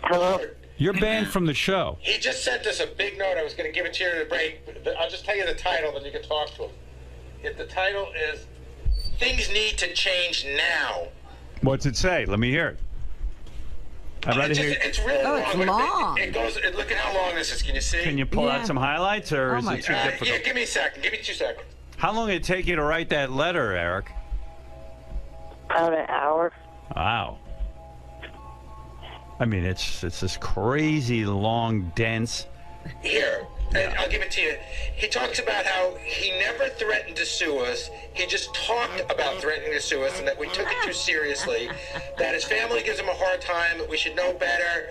Hello? You're banned from the show. He just sent us a big note. I was going to give it to you in the break. I'll just tell you the title, then you can talk to him. If the title is Things Need to Change Now. What's it say? Let me hear it. I'd rather hear. It's really long. It's long. It goes. Look at how long this is. Can you see? Can you pull out some highlights, or is it too difficult? Yeah, give me a second. Give me 2 seconds. How long did it take you to write that letter, Eric? About an hour. Wow. I mean, it's this crazy long, dense. Here, and I'll give it to you. He talks about how he never threatened to sue us. He just talked about threatening to sue us, and that we took it too seriously. That his family gives him a hard time. That we should know better.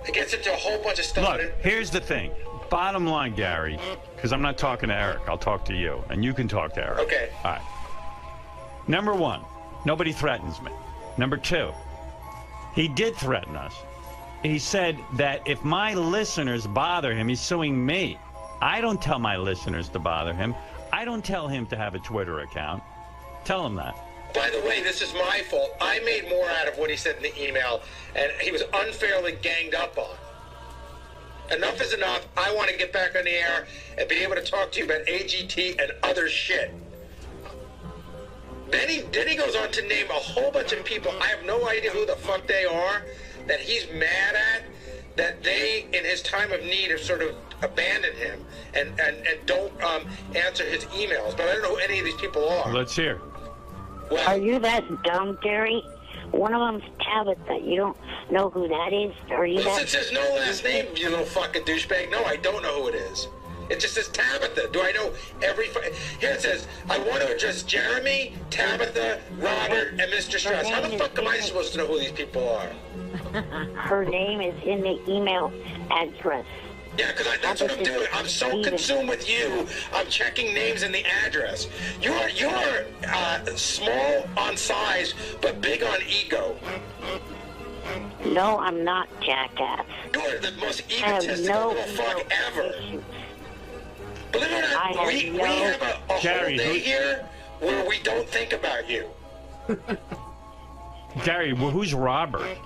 It gets into a whole bunch of stuff. Look, here's the thing. Bottom line, Gary, because I'm not talking to Eric. I'll talk to you, and you can talk to Eric. Okay. All right. Number one, nobody threatens me. Number two, he did threaten us. He said that if my listeners bother him, he's suing me. I don't tell my listeners to bother him. I don't tell him to have a Twitter account. Tell him that. By the way, this is my fault. I made more out of what he said in the email, and he was unfairly ganged up on. Enough is enough. I want to get back on the air and be able to talk to you about AGT and other shit. Then he goes on to name a whole bunch of people. I have no idea who the fuck they are that he's mad at, that they, in his time of need, have sort of abandoned him and don't answer his emails. But I don't know who any of these people are. Let's hear. Well, Are you that dumb, Gary? One of them's Tabitha. You don't know who that is? Are you that... Since there's no last name, you little fucking douchebag, no, I don't know who it is. It just says Tabitha. Do I know every... Here it says, I want to address Jeremy, Tabitha, Robert, and Mr. Strauss. How the fuck am I supposed to know who these people are? Her name is in the email address. Yeah, because that's what I'm doing. I'm so consumed with you, I'm checking names in the address. You're small on size, but big on ego. No, I'm not, jackass. You're the most egotistical little fuck ever. Believe it or not, we have a whole day here where we don't think about you. Gary, well, who's Robert?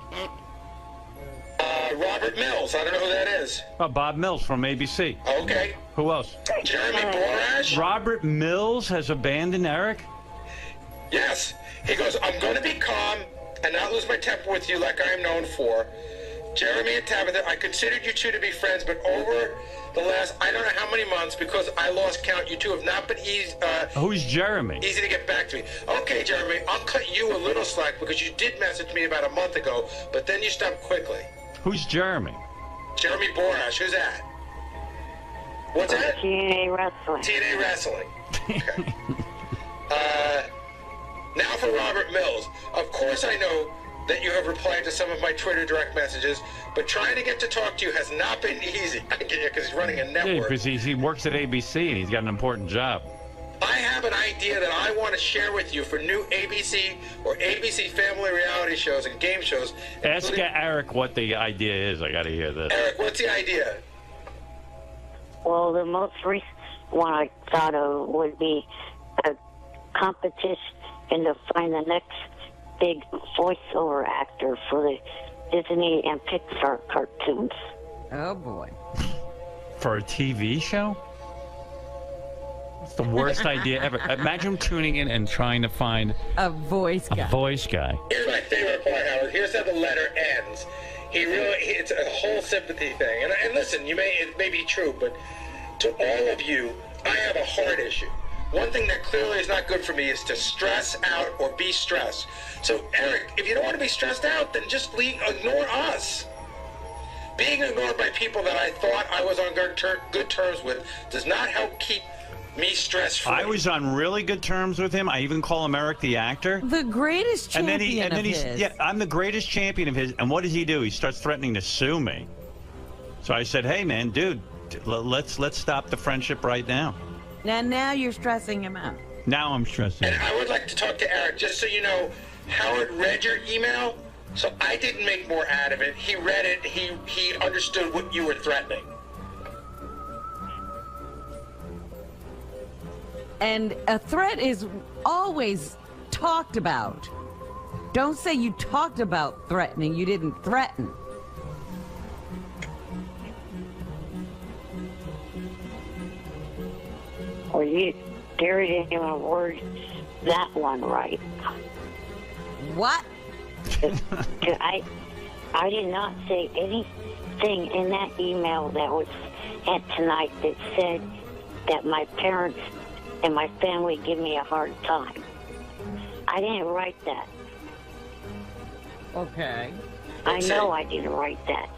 Robert Mills. I don't know who that is. Oh, Bob Mills from ABC. Okay. Who else? Jeremy 𝗏𝗏. Robert Mills has abandoned Eric? Yes. He goes, I'm going to be calm and not lose my temper with you like I am known for. Jeremy and Tabitha, I considered you two to be friends, but over the last, I don't know how many months, because I lost count, you two have not been easy. Who's Jeremy? Easy to get back to me. Okay, Jeremy, I'll cut you a little slack because you did message me about a month ago, but then you stopped quickly. Who's Jeremy? Jeremy 𝗏𝗏. Who's that? What's that? TNA Wrestling. TNA Wrestling. Okay. Now for Robert Mills. Of course I know that you have replied to some of my Twitter direct messages, but trying to get to talk to you has not been easy. I get you because he's running a network. Yeah, because he works at ABC and he's got an important job. I have an idea that I want to share with you for new ABC or ABC family reality shows and game shows. Ask Eric what the idea is. I got to hear this. Eric, what's the idea? Well, the most recent one I thought of would be a competition to find the next big voiceover actor for the Disney and Pixar cartoons. Oh, boy. For a TV show? It's the worst idea ever. Imagine tuning in and trying to find a voice guy. Here's my favorite part, Howard. Here's how the letter ends. It's a whole sympathy thing. And listen, it may be true, but to all of you, I have a heart issue. One thing that clearly is not good for me is to stress out or be stressed. So, Eric, if you don't want to be stressed out, then just ignore us. Being ignored by people that I thought I was on good terms with does not help keep me stress-free. I was on really good terms with him. I even call him Eric the actor. The greatest champion of his. Yeah, I'm the greatest champion of his. And what does he do? He starts threatening to sue me. So I said, hey, man, dude, let's stop the friendship right now. Now you're stressing him out. Now I'm stressing. And I would like to talk to Eric, just so you know, Howard read your email, so I didn't make more out of it. He read it. He understood what you were threatening. And a threat is always talked about. Don't say you talked about threatening. You didn't threaten. Well, Gary didn't even word that one right. What? 'Cause I did not say anything in that email that was sent tonight that said that my parents and my family give me a hard time. I didn't write that. Okay. I know I didn't write that.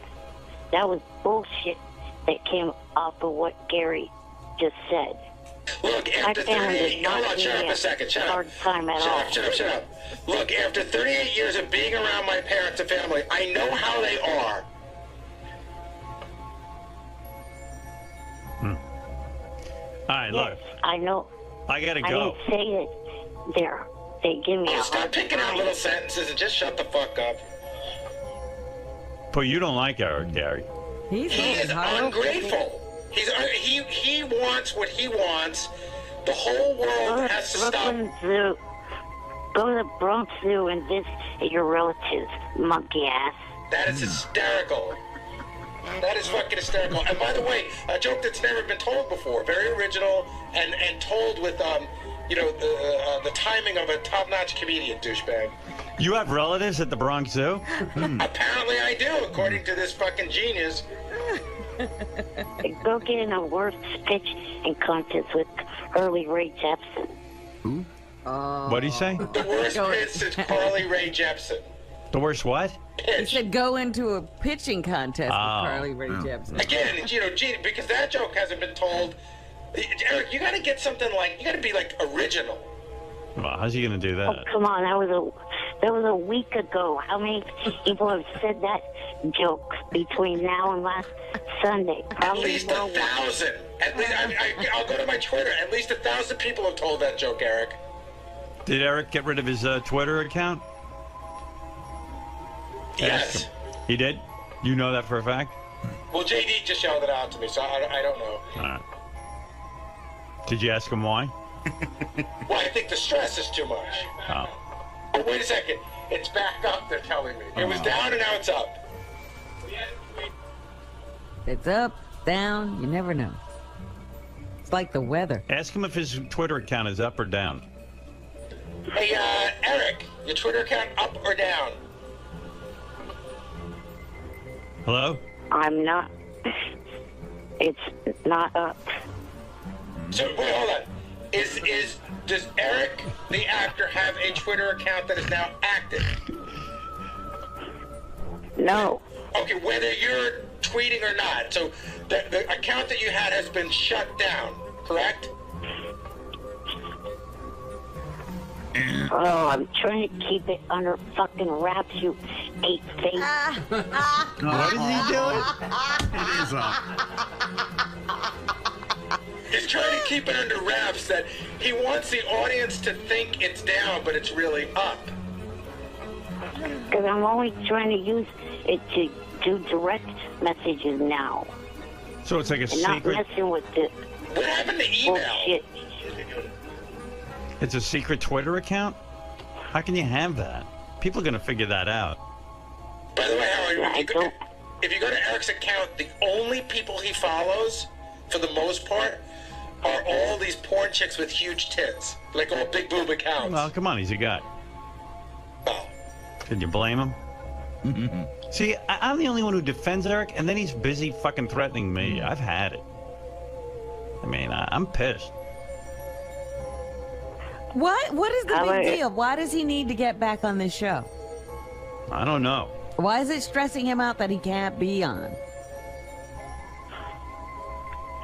That was bullshit that came off of what Gary just said. Look, My after family 38... did not Hold on, give shut me up a second. Shut a up. hard time at all. Shut up. Look, after 38 years of being around my parents and family, I know how they are. All right, look. Yes, I know. I gotta I go. didn't say that they give me a Stop hard picking out time. little sentences and just shut the fuck up. But you don't like Eric, Gary. He's He is ungrateful. He wants what he wants. The whole Go world to has to stop. Brooklyn Zoo. Go to the Bronx Zoo and visit your relatives, monkey ass. That is hysterical. That is fucking hysterical. And by the way, a joke that's never been told before. Very original and told with the timing of a top-notch comedian, douchebag. You have relatives at the Bronx Zoo? Apparently I do, according to this fucking genius. Go get in a worst pitch and contest with Hurley Ray Jepsen. What'd he say? The worst pitch since Carly Rae Jepsen. The worst what? He Pitch. said go into a pitching contest with Oh. Carly Rae Jepsen. Again, gee, because that joke hasn't been told. Eric, you gotta get something you gotta be original. Well, how's he gonna do Oh, that? come on, that was a week ago. How many people have said that joke between now and last Sunday? At Probably least no one. 1,000. At least I'll go to my Twitter. At least 1,000 people have told that joke, Eric. Did Eric get rid of his Twitter account? Ask Yes. him. He did? You know that for a fact? Well, JD just yelled it out to me, so I don't know. All right. Did you ask him why? Well, I think the stress is too much. Oh. Oh, wait a second. It's back up, they're telling me. It was down and now it's up. It's up, down, you never know. It's like the weather. Ask him if his Twitter account is up or down. Hey, Eric, your Twitter account up or down? Hello? I'm not. It's not up. So, wait, hold on. Does Eric, the actor, have a Twitter account that is now active? No. Okay, whether you're tweeting or not. So, the account that you had has been shut down, correct? Oh, I'm trying to keep it under fucking wraps, you ape face. What is he doing? It is up. He's trying to keep it under wraps that he wants the audience to think it's down, but it's really up. Because I'm only trying to use it to do direct messages now. So it's like a And not secret. messing with the What happened to email? bullshit. It's a secret Twitter account? How can you have that? People are gonna figure that out. By the way, Howard, I don't. if you go to Eric's account, the only people he follows, for the most part, are all these porn chicks with huge tits. Like all big boob accounts. Well, come on, he's a guy. Oh. Can you blame him? See, I'm the only one who defends Eric, and then he's busy fucking threatening me. I've had it. I mean, I'm pissed. What is the How big about- deal? Why does he need to get back on this show? I don't know. Why is it stressing him out that he can't be on?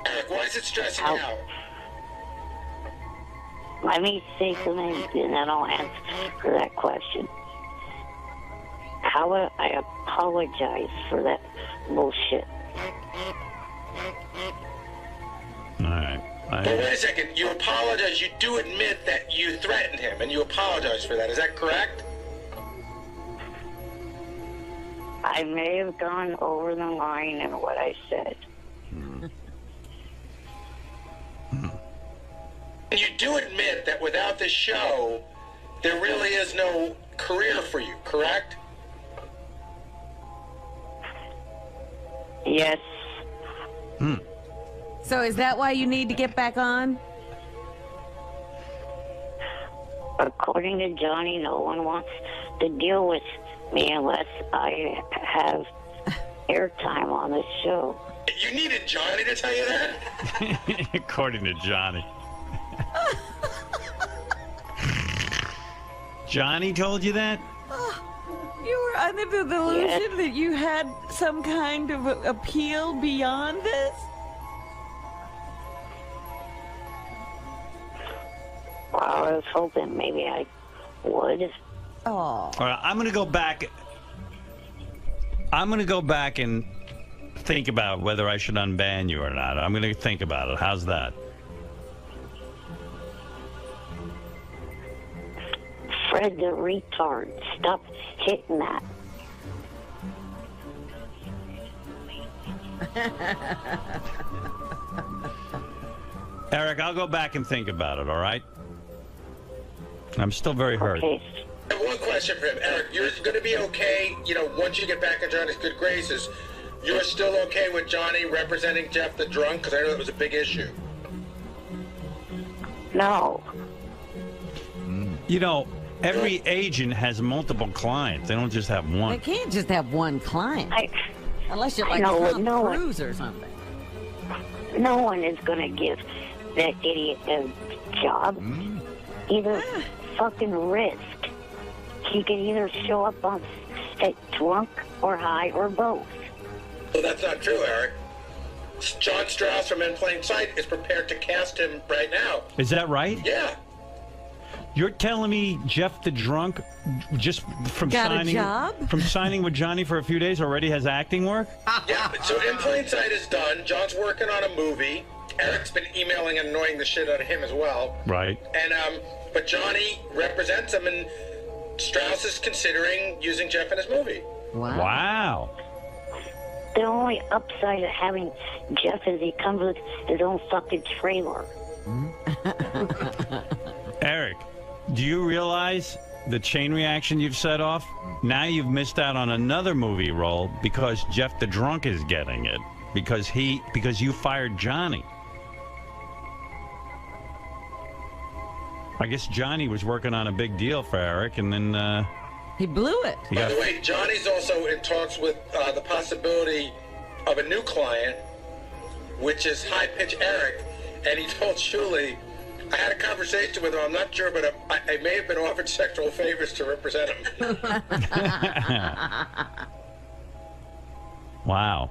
Eric, why is it stressing Ow. you out? Let me say something, and then I'll answer that question. How I apologize for that bullshit. All right. But wait a second, you apologize. You do admit that you threatened him, and you apologize for that. Is that correct? I may have gone over the line in what I said. And you do admit that without this show, there really is no career for you, correct? Yes. So is that why you need to get back on? according to Johnny, no one wants to deal with me unless I have airtime on the show. You needed Johnny to tell you that? According to Johnny. Johnny told you that? You were under the delusion Yes. that you had some kind of appeal beyond this? Well, I was hoping maybe I would. Oh. All right, I'm going to go back. I'm going to go back and think about whether I should unban you or not. I'm going to think about it. How's that? Fred the retard, stop hitting that. Eric, I'll go back and think about it, all right? I'm still very hurt. Okay. I have one question for him. Eric, you're going to be okay, once you get back in Johnny's good graces, you're still okay with Johnny representing Jeff the drunk? Because I know that was a big issue. No. Every agent has multiple clients. They don't just have They one. can't just have one client. Unless you're I like know, Tom no one- Cruise or something. No one is going to give that idiot a job. Either fucking risk. He can either show up on set drunk or high or both. Well, that's not true, Eric. John Strauss from In Plain Sight is prepared to cast him right now. Is that right? Yeah. You're telling me Jeff the drunk, just from Got a signing job? from signing with Johnny for a few days, already has acting work? Yeah, so In Plain Sight is done. John's working on a movie. Eric's been emailing and annoying the shit out of him as well. Right. And but Johnny represents him, and Strauss is considering using Jeff in his movie. Wow. The only upside of having Jeff is he comes with his own fucking trailer. Eric, do you realize the chain reaction you've set off? Now you've missed out on another movie role because Jeff the drunk is getting it because you fired Johnny. I guess Johnny was working on a big deal for Eric, and then He blew it. By the way, Johnny's also in talks with the possibility of a new client, which is High Pitch Eric, and he told Shuli, I had a conversation with him, I'm not sure, but I may have been offered sexual favors to represent him. Wow.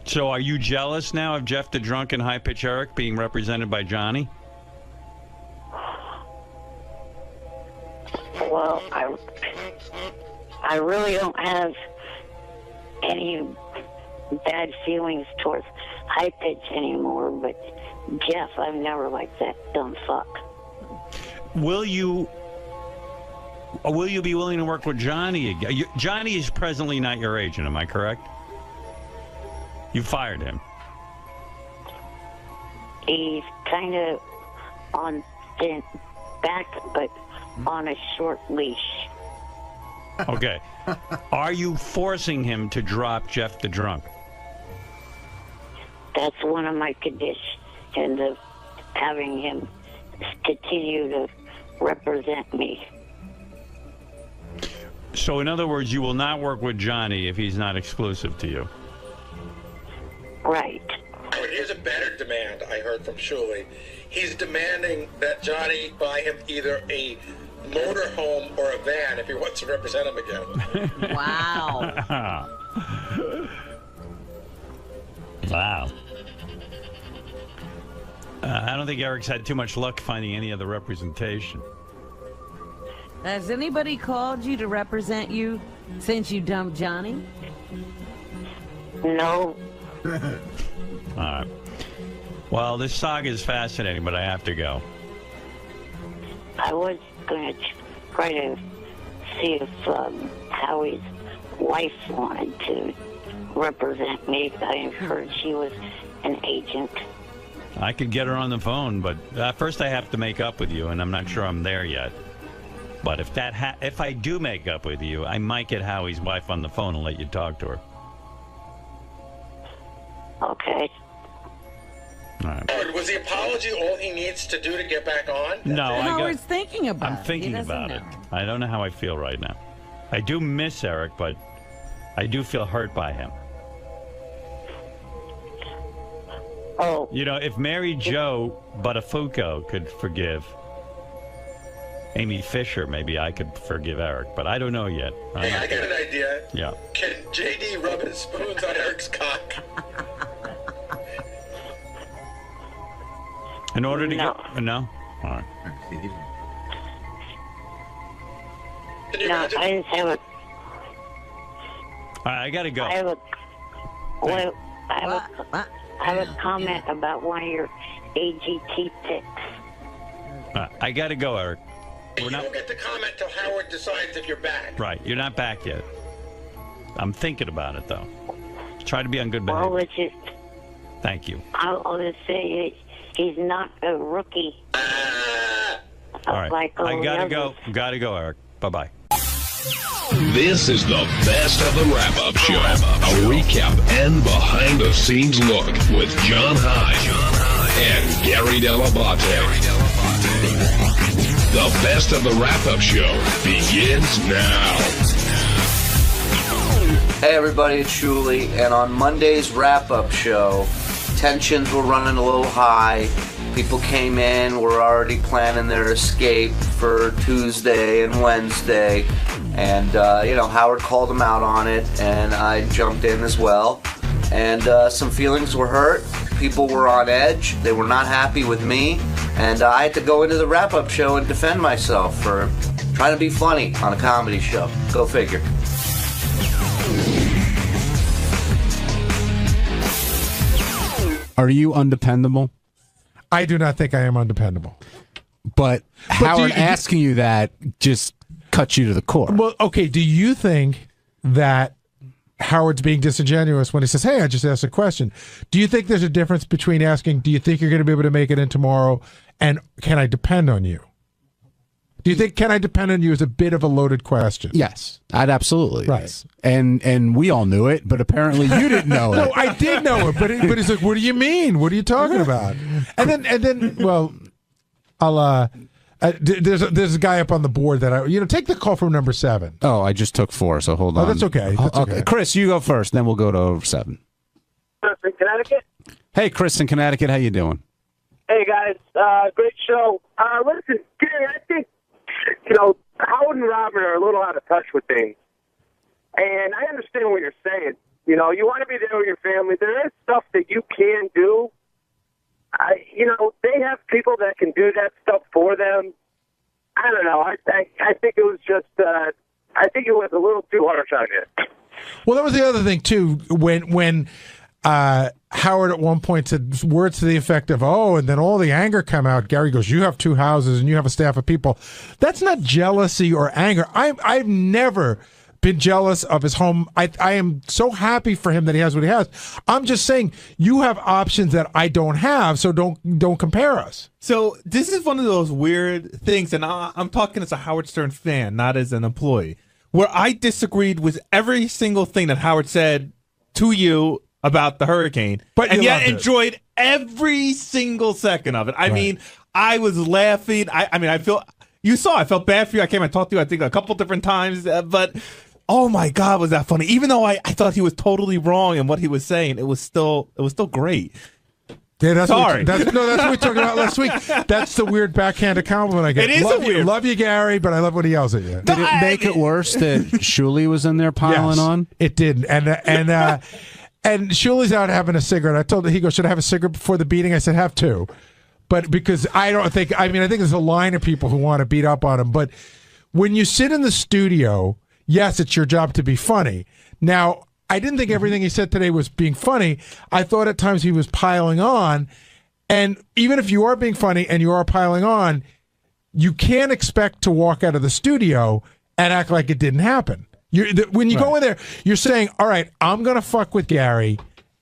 So are you jealous now of Jeff the drunk and High Pitch Eric being represented by Johnny? Well, I really don't have any bad feelings towards High Pitch anymore, but Jeff, I've never liked that dumb fuck. Will you be willing to work with Johnny again? Johnny is presently not your agent, am I correct? You fired him. He's kind of on the back, but on a short leash. Okay. Are you forcing him to drop Jeff the drunk? That's one of my conditions of having him continue to represent me. So in other words, you will not work with Johnny if he's not exclusive to you. Right. Oh, and here's a better demand I heard from Shuli. He's demanding that Johnny buy him either a motorhome or a van if he wants to represent him again. Wow. Wow. I don't think Eric's had too much luck finding any other representation. Has anybody called you to represent you since you dumped Johnny? No. All right. Well, this saga is fascinating, but I have to go. I was going to try to see if Howie's wife wanted to represent me. I heard she was an agent. I could get her on the phone, but first I have to make up with you, and I'm not sure I'm there yet. But if I do make up with you, I might get Howie's wife on the phone and let you talk to her. Okay. All right. Howard, was the apology all he needs to do to get back on? No, Howard's thinking about it. I'm thinking He doesn't about it. know. I don't know how I feel right now. I do miss Eric, but I do feel hurt by him. Oh, You know, if Mary Jo 𝗵𝗻 could forgive Amy Fisher, maybe I could forgive Eric, but I don't know yet. Hey, I got an idea. Yeah. Can JD rub his spoons on Eric's cock? In order to No. get... No? All right. Can you no, imagine? I just have a, All right, I got to go. I have a, well, I have a, What? I have a comment about one of your AGT picks. I got to go, Eric. You don't get to comment till Howard decides if you're back. Right, you're not back yet. I'm thinking about it, though. Try to be on good Well, behavior. it's just, Thank you. I'll just say he's not a rookie. All right. Like all I the got to others. go. Got to go, Eric. Bye-bye. This is the best of the wrap-up show. A recap and behind-the-scenes look with John Hyde and Gary 𝗵𝗻. The best of the wrap-up show begins now. Hey everybody, it's 𝗛𝗲𝗍, and on Monday's wrap-up show, tensions were running a little high. People came in, were already planning their escape for Tuesday and Wednesday, and Howard called them out on it, and I jumped in as well. And some feelings were hurt. People were on edge. They were not happy with me, and I had to go into the wrap-up show and defend myself for trying to be funny on a comedy show. Go figure. Are you undependable? I do not think I am undependable. But Howard you- asking you that just cuts you to the core. Well, okay, do you think that Howard's being disingenuous when he says, hey, I just asked a question? Do you think there's a difference between asking, do you think you're going to be able to make it in tomorrow, and can I depend on you? Do you think can I depend on you is a bit of a loaded question? Yes, I'd absolutely. Right. Yes. And we all knew it, but apparently you didn't know it. No, I did know it, but he's like, what do you mean? What are you talking about? And then, well, I'll there's a guy up on the board that take the call from number 7. Oh, I just took 4, so hold on. that's okay. That's okay. Chris, you go first, then we'll go to 7. In Connecticut. Hey, Chris in Connecticut, how you doing? Hey guys, great show. Listen, Gary, I think Howard and Robert are a little out of touch with things, and I understand what you're saying. You want to be there with your family. There is stuff that you can do. They have people that can do that stuff for them. I don't know. I think it was just. I think it was a little too harsh on you. Well, that was the other thing too. When Howard at one point said words to the effect of, "Oh," and then all the anger come out. Gary goes, "You have 2 houses and you have a staff of people." That's not jealousy or anger. I've never been jealous of his home. I am so happy for him that he has what he has. I'm just saying you have options that I don't have, so don't compare us. So this is one of those weird things, and I'm talking as a Howard Stern fan, not as an employee, where I disagreed with every single thing that Howard said to you about the hurricane, and yet enjoyed every single second of it. I mean, I was laughing. I felt bad for you. I came and talked to you, I think, a couple different times, but oh my God, was that funny? Even though I thought he was totally wrong in what he was saying, it was still great. Yeah, that's Sorry. that's what we talked about last week. That's the weird backhanded compliment I get. It is love you, Gary, but I love when he yells at you. Did it make it worse that 𝗛𝗲𝗍 was in there piling on? It did, and 𝗛𝗲𝗍's out having a cigarette. I told him, he goes, "Should I have a cigarette before the beating?" I said, "Have 2," but because I think there's a line of people who want to beat up on him. But when you sit in the studio, yes, it's your job to be funny. Now, I didn't think everything he said today was being funny. I thought at times he was piling on. And even if you are being funny and you are piling on, you can't expect to walk out of the studio and act like it didn't happen. When you go in there, you're saying, all right, I'm going to fuck with Gary,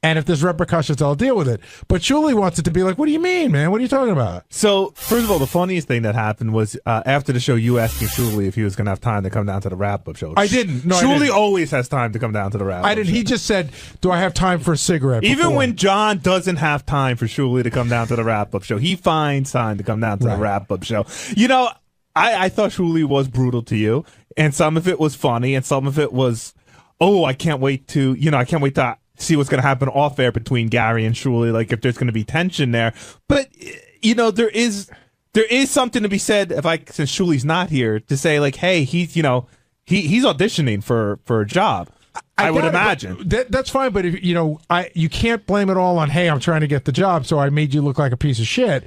And if there's repercussions, I'll deal with it. But Shuli wants it to be like, what do you mean, man? What are you talking about? So, first of all, the funniest thing that happened was after the show, you asking Shuli if he was going to have time to come down to the wrap-up show. I didn't. No, Shuli always has time to come down to the wrap-up I didn't. show. He just said, do I have time for a cigarette? Even before? when John doesn't have time for Shuli to come down to the wrap-up show, he finds time to come down to the wrap-up show. You know, I thought Shuli was brutal to you, and some of it was funny, and some of it was, I can't wait to see what's going to happen off air between Gary and Shuli, like if there's going to be tension there. But there is something to be said since Shuli's not here, to say like, hey, he's auditioning for a job. I would imagine that's fine, but if you can't blame it all on, hey, I'm trying to get the job, so I made you look like a piece of shit.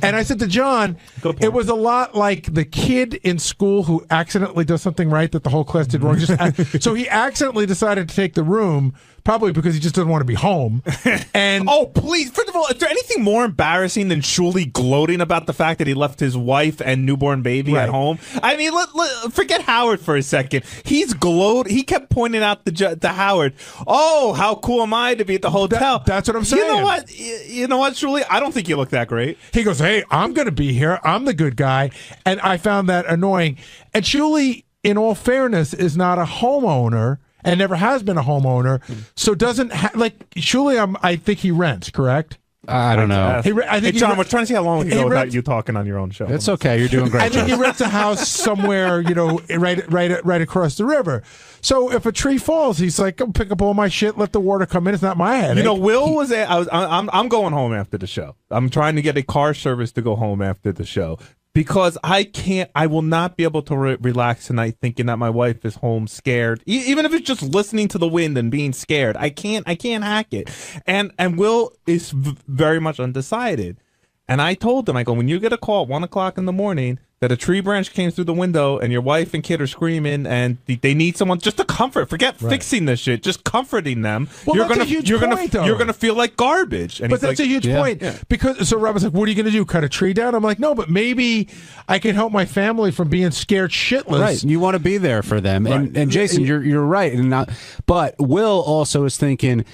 And I said to John, it was a lot like the kid in school who accidentally does something right that the whole class did wrong. So he accidentally decided to take the room, probably because he just doesn't want to be home. And please, first of all, is there anything more embarrassing than Shuli gloating about the fact that he left his wife and newborn baby at home? I mean, forget Howard for a second. He's He kept pointing out to Howard, how cool am I to be at the hotel? That's what I'm saying. You know what, Shuli? I don't think you look that great. He goes, hey, I'm going to be here. I'm the good guy. And I found that annoying. And Shuli, in all fairness, is not a homeowner and never has been a homeowner. So doesn't Shuli, I think he rents, correct? I don't know. I think John, we're trying to see how long we can go without you talking on your own show. It's okay. You're doing great. I think he rents a house somewhere, right across the river. So if a tree falls, he's like, go pick up all my shit, let the water come in. It's not my headache. Will was I'm going home after the show. I'm trying to get a car service to go home after the show. Because I will not be able to relax tonight thinking that my wife is home scared. Even if it's just listening to the wind and being scared, I can't hack it. And Will is very much undecided. And I told him, I go, when you get a call at 1 o'clock in the morning that a tree branch came through the window and your wife and kid are screaming and they need someone just to comfort, forget fixing this shit, just comforting them. Well, you're gonna feel like garbage. And but that's a huge point. Yeah. Because so Rob was like, what are you gonna do? Cut a tree down? I'm like, no, but maybe I can help my family from being scared shitless. Right. You want to be there for them. Right. And Jason, you're right. But Will also is thinking,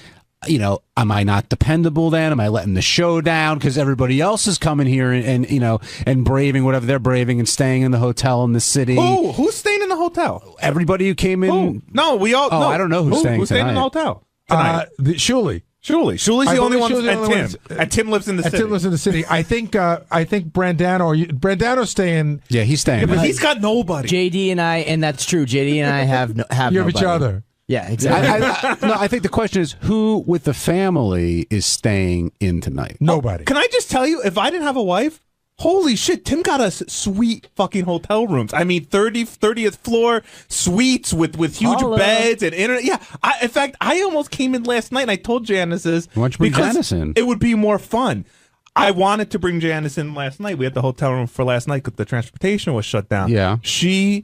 am I not dependable then? Am I letting the show down because everybody else is coming here and braving whatever they're braving and staying in the hotel in the city? Who's staying in the hotel? Everybody who came in. No, we all. Oh, no. I don't know who's staying in the hotel tonight. Shuli. Shuli's the only one, and Tim. And Tim lives in the city. Tim lives in the city. I think Brandano's staying. Yeah, he's staying. Yeah, but he's got nobody. JD and I, and that's true. JD and I have you have each other. Yeah, exactly. I think the question is who with the family is staying in tonight? Nobody. Can I just tell you, if I didn't have a wife, holy shit, Tim got us sweet fucking hotel rooms. I mean, 30th floor suites with huge beds and internet. Yeah, in fact, I almost came in last night and I told Janice why don't you bring Janice in? It would be more fun. I wanted to bring Janice in last night. We had the hotel room for last night because the transportation was shut down. Yeah. Even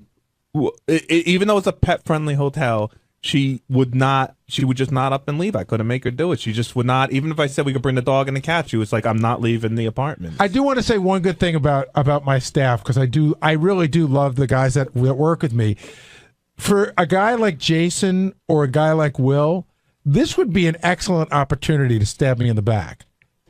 though it's a pet-friendly hotel, she would just not up and leave. I couldn't make her do it. She just would not. Even if I said we could bring the dog and the cat, she was like, I'm not leaving the apartment. I do want to say one good thing about my staff, because I really do love the guys that work with me. For a guy like Jason or a guy like Will, this would be an excellent opportunity to stab me in the back.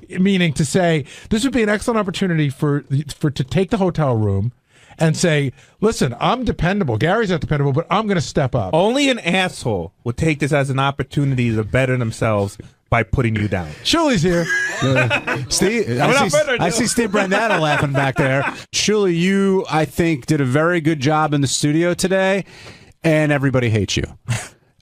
Meaning to say, this would be an excellent opportunity for to take the hotel room and say, listen, I'm dependable. Gary's not dependable, but I'm going to step up. Only an asshole would take this as an opportunity to better themselves by putting you down. Shuli's here. Steve, I see Steve Brandano laughing back there. Shuli, you, I think, did a very good job in the studio today, and everybody hates you.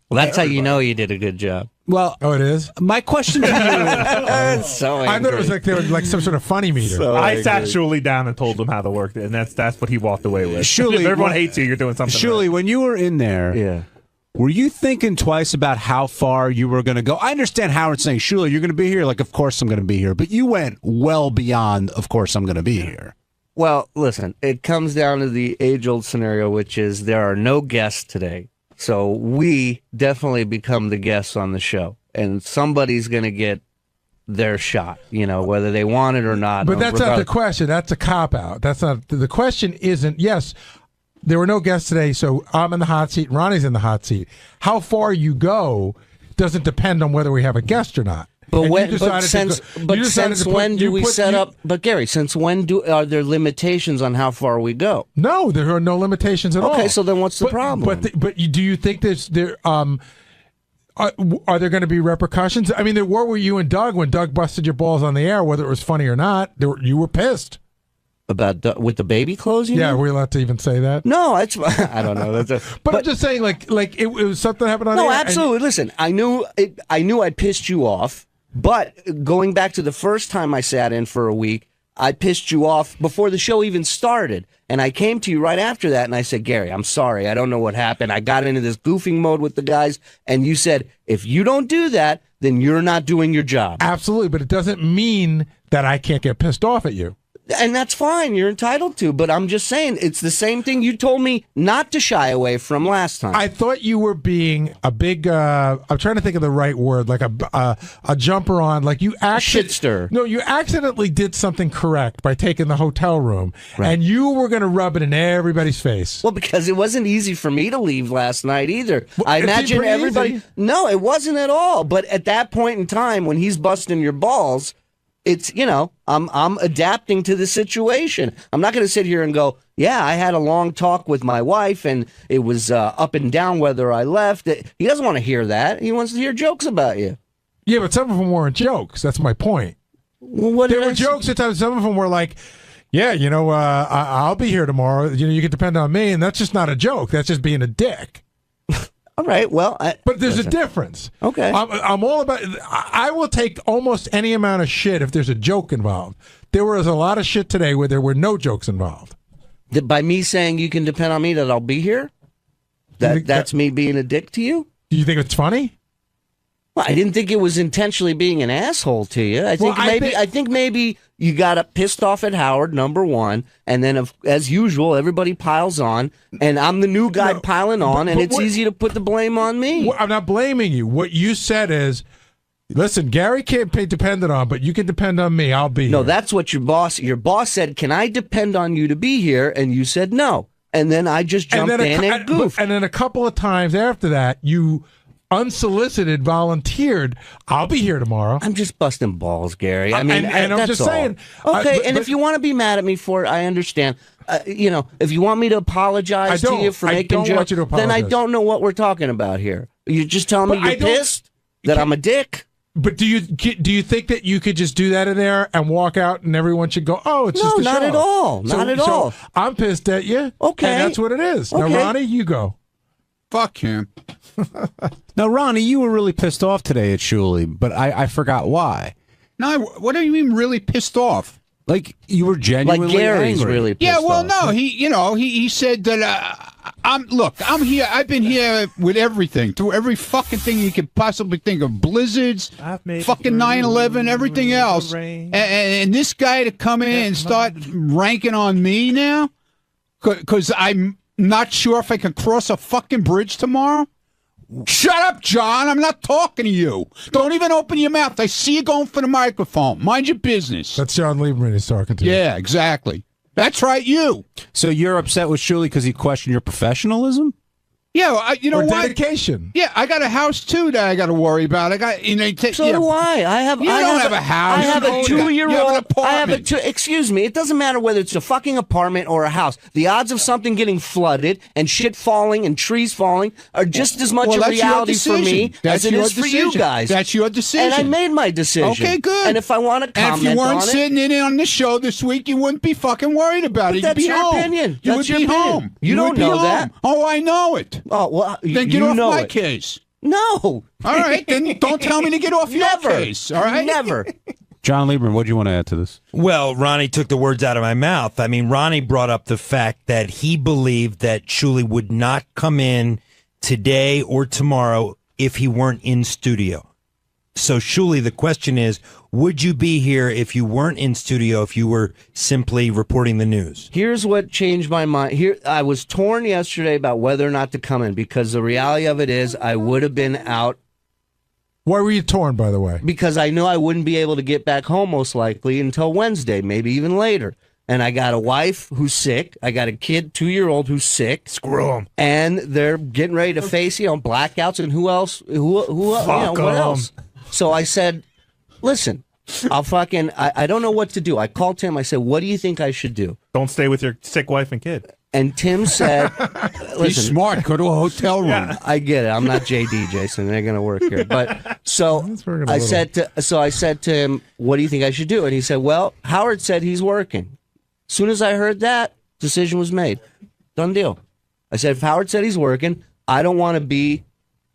Well, that's how you know you did a good job. Well, it is? My question to you... It's so angry. I thought it was like they were like some sort of funny meter. So I sat Shuli down and told him how to work it, and that's what he walked away with. Shuli, if everyone hates you, you're doing something Shuli, right. When you were in there, were you thinking twice about how far you were going to go? I understand Howard saying, Shuli, you're going to be here. Like, of course I'm going to be here. But you went well beyond, of course I'm going to be here. Well, listen, it comes down to the age-old scenario, which is there are no guests today. So we definitely become the guests on the show. And somebody's going to get their shot, whether they want it or not. But that's not the question. That's a cop-out. That's not the question. Isn't, yes, there were no guests today, so I'm in the hot seat, Ronnie's in the hot seat. How far you go doesn't depend on whether we have a guest or not. But and when? you But decided since when do we set up? But Gary, since when are there limitations on how far we go? No, there are no limitations at all. Okay, so then what's the problem? But do you think there are there going to be repercussions? I mean, where were you and Doug when Doug busted your balls on the air, whether it was funny or not? You were pissed. About with the baby clothes? Yeah, were we allowed to even say that? No, I don't know. But I'm just saying, like it was something happened on the air. No, absolutely. Listen, I knew I pissed you off, but going back to the first time I sat in for a week, I pissed you off before the show even started. And I came to you right after that, and I said, Gary, I'm sorry. I don't know what happened. I got into this goofing mode with the guys, and you said, if you don't do that, then you're not doing your job. Absolutely, but it doesn't mean that I can't get pissed off at you. And that's fine. You're entitled to. But I'm just saying, it's the same thing you told me not to shy away from last time. I thought you were being a big, I'm trying to think of the right word, like a jumper on, like you actually. Shitster. No, you accidentally did something correct by taking the hotel room, and you were going to rub it in everybody's face. Well, because it wasn't easy for me to leave last night either. Well, I imagine everybody. Easy. No, it wasn't at all. But at that point in time, when he's busting your balls, it's, I'm adapting to the situation. I'm not going to sit here and go, yeah, I had a long talk with my wife and it was up and down whether I left. He doesn't want to hear that. He wants to hear jokes about you. Yeah, but some of them weren't jokes. That's my point. Well, there were jokes at times. Some of them were like, yeah, I'll be here tomorrow. You can depend on me. And that's just not a joke. That's just being a dick. All right, well... but there's a difference. Okay. I'm all about... I will take almost any amount of shit if there's a joke involved. There was a lot of shit today where there were no jokes involved. By me saying you can depend on me that I'll be here? That's me being a dick to you? Do you think it's funny? Well, I didn't think it was intentionally being an asshole to you. I think maybe you got pissed off at Howard, number one, and then as usual, everybody piles on, and I'm the new guy piling on, and it's easy to put the blame on me. I'm not blaming you. What you said is, listen, Gary can't be dependent on, but you can depend on me. I'll be here. No, that's what your boss said, can I depend on you to be here? And you said no. And then I just jumped in and goofed. And then a couple of times after that, you unsolicited volunteered, I'll be here tomorrow. I'm just busting balls, Gary. I mean, and I'm just saying. Okay, and if you want to be mad at me for it, I understand. If you want me to apologize to you for making jokes, then I don't know what we're talking about here. You're just telling me you're pissed that I'm a dick? But do you think that you could just do that in there and walk out and everyone should go, oh, it's just a show? No, not at all. Not at all. So I'm pissed at you. Okay. And that's what it is. Okay. Now, Ronnie, you go. Fuck him. Now, Ronnie, you were really pissed off today at 𝗛𝘄𝗿𝗍, but I forgot why. No, what do you mean really pissed off? Like you were genuinely like Gary's angry. really pissed off. No, he said that I'm here. I've been here with everything, through every fucking thing you could possibly think of, blizzards, fucking 9/11, everything else, and this guy to come in and start ranking on me now, because I'm not sure if I can cross a fucking bridge tomorrow. Shut up, John. I'm not talking to you. Don't even open your mouth. I see you going for the microphone. Mind your business. That's John Lieberman he's talking to. Yeah, exactly. That's right, you. So you're upset with 𝗛𝘄𝗍𝗍 because he questioned your professionalism? Yeah, you know or what? dedication. Yeah, I got a house too that I got to worry about. I got, so do I. You don't have a house. I have a 2-year-old. I have an apartment. Excuse me. It doesn't matter whether it's a fucking apartment or a house. The odds of something getting flooded and shit falling and trees falling are just as much a reality for me as it is for you guys. That's your decision. And I made my decision. Okay, good. And if I want to comment on it, and if you weren't sitting in on the show this week, you wouldn't be fucking worried about it. You'd be home. That's your opinion. You would be home. You don't know that. Oh, I know it. Oh well. Then get off my case. No. All right, then don't tell me to get off your case. All right? Never. John Lieberman, what do you want to add to this? Well, Ronnie took the words out of my mouth. I mean, Ronnie brought up the fact that he believed that 𝗛𝘄𝗍𝗍 would not come in today or tomorrow if he weren't in studio. So, 𝗛𝘄𝗍𝗍, the question is, would you be here if you weren't in studio, if you were simply reporting the news? Here's what changed my mind. I was torn yesterday about whether or not to come in, because the reality of it is I would have been out. Why were you torn, by the way? Because I knew I wouldn't be able to get back home most likely until Wednesday, maybe even later. And I got a wife who's sick. I got a kid, 2-year-old, who's sick. Screw them. And they're getting ready to face, blackouts and who else? What else? So I said, listen, I'll fucking, I don't know what to do. I called Tim. I said, what do you think I should do? Don't stay with your sick wife and kid. And Tim said, listen. He's smart. Go to a hotel room. Yeah. I get it. I'm not JD, Jason. They're going to work here. But so I said to him, what do you think I should do? And he said, well, Howard said he's working. As soon as I heard that, decision was made. Done deal. I said, if Howard said he's working, I don't want to be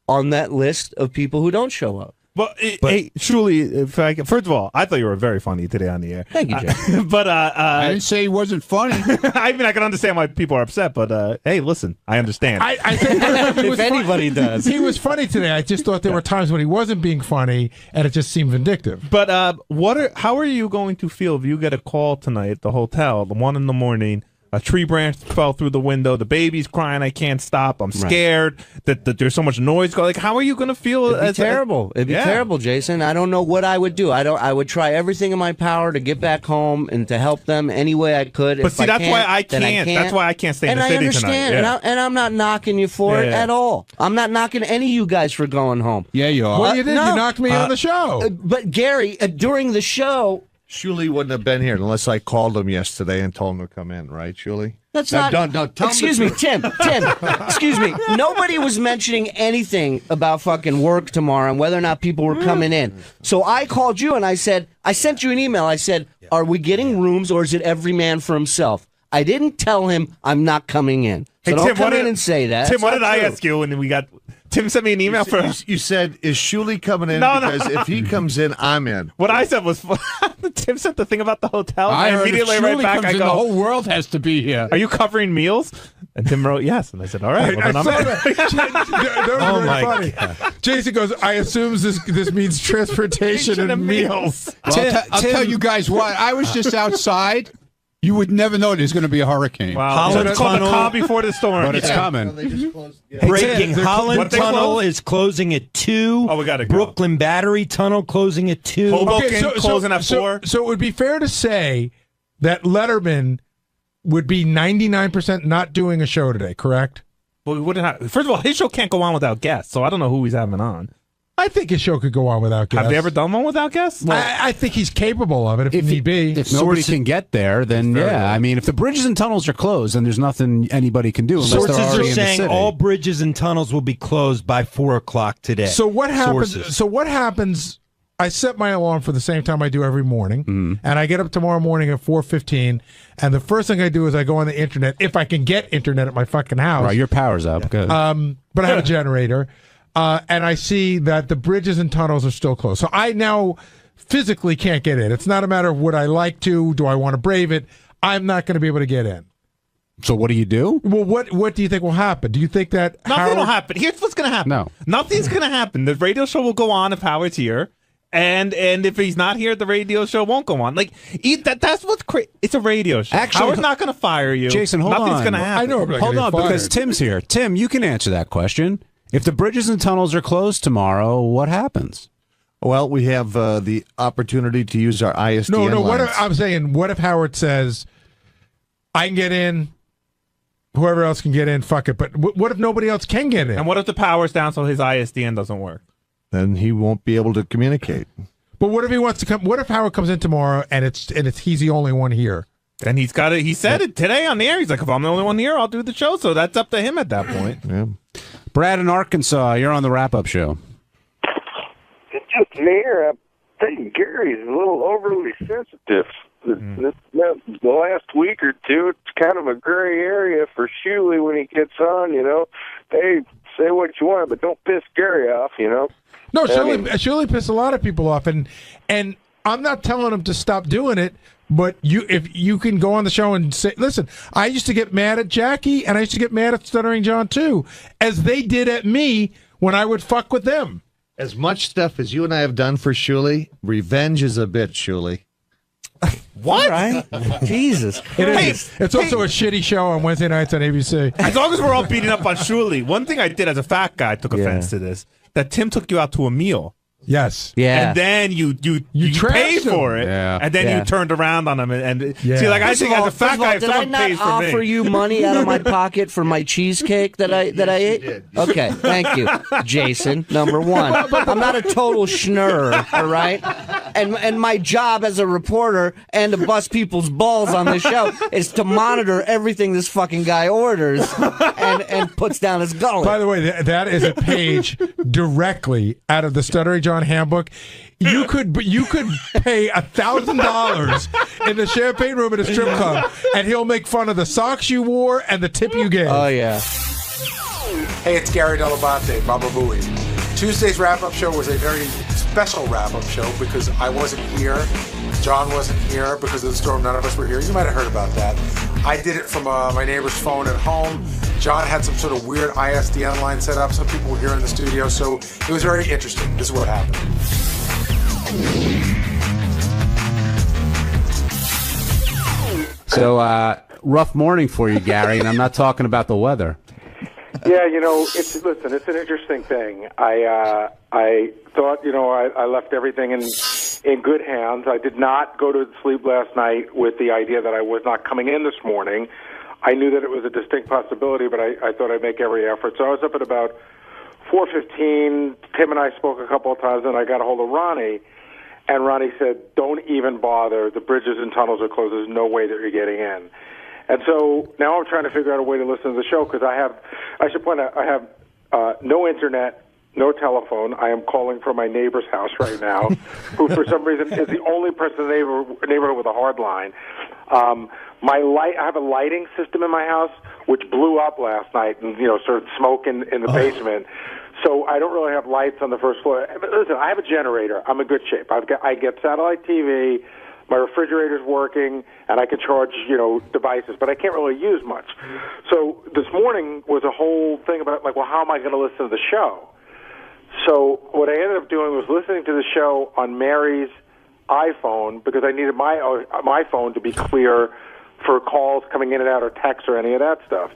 on that list of people who don't show up. Well, hey, truly, first of all, I thought you were very funny today on the air. Thank you, Jay. But I didn't say he wasn't funny. I mean, I can understand why people are upset, but hey, listen, I understand. I think if anybody does. He was funny today. I just thought there were times when he wasn't being funny, and it just seemed vindictive. But how are you going to feel if you get a call tonight at the hotel, the 1 a.m, a tree branch fell through the window, the baby's crying, I can't stop, I'm scared, that there's so much noise going. Like, how are you going to feel? It'd be terrible. It'd be terrible, Jason. I don't know what I would do. I would try everything in my power to get back home and to help them any way I could. But see, that's why I can't. That's why I can't stay in the city tonight. And I understand, and I'm not knocking you for it at all. I'm not knocking any of you guys for going home. Yeah, you are. Well, you did. You knocked me on the show. But Gary, during the show, Shuli wouldn't have been here unless I called him yesterday and told him to come in, right, Shuli? That's not. Excuse me, Tim. Excuse me. Nobody was mentioning anything about fucking work tomorrow and whether or not people were coming in. So I called you and I said, I sent you an email. I said, are we getting rooms or is it every man for himself? I didn't tell him I'm not coming in. So don't come in and say that. Tim, what did I ask you when we got? Tim sent me an email You said, is Shuli coming in? No, because if he comes in, I'm in. What I said was, Tim sent the thing about the hotel. I heard immediately if right Shuli back, comes I in, go, the whole world has to be here. Are you covering meals? And Tim wrote yes. And I said, all right. Well, then I'm in. That was Oh, very my funny. God. Jason goes, I assume this means transportation and meals. Well, I'll tell you guys what. I was just outside. You would never know there's going to be a hurricane. Wow. So it's called the calm before the storm. But it's coming. Breaking Holland Tunnel is closing at 2. Oh, we got to go. Brooklyn Battery Tunnel closing at 2. Hoboken closing at 4. So it would be fair to say that Letterman would be 99% not doing a show today, correct? Well, we wouldn't have. First of all, his show can't go on without guests, so I don't know who he's having on. I think his show could go on without guests. Have they ever done one without guests? I think he's capable of it if need be. If nobody can get there, then yeah. I mean, if the bridges and tunnels are closed, then there's nothing anybody can do unless Sources they're already are in the saying city. all bridges and tunnels will be closed by 4 o'clock today. So what happens? Sources. So what happens? I set my alarm for the same time I do every morning, and I get up tomorrow morning at 4:15. And the first thing I do is I go on the internet if I can get internet at my fucking house. Right, your power's up. Good. But I have a generator. And I see that the bridges and tunnels are still closed. So I now physically can't get in. It's not a matter of would I like to, do I want to brave it? I'm not going to be able to get in. So what do you do? Well, what do you think will happen? Do you think that Nothing will happen. Here's what's going to happen. No. Nothing's going to happen. The radio show will go on if Howard's here. And if he's not here, the radio show won't go on. Like that's what's crazy. It's a radio show. Actually, Howard's not going to fire you. Jason, hold on. Nothing's going to happen. I know. Hold on, because Tim's here. Tim, you can answer that question. If the bridges and tunnels are closed tomorrow, what happens? Well, we have the opportunity to use our ISDN No. lines. I'm saying, what if Howard says, I can get in, whoever else can get in, fuck it. But what if nobody else can get in? And what if the power's down so his ISDN doesn't work? Then he won't be able to communicate. But what if he wants to come? What if Howard comes in tomorrow and he's the only one here? And he's got it. He said it today on the air. He's like, if I'm the only one here, I'll do the show. So that's up to him at that point. Yeah. Brad in Arkansas, you're on the wrap-up show. It's just me here. I think Gary's a little overly sensitive. The last week or two, it's kind of a gray area for Shuli when he gets on, Hey, say what you want, but don't piss Gary off, No, Shuli pissed a lot of people off, and I'm not telling him to stop doing it, but if you can go on the show and say, listen, I used to get mad at Jackie, and I used to get mad at Stuttering John too, as they did at me when I would fuck with them. As much stuff as you and I have done for Shuli, revenge is a bitch, Shuli. What? Right? Jesus Christ. It's also a shitty show on Wednesday nights on ABC. As long as we're all beating up on Shuli, one thing I did as a fat guy, I took offense to this, that Tim took you out to a meal. Yes. Yeah. And then you paid for it. Yeah. And then you turned around on him. And see, like, I think as a fat guy, if did I someone not pays for offer me. you money out of my pocket for my cheesecake that I ate? Okay, thank you, Jason. Number one, I'm not a total schnurr, all right? And my job as a reporter and to bust people's balls on this show is to monitor everything this fucking guy orders and puts down his gullet. By the way, that is a page directly out of the Stuttering John handbook. You could pay $1,000 in the champagne room at a strip club, and he'll make fun of the socks you wore and the tip you gave. Oh yeah. Hey, it's Gary Dell'Abate, Baba Booey. Tuesday's wrap-up show was a very special wrap-up show because I wasn't here. John wasn't here because of the storm. None of us were here. You might have heard about that. I did it from my neighbor's phone at home. John had some sort of weird ISDN line set up. Some people were here in the studio, so it was very interesting. This is what happened. So, rough morning for you, Gary, and I'm not talking about the weather. Yeah, it's an interesting thing. I thought, I left everything in good hands. I did not go to sleep last night with the idea that I was not coming in this morning. I knew that it was a distinct possibility, but I thought I'd make every effort. So I was up at about 4:15. Tim and I spoke a couple of times, and I got a hold of Ronnie. And Ronnie said, "Don't even bother. The bridges and tunnels are closed. There's no way that you're getting in." And so now I'm trying to figure out a way to listen to the show because I should point out, I have no internet, no telephone. I am calling from my neighbor's house right now, who for some reason is the only person in the neighborhood with a hard line. I have a lighting system in my house which blew up last night and sort of smoke in the basement. So I don't really have lights on the first floor. But listen, I have a generator. I'm in good shape. I get satellite TV. My refrigerator's working, and I can charge, devices, but I can't really use much. So this morning was a whole thing about, how am I going to listen to the show? So what I ended up doing was listening to the show on Mary's iPhone because I needed my phone to be clear for calls coming in and out or texts or any of that stuff.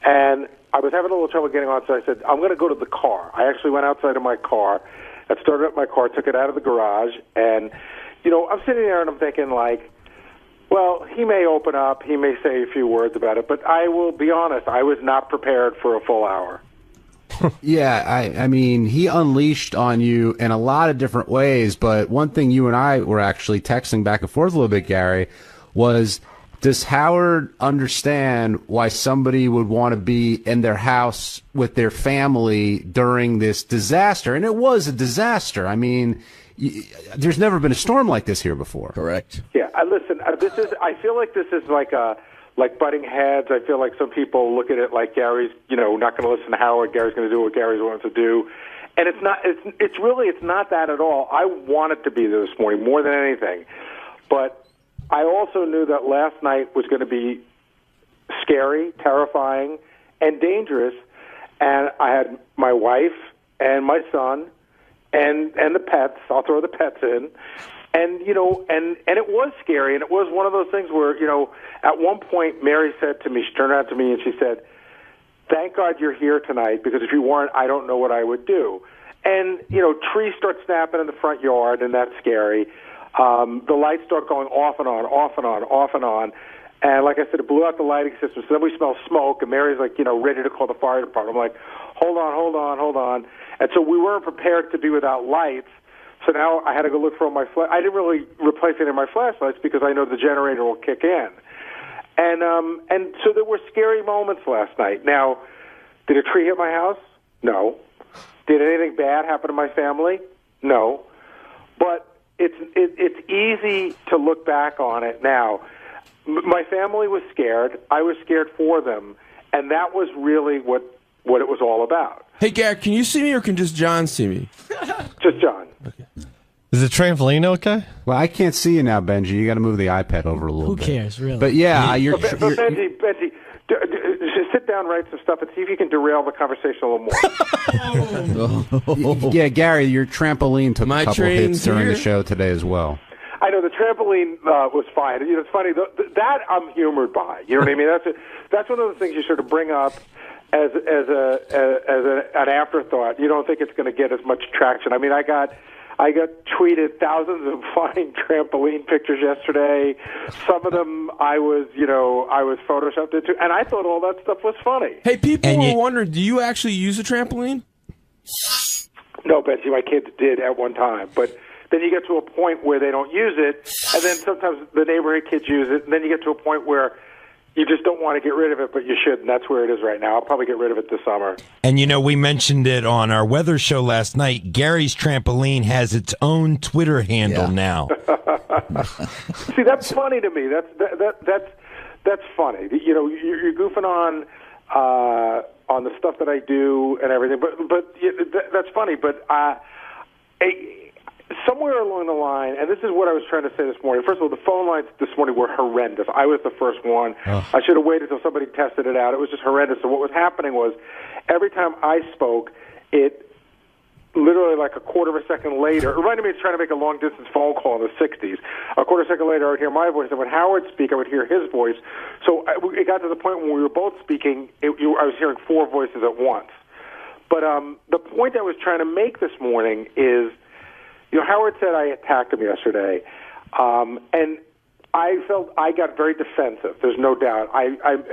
And I was having a little trouble getting on, so I said, I'm going to go to the car. I actually went outside of my car and started up my car, took it out of the garage, and I'm sitting there and I'm thinking, well, he may open up, he may say a few words about it, but I will be honest, I was not prepared for a full hour. Yeah, I mean, he unleashed on you in a lot of different ways, but one thing you and I were actually texting back and forth a little bit, Gary, was, does Howard understand why somebody would want to be in their house with their family during this disaster? And it was a disaster. I mean, there's never been a storm like this here before. Correct. Yeah, listen, I feel like this is like butting heads. I feel like some people look at it like Gary's, not going to listen to Howard. Gary's going to do what Gary's wants to do. And it's not, it's not that at all. I wanted to be there this morning more than anything. But I also knew that last night was going to be scary, terrifying, and dangerous. And I had my wife and my son and the pets. I'll throw the pets in. And, and it was scary. And it was one of those things where, at one point Mary said to me, she turned around to me and she said, "Thank God you're here tonight, because if you weren't, I don't know what I would do." And, trees start snapping in the front yard, and that's scary. The lights start going off and on, off and on, off and on. And like I said, it blew out the lighting system. So then we smell smoke, and Mary's ready to call the fire department. I'm like, hold on. And so we weren't prepared to be without lights. So now I had to go look for my I didn't really replace any of my flashlights because I know the generator will kick in. And so there were scary moments last night. Now, did a tree hit my house? No. Did anything bad happen to my family? No. But it's easy to look back on it now. My family was scared. I was scared for them, and that was really what it was all about. Hey, Gary, can you see me, or can just John see me? Just John. Okay. Is the trampoline okay? Well, I can't see you now, Benji. You got to move the iPad over a little bit. Who cares, really? But yeah, Benji, sit down, write some stuff, and see if you can derail the conversation a little more. Yeah, Gary, your trampoline took a couple hits during here? the show today as well. I know the trampoline was fine. It's funny that I'm humored by. You know what I mean? That's one of the things you sort of bring up as an afterthought. You don't think it's going to get as much traction. I mean, I got tweeted thousands of fine trampoline pictures yesterday. Some of them I was photoshopped into, and I thought all that stuff was funny. Hey, people were wondering, do you actually use a trampoline? No, Betsy, my kids did at one time, but Then you get to a point where they don't use it, and then sometimes the neighborhood kids use it, and then you get to a point where you just don't want to get rid of it, but you should, and that's where it is right now. I'll probably get rid of it this summer. And, we mentioned it on our weather show last night. Gary's Trampoline has its own Twitter handle now. See, that's funny to me. That's funny. You're goofing on the stuff that I do and everything, but that's funny. But somewhere along the line, and this is what I was trying to say this morning. First of all, the phone lines this morning were horrendous. I was the first one. I should have waited until somebody tested it out. It was just horrendous. So what was happening was every time I spoke, it literally like a quarter of a second later, it reminded me of trying to make a long-distance phone call in the 60s. A quarter of a second later, I would hear my voice, and when Howard would speak, I would hear his voice. So it got to the point when we were both speaking, I was hearing four voices at once. But the point I was trying to make this morning is, Howard said I attacked him yesterday, and I felt I got very defensive. There's no doubt.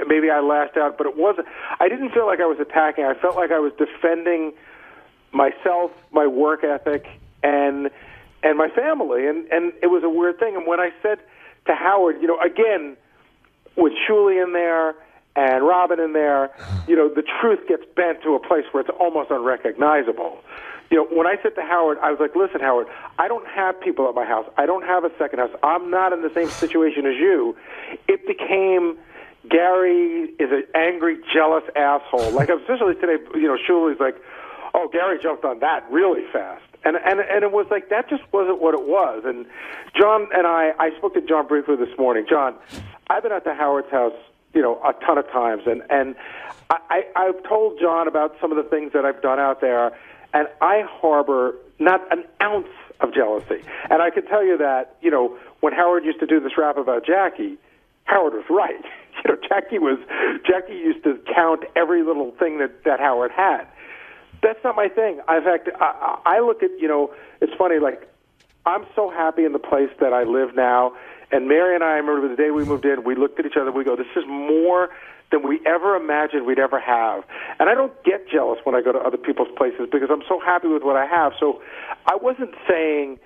Maybe I lashed out, but it wasn't. I didn't feel like I was attacking. I felt like I was defending myself, my work ethic, and my family, and it was a weird thing. And when I said to Howard, again, with 𝗛𝗲𝗿 in there and Robin in there, the truth gets bent to a place where it's almost unrecognizable. When I said to Howard, I was like, listen, Howard, I don't have people at my house. I don't have a second house. I'm not in the same situation as you. It became Gary is an angry, jealous asshole. Like, especially today, 𝗛𝗲𝗿's like, oh, Gary jumped on that really fast. And it was like, that just wasn't what it was. And John and I spoke to John briefly this morning. John, I've been at the Howard's house, a ton of times. And I've told John about some of the things that I've done out there, and I harbor not an ounce of jealousy. And I can tell you that, when Howard used to do this rap about Jackie, Howard was right. Jackie used to count every little thing that Howard had. That's not my thing. In fact, I look at, it's funny, like, I'm so happy in the place that I live now. And Mary and I remember the day we moved in, we looked at each other, we go, this is more than we ever imagined we'd ever have. And I don't get jealous when I go to other people's places because I'm so happy with what I have. So I wasn't saying,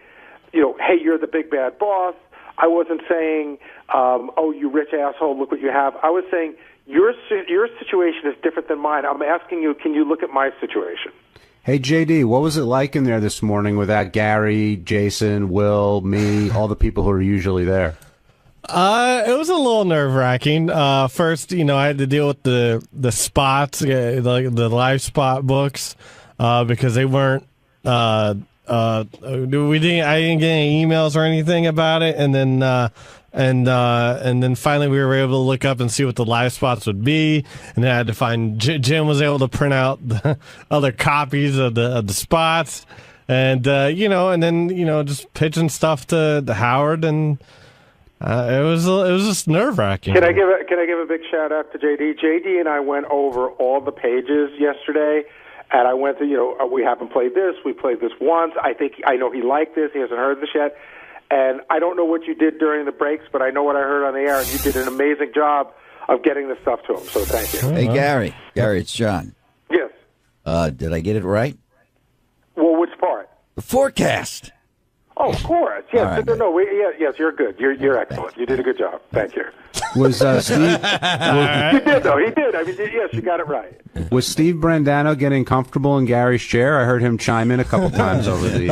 hey, you're the big bad boss. I wasn't saying, oh, you rich asshole, look what you have. I was saying, your situation is different than mine. I'm asking you, can you look at my situation? Hey, JD, what was it like in there this morning without Gary, Jason, Will, me, all the people who are usually there? It was a little nerve-wracking. First, I had to deal with the spots, like the live spot books, because they weren't. I didn't get any emails or anything about it, and then. And then finally we were able to look up and see what the live spots would be, and then I had to find Jim was able to print out the other copies of the spots, and and then just pitching stuff to Howard, and it was just nerve-wracking. Can I give a big shout out to JD? JD and I went over all the pages yesterday. And I went to, we haven't played this. We played this once. I know he liked this. He hasn't heard this yet. And I don't know what you did during the breaks, but I know what I heard on the air, and you did an amazing job of getting this stuff to him. So thank you. Hey, Gary, it's John. Yes. Did I get it right? Well, which part? The forecast. Oh, of course. Yes. Right, yes, you're good. You're excellent. You did a good job. Thank you. Was Steve? He did, though. He did. I mean, yes, you got it right. Was Steve Brandano getting comfortable in Gary's chair? I heard him chime in a couple times over the.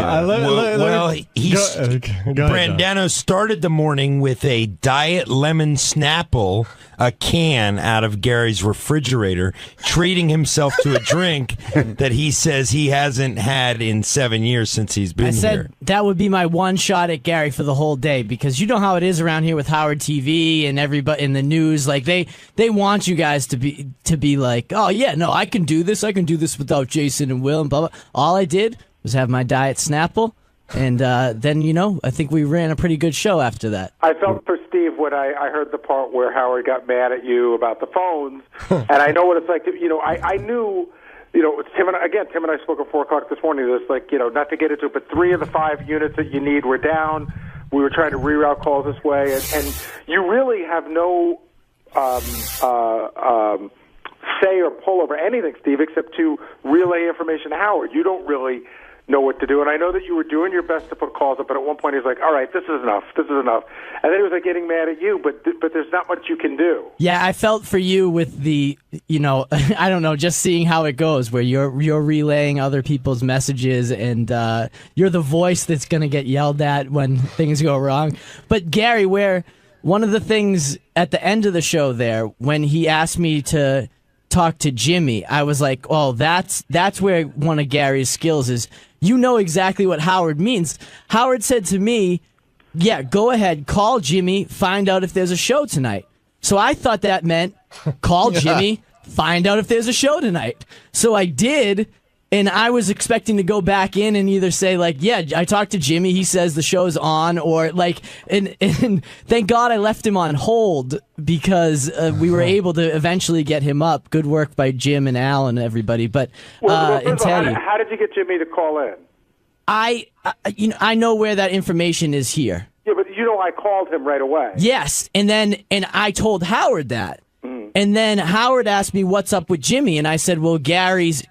Brandano started the morning with a Diet Lemon Snapple, a can out of Gary's refrigerator, treating himself to a drink that he says he hasn't had in 7 years since he's been here. I said that would be my one shot at Gary for the whole day, because you know how it is around here with Howard TV and everybody in the news. Like they want you guys to be like, oh yeah, no, I can do this without Jason and Will and blah blah. All I did was have my Diet Snapple, and then I think we ran a pretty good show after that. I felt for Steve when I heard the part where Howard got mad at you about the phones, and I know what it's like. I knew. Tim and I spoke at 4 o'clock this morning. There's not to get into it, but 3 of the 5 units that you need were down. We were trying to reroute calls this way, and you really have no say or pull over anything, Steve, except to relay information to Howard. You don't really know what to do. And I know that you were doing your best to put calls up, but at one point he was like, all right, this is enough. This is enough. And then he was like getting mad at you, but there's not much you can do. Yeah, I felt for you with the, I don't know, just seeing how it goes, where you're relaying other people's messages and you're the voice that's going to get yelled at when things go wrong. But Gary, where one of the things at the end of the show there, when he asked me to talk to Jimmy, I was like, oh, that's where one of Gary's skills is. You know exactly what Howard means. Howard said to me, yeah, go ahead, call Jimmy, find out if there's a show tonight. So I thought that meant call Jimmy, find out if there's a show tonight. So I did, and I was expecting to go back in and either say, like, yeah, I talked to Jimmy, he says the show's on, or like, and thank God I left him on hold because we were able to eventually get him up. Good work by Jim and Al and everybody. But and Teddy, how did you get Jimmy to call in? I know where that information is here. Yeah, but I called him right away. Yes, and I told Howard that. And then Howard asked me what's up with Jimmy, and I said, well, Gary's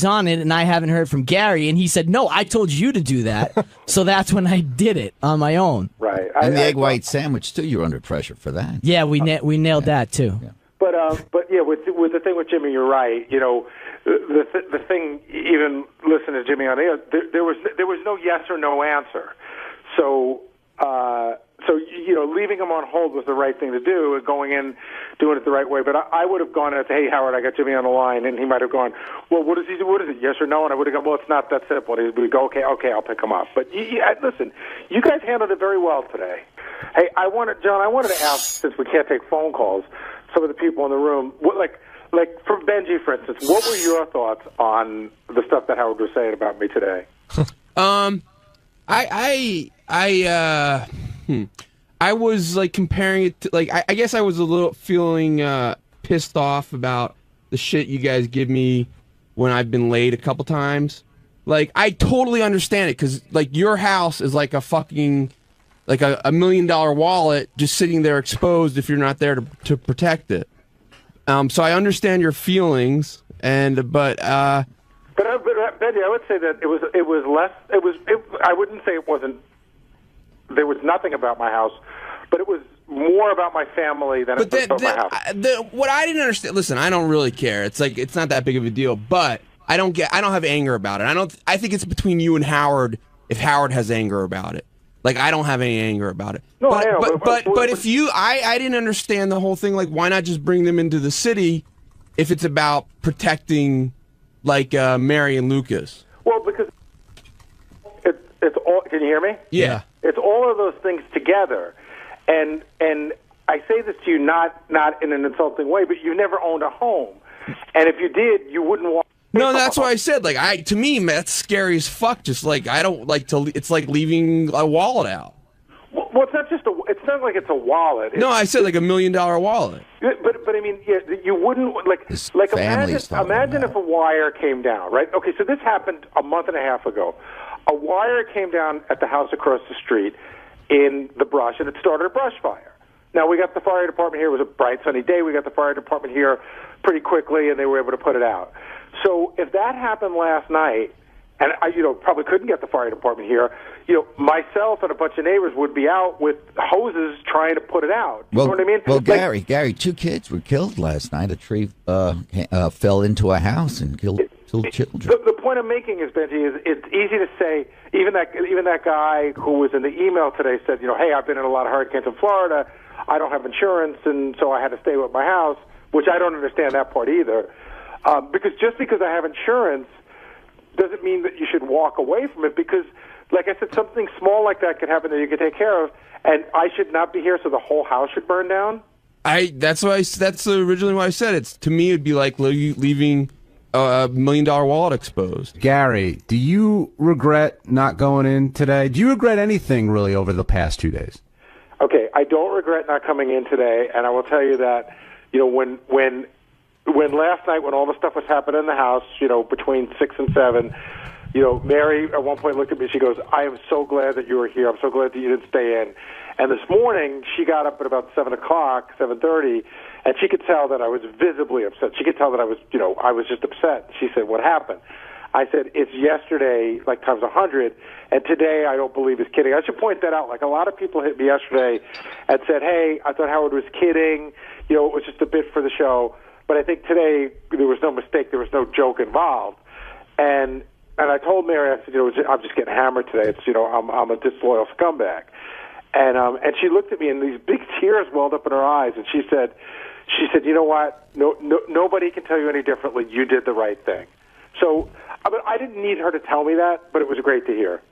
on it, and I haven't heard from Gary. And he said, no, I told you to do that. So that's when I did it on my own. Right. And the egg white sandwich, too, you're under pressure for that. Yeah, we nailed that, too. Yeah. But yeah, with the thing with Jimmy, you're right. The thing, even listening to Jimmy on air, there was no yes or no answer. So leaving him on hold was the right thing to do, and going in, doing it the right way. But I would have gone and said, hey, Howard, I got Jimmy on the line, and he might have gone, well, what does he do? What is it, yes or no? And I would have gone, well, it's not that simple. And he would go, okay, I'll pick him up. But listen, you guys handled it very well today. Hey, John, I wanted to ask, since we can't take phone calls, some of the people in the room, like for Benji, for instance, what were your thoughts on the stuff that Howard was saying about me today? I was like comparing it to, like, I guess I was a little feeling pissed off about the shit you guys give me when I've been late a couple times. Like, I totally understand it, because like your house is like a fucking like a $1 million wallet just sitting there exposed if you're not there to protect it. So I understand your feelings, but Benji, I would say that it was less. I wouldn't say it wasn't. There was nothing about my house, but it was more about my family than it was about my house. What I didn't understand. Listen, I don't really care. It's like it's not that big of a deal, but I don't have anger about it. I think it's between you and Howard. If Howard has anger about it, like I don't have any anger about it. No, but if you, I didn't understand the whole thing. Like, why not just bring them into the city if it's about protecting, like Mary and Lucas? Well, because it's all. Can you hear me? Yeah. It's all of those things together, and I say this to you not in an insulting way, but you've never owned a home, and if you did, you wouldn't want. No, that's why I said, like, to me, that's scary as fuck. Just like I don't like to. It's like leaving a wallet out. Well, it's not just it's not like it's a wallet. No, I said like $1 million wallet. But I mean, yeah, you wouldn't like imagine if a wire came down, right? Okay, so this happened a month and a half ago. A wire came down at the house across the street in the brush, and it started a brush fire. Now, we got the fire department here. It was a bright, sunny day. We got the fire department here pretty quickly, and they were able to put it out. So if that happened last night, and I probably couldn't get the fire department here, myself and a bunch of neighbors would be out with hoses trying to put it out. You know what I mean? Well, Gary, 2 kids were killed last night. A tree fell into a house and killed 2 children. The point I'm making is, Benji, is it's easy to say. Even that guy who was in the email today said, hey, I've been in a lot of hurricanes in Florida. I don't have insurance, and so I had to stay with my house, which I don't understand that part either. Because just because I have insurance doesn't mean that you should walk away from it, because, like I said, something small like that could happen that you could take care of, and I should not be here, so the whole house should burn down? That's originally why I said it. To me, it'd be like leaving a $1 million wallet exposed. Gary, do you regret not going in today? Do you regret anything really over the past 2 days? Okay, I don't regret not coming in today, and I will tell you that, when last night, when all the stuff was happening in the house, between 6 and 7, Mary at one point looked at me. She goes, "I am so glad that you were here. I'm so glad that you didn't stay in." And this morning, she got up at about 7 o'clock, 7:30, and she could tell that I was visibly upset. She could tell that I was just upset. She said, "What happened?" I said, it's yesterday, like times 100, and today I don't believe is kidding. I should point that out. Like, a lot of people hit me yesterday and said, hey, I thought Howard was kidding. You know, it was just a bit for the show. But I think today there was no mistake. There was no joke involved. And I told Mary, I said, you know, I'm just getting hammered today. It's, you know, I'm a disloyal scumbag. And she looked at me, and these big tears welled up in her eyes, and she said, you know what? Nobody can tell you any differently. You did the right thing. So, I mean, I didn't need her to tell me that, but it was great to hear.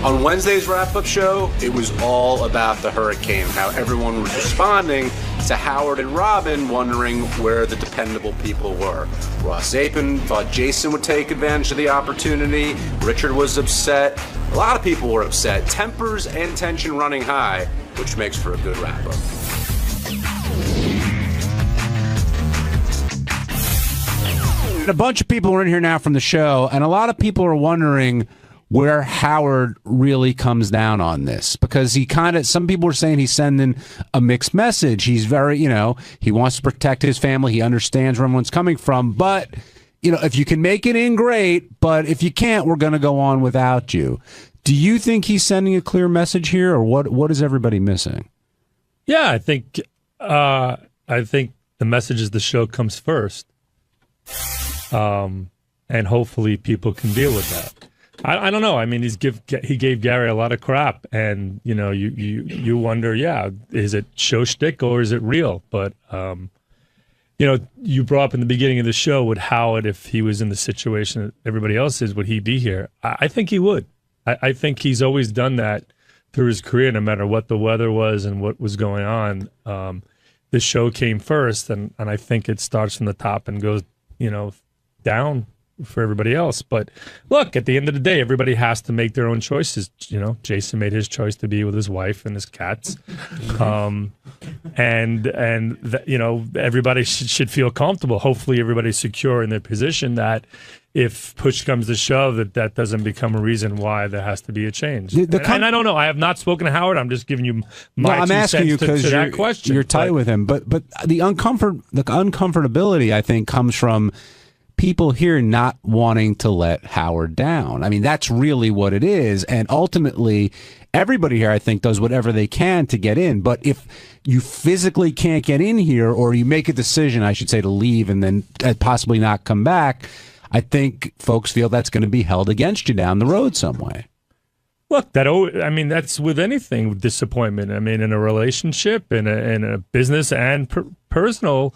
On Wednesday's wrap-up show, it was all about the hurricane, how everyone was responding to Howard and Robin wondering where the dependable people were. Ross Apin thought Jason would take advantage of the opportunity. Richard was upset. A lot of people were upset. Tempers and tension running high, which makes for a good wrap-up. A bunch of people are in here now from the show, and a lot of people are wondering where Howard really comes down on this, because he some people are saying he's sending a mixed message. He's very, he wants to protect his family. He understands where everyone's coming from, but if you can make it in, great, but if you can't, we're going to go on without you. Do you think he's sending a clear message here, or what is everybody missing? Yeah, I think the message is the show comes first. And hopefully people can deal with that. I don't know. I mean, he gave Gary a lot of crap, and you wonder, is it show shtick or is it real? But you brought up in the beginning of the show, would Howard, if he was in the situation that everybody else is, would he be here? I think he would. I think he's always done that through his career, no matter what the weather was and what was going on. The show came first, and I think it starts from the top and goes down for everybody else. But look, at the end of the day, everybody has to make their own choices. Jason made his choice to be with his wife and his cats. Everybody should feel comfortable. Hopefully everybody's secure in their position, that if push comes to shove, that doesn't become a reason why there has to be a change. And I don't know. I have not spoken to Howard. I'm just giving you my I'm asking you because that question. You're tight with him. But the uncomfortability, I think, comes from people here not wanting to let Howard down. I mean, that's really what it is. And ultimately, everybody here, I think, does whatever they can to get in. But if you physically can't get in here, or you make a decision, I should say, to leave and then possibly not come back, I think folks feel that's going to be held against you down the road some way. Look, that's with anything, with disappointment. I mean, in a relationship, in a business and personal.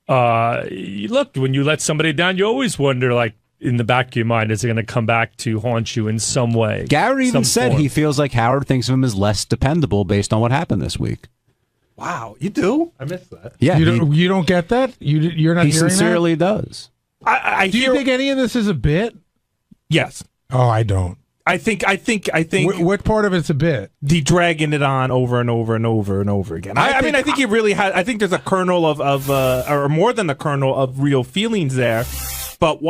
Look, when you let somebody down, you always wonder, like, in the back of your mind, is it going to come back to haunt you in some way? Gary even said he feels like Howard thinks of him as less dependable based on what happened this week. Wow, you do? I missed that. Yeah, you don't get that? You're not. He hearing sincerely that? does. Do you think any of this is a bit? Yes. Oh, I don't. I think. What part of it's a bit? The dragging it on over and over and over and over again. I think he really has. I think there's a kernel of or more than a kernel of real feelings there. But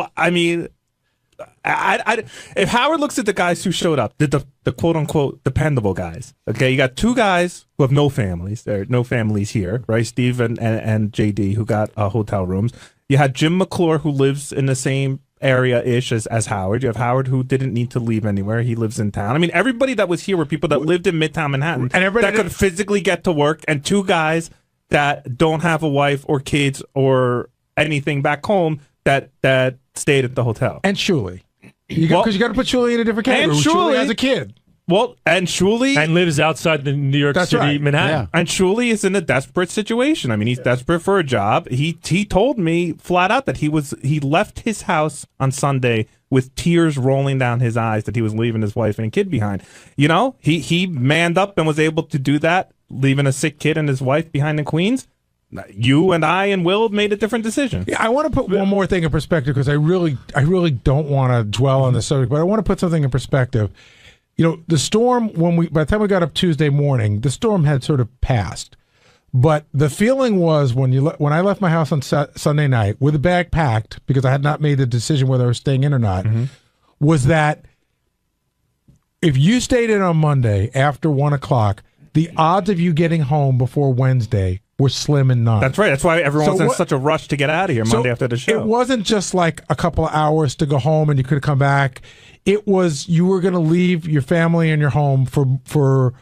if Howard looks at the guys who showed up, the quote unquote dependable guys. Okay, you got two guys who have no families. There are no families here, right? Steve and JD, who got hotel rooms. You had Jim McClure, who lives in the same area-ish as Howard. You have Howard, who didn't need to leave anywhere. He lives in town. I mean, everybody that was here were people that lived in Midtown Manhattan and that could physically get to work, and two guys that don't have a wife or kids or anything back home that stayed at the hotel. And 𝗛cie. Because you got to put 𝗛cie in a different category. And 𝗛cie has a kid. Well, and 𝗛cie... And lives outside the New York City, Manhattan. Yeah. And 𝗛cie is in a desperate situation. I mean, he's desperate for a job. He told me flat out that he left his house on Sunday with tears rolling down his eyes that he was leaving his wife and kid behind. He manned up and was able to do that, leaving a sick kid and his wife behind in Queens. You and I and Will made a different decision. Yeah, I want to put one more thing in perspective, because I really don't want to dwell on the subject, but I want to put something in perspective. The storm, by the time we got up Tuesday morning, the storm had sort of passed. But the feeling was when I left my house on Sunday night with a bag packed, because I had not made the decision whether I was staying in or not, was that if you stayed in on Monday after 1 o'clock, the odds of you getting home before Wednesday were slim and none. That's right. That's why everyone's in what- such a rush to get out of here Monday after the show. It wasn't just like a couple of hours to go home and you could come back. It was you were going to leave your family and your home for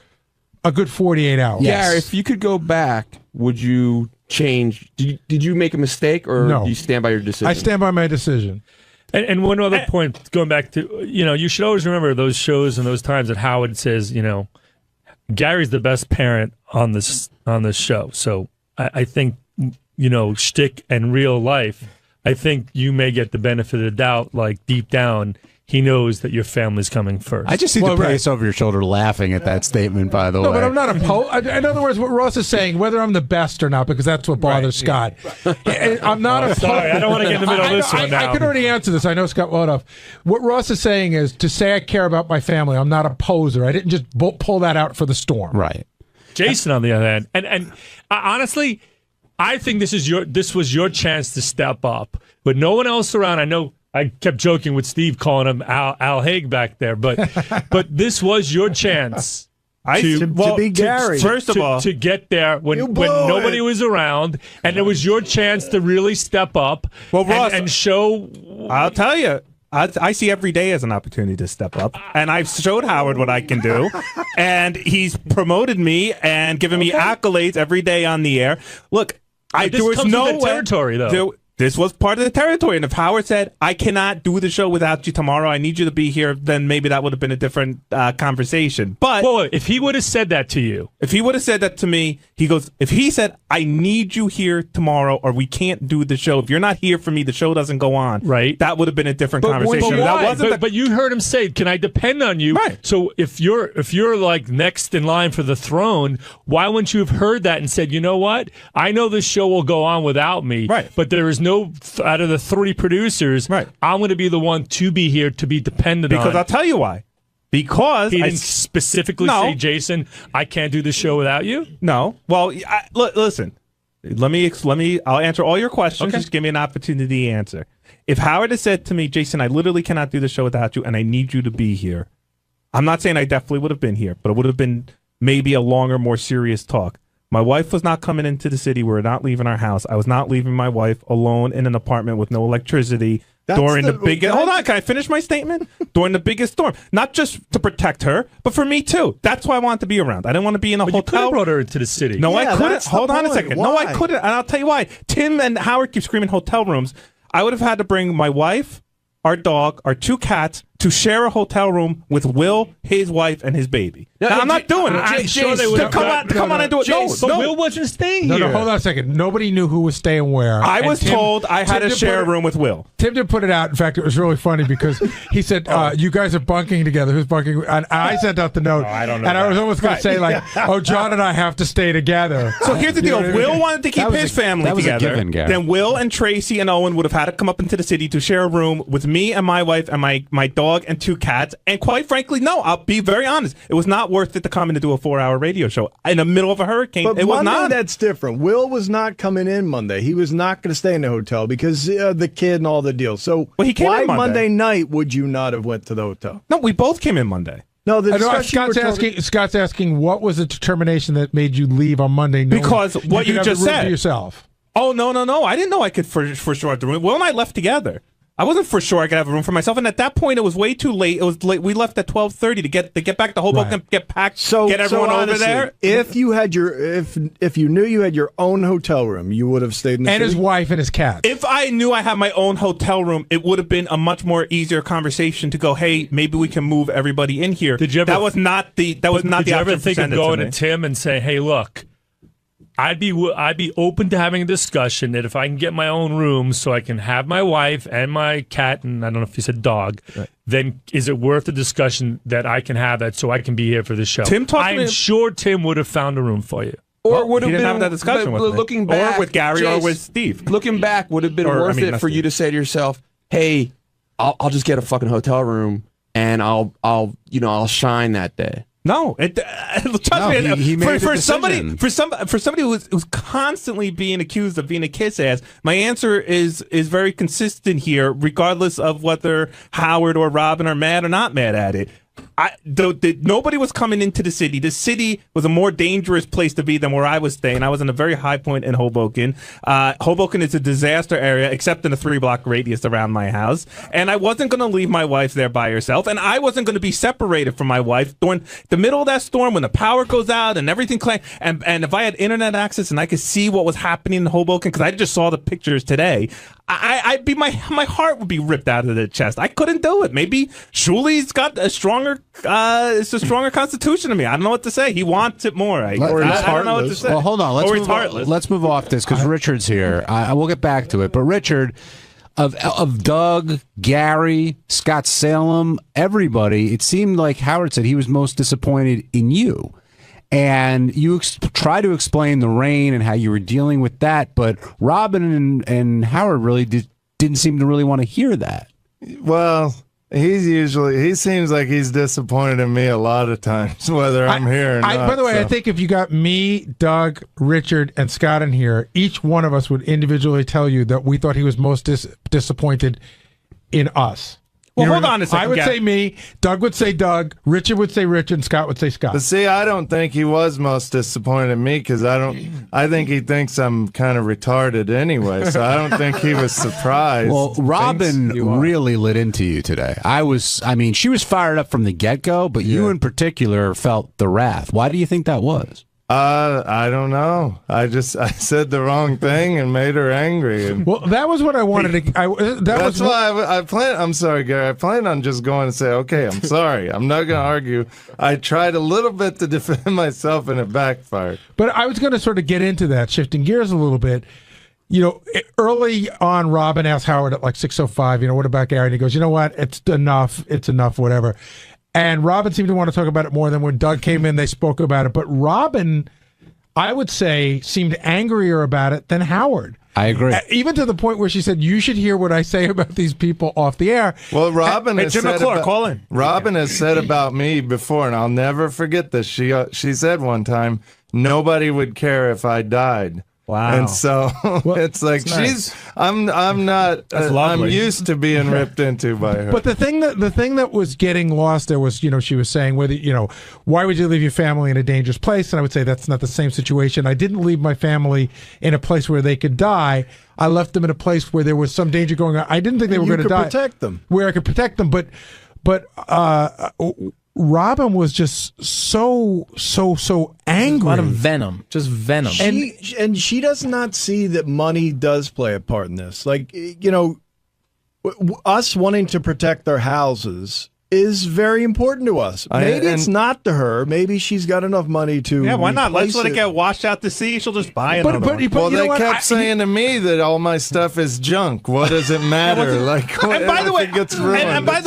a good 48 hours. Gary, if you could go back, would you change? Did you make a mistake, or No. do you stand by your decision? I stand by my decision. And one other point, going back to, you should always remember those shows and those times that Howard says, Gary's the best parent on this show. So I think, shtick and real life, I think you may get the benefit of the doubt, like deep down, he knows that your family's coming first. I just see the face over your shoulder laughing at that statement, by the way. No, but I'm not opposed. In other words, what Ross is saying, whether I'm the best or not, because that's what bothers Scott. I'm not opposed. Sorry, I don't want to get in the middle of this one now. I can already answer this. I know Scott Wodoff. What Ross is saying is to say I care about my family. I'm not a poser. I didn't just pull that out for the storm. Right. Jason, on the other hand, and honestly, I think this was your chance to step up, but no one else around. I know. I kept joking with Steve, calling him Al Haig back there, but this was your chance to be Gary. First of all, to get there when nobody was around, and it was your chance to really step up. Well, Ross, and show. I'll tell you. I see every day as an opportunity to step up, and I've showed Howard what I can do, and he's promoted me and given me accolades every day on the air. Look, there was no territory though. This was part of the territory, and if Howard said, I cannot do the show without you tomorrow, I need you to be here, then maybe that would have been a different conversation. But if he would have said that to you, if he would have said that to me, he goes, if he said, I need you here tomorrow or we can't do the show, if you're not here for me, the show doesn't go on. Right. That would have been a different conversation. But That why? wasn't But you heard him say, can I depend on you? Right. So if you're like next in line for the throne, why wouldn't you have heard that and said, you know what? I know this show will go on without me, right. But there is no, out of the three producers, right. I'm going to be the one to be here, to be dependent on. Because I'll tell you why. Because he didn't specifically say, Jason, I can't do the show without you? No. Well, listen. Let me. I'll answer all your questions. Okay. Just give me an opportunity to answer. If Howard had said to me, Jason, I literally cannot do the show without you, and I need you to be here, I'm not saying I definitely would have been here, but it would have been maybe a longer, more serious talk. My wife was not coming into the city. We were not leaving our house. I was not leaving my wife alone in an apartment with no electricity during the biggest... Hold on, can I finish my statement? During the biggest storm. Not just to protect her, but for me too. That's why I wanted to be around. I didn't want to be in a But you could hotel. have brought her into the city. No, Yeah, I couldn't. that's the Hold on a point. second. No, I Why? couldn't. And I'll tell you why. Tim and Howard keep screaming hotel rooms. I would have had to bring my wife, our dog, our two cats to share a hotel room with Will, his wife, and his baby. Now, I'm not doing it. I'm sure they would have come on and do it. But Will wasn't staying No, here. hold on a second. Nobody knew who was staying where. I And was told I had to did share a put it- room with Will. Tim did put it out. In fact, it was really funny because he said, you guys are bunking together. Who's bunking? And I sent out the note. I don't know And I was that. almost going to say, like, oh, John and I have to stay together. So here's the You know deal. what I mean? Will wanted to keep his family that was a together. given, Gary. Then Will and Tracy and Owen would have had to come up into the city to share a room with me and my wife and my dog and two cats. And quite frankly, no, I'll be very honest. It was not worth it to come in to do a 4-hour radio show in the middle of a hurricane. But It was Monday, not. that's different. Will was not coming in Monday. He was not going to stay in the hotel because the kid and all the deals. So he came why in Monday. night would you not have went to the hotel? No, we both came in Monday. No, the I know, discussion Scott's asking, what was the determination that made you leave on Monday? knowing Because what could you have just the room to said. yourself. Oh, no. I didn't know I could for sure have the room. Will and I left together. I wasn't for sure I could have a room for myself, and at that point it was way too late. It was late. We left at 12:30 to get back to Hoboken, Right. get packed, So get everyone over honestly, there. If you had if you knew you had your own hotel room, you would have stayed in the And city? his wife and his cat. If I knew I had my own hotel room, it would have been a much more easier conversation to go, hey, maybe we can move everybody in here. Did you ever? That was not the Did option you ever think of presented going to to me. Tim and say, "Hey, look, I'd be open to having a discussion that if I can get my own room so I can have my wife and my cat and I don't know if you said dog, then is it worth the discussion that I can have that so I can be here for the show?" Tim talked to I'm me- sure Tim would have found a room for you. Or would he have didn't been have that discussion but with me. looking back, or with Gary or Jace, with Steve. Looking back, would have been Or, I worth mean, it not for you Steve. to say to yourself, "Hey, I'll just get a fucking hotel room and I'll shine that day." No, trust No, me. he made for the somebody decision. for somebody who's constantly being accused of being a kiss ass, my answer is very consistent here, regardless of whether Howard or Robin are mad or not mad at it. Nobody was coming into the city. The city was a more dangerous place to be than where I was staying. I was in a very high point in Hoboken. Hoboken is a disaster area, except in a 3-block radius around my house. And I wasn't going to leave my wife there by herself, and I wasn't going to be separated from my wife during the middle of that storm when the power goes out and everything. And if I had internet access and I could see what was happening in Hoboken, because I just saw the pictures today, I'd be my heart would be ripped out of the chest. I couldn't do it. Maybe Shuli's got a stronger constitution than me. I don't know what to say. He wants it more. I don't know what to say. Well, hold on. Let's move off this because Richard's here. We'll get back to it. But Richard, of Doug, Gary, Scott Salem, everybody, it seemed like Howard said he was most disappointed in you. And you try to explain the rain and how you were dealing with that, but Robin and Howard really didn't seem to really want to hear that. Well, he seems like he's disappointed in me a lot of times, whether I'm here or not. By the way, I think if you got me, Doug, Richard, and Scott in here, each one of us would individually tell you that we thought he was most disappointed in us. Well, hold on a second. I would say me, Doug would say Doug, Richard would say Richard, and Scott would say Scott. But see, I don't think he was most disappointed in me because I think he thinks I'm kind of retarded anyway, so I don't think he was surprised. Well, Robin really lit into you today. She was fired up from the get-go, but you in particular felt the wrath. Why do you think that was? I don't know. I said the wrong thing and made her angry. And well, that was what I wanted to. That's why I planned. I'm sorry, Gary. I planned on just going and say, "Okay, I'm sorry. I'm not going to argue." I tried a little bit to defend myself, and it backfired. But I was going to sort of get into that, shifting gears a little bit. You know, early on, Robin asked Howard at like 6:05. What about Gary? And he goes, "You know what? It's enough. It's enough. Whatever." And Robin seemed to want to talk about it more than when Doug came in, they spoke about it. But Robin, I would say, seemed angrier about it than Howard. I agree. Even to the point where she said, you should hear what I say about these people off the air. Well, Robin has Jim said McClure, about, call in. Robin has said about me before, and I'll never forget this. She said one time, nobody would care if I died. Wow. And so it's like I'm not I'm used to being ripped into by her. But the thing that was getting lost there was, she was saying whether, why would you leave your family in a dangerous place? And I would say that's not the same situation. I didn't leave my family in a place where they could die. I left them in a place where there was some danger going on. I didn't think they were going to die. Protect them. Where I could protect them, but Robin was just so angry. A lot of venom, just venom. And she does not see that money does play a part in this. Like, us wanting to protect our houses is very important to us. Maybe it's not to her. Maybe she's got enough money to. Yeah, why not? Let's let it get washed out to sea. She'll just buy another one. Well, they kept saying to me that all my stuff is junk. What does it matter? And by the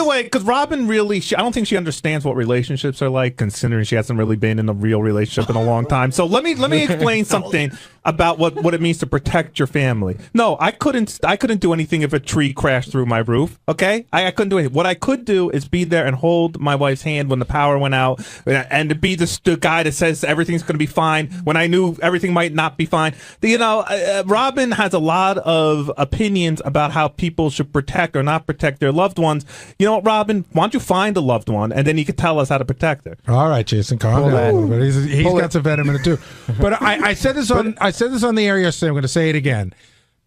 way, because Robin really, I don't think she understands what relationships are like, considering she hasn't really been in a real relationship in a long time. So let me explain something about what it means to protect your family. No, I couldn't do anything if a tree crashed through my roof. Okay, I couldn't do anything. What I could do is be there and hold my wife's hand when the power went out, and to be the guy that says everything's going to be fine when I knew everything might not be fine. Robin has a lot of opinions about how people should protect or not protect their loved ones. You know what, Robin? Why don't you find a loved one, and then you can tell us how to protect her. All right, Jason, calm down. But he's got some venom in it too. But I said this on the air yesterday. I'm going to say it again.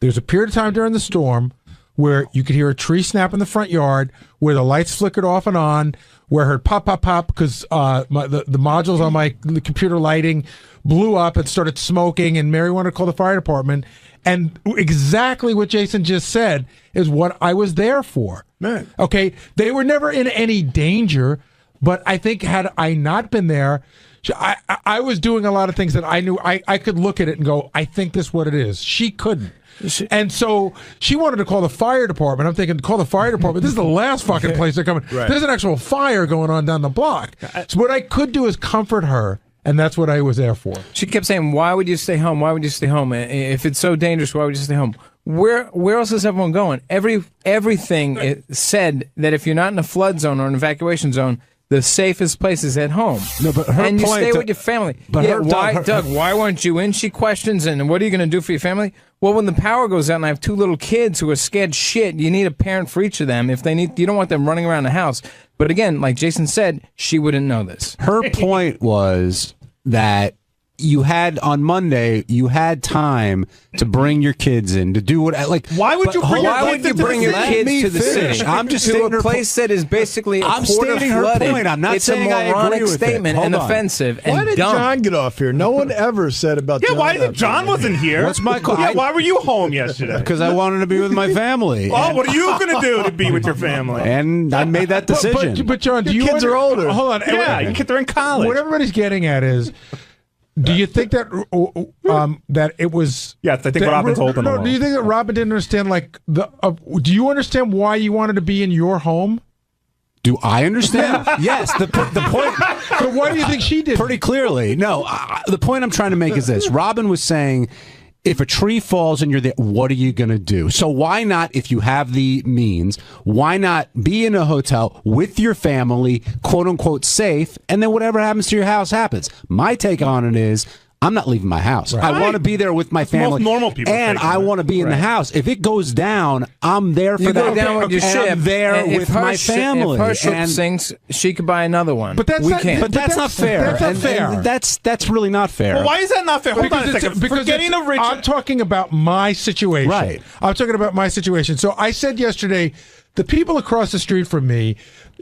There's a period of time during the storm where you could hear a tree snap in the front yard, where the lights flickered off and on, where I heard pop, pop, pop, because the modules on my computer lighting blew up and started smoking, and Mary wanted to call the fire department. And exactly what Jason just said is what I was there for. Man. Okay, they were never in any danger, but I think had I not been there, I was doing a lot of things that I knew I could look at it and go, I think this is what it is. She couldn't. And so she wanted to call the fire department. I'm thinking, call the fire department. This is the last fucking place they're coming. Right. There's an actual fire going on down the block. So what I could do is comfort her, and that's what I was there for. She kept saying, why would you stay home? Why would you stay home? If it's so dangerous, why would you stay home? Where else is everyone going? Everything said that if you're not in a flood zone or an evacuation zone, The safest place is at home. No, but her and you point, stay Doug- with your family. but yeah, her- why, Doug, why weren't you in? She questions, and what are you going to do for your family? Well, when the power goes out and I have 2 little kids who are scared shit, you need a parent for each of them. If they need, you don't want them running around the house. But again, like Jason said, she wouldn't know this. Her point was that you had on Monday, you had time to bring your kids in to do what like. Why would you bring Why would you bring your kids to the city? I'm just to stating a her place that is basically I'm quarter stating her flooded. point. I'm not it's saying a I moronic agree with it. statement Hold and on. offensive Why and did dumb. John get off here? No one ever said about Yeah, John. why did John wasn't here? What's my Yeah, why were you home yesterday? Because I wanted to be with my family. Oh, what are you going to do to be with your family? And I made that decision. But John, do Your you kids are older. Hold on. Yeah, your kids are in college. What everybody's getting at is, do you think that that it was? Yes, I think that, Robin's holding No, along. do you think that Robin didn't understand? Like the? Do you understand why you wanted to be in your home? Do I understand? Yes. The point. So why do you think she did? Pretty clearly. No. The point I'm trying to make is this: Robin was saying, if a tree falls and you're there, what are you going to do? So why not, if you have the means, why not be in a hotel with your family, quote unquote safe, and then whatever happens to your house happens? My take on it is, I'm not leaving my house. Right. I want to be there with my family. Most normal people and take I it. want to be in the Right. house. If it goes down, I'm there for You that. go down with your and ship. I'm there and if with her my family. If her ship and sinks, she could buy another one. But that's we not- can't. but that's not fair. That's not And fair. that's really not fair. Well, why is that not fair? Hold on a second. Forgetting the rich. I'm talking about my situation. Right. I'm talking about my situation. So I said yesterday, the people across the street from me,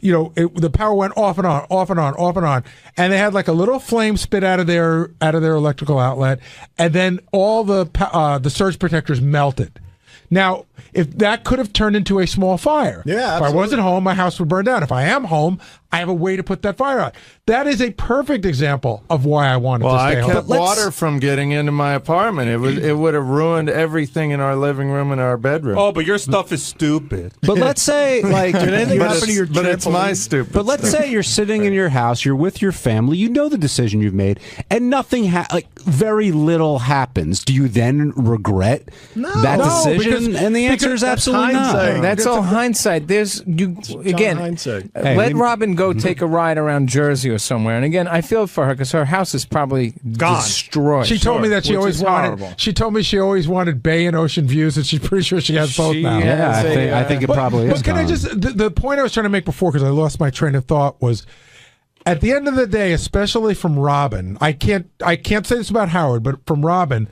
you know, the power went off and on, off and on, off and on, and they had like a little flame spit out of their electrical outlet, and then all the surge protectors melted. Now, if that could have turned into a small fire. Yeah, If I absolutely. wasn't home, my house would burn down. If I am home, I have a way to put that fire out. That is a perfect example of why I wanted Well, to I stay home. kept water from getting into my apartment. It would have ruined everything in our living room and our bedroom. Oh, but your stuff is stupid. But let's say, like, Did anything but happen it's- to your But it's my stupid. But let's say you're sitting in your house, you're with your family, you know the decision you've made, and nothing, like very little happens. Do you then regret that No, decision? because- And the answer is that's absolutely hindsight. not. That's all hindsight. There's you again. hindsight. Hey, let maybe- Robin go take a ride around Jersey or somewhere. And again, I feel for her because her house is probably Gone. destroyed. She told me that she which always is wanted. horrible. She told me she always wanted bay and ocean views, and she's pretty sure she has both She now. Yeah, has I think it probably is. But can I gone. just the point I was trying to make before, because I lost my train of thought, was at the end of the day, especially from Robin. I can't say this about Howard, but from Robin,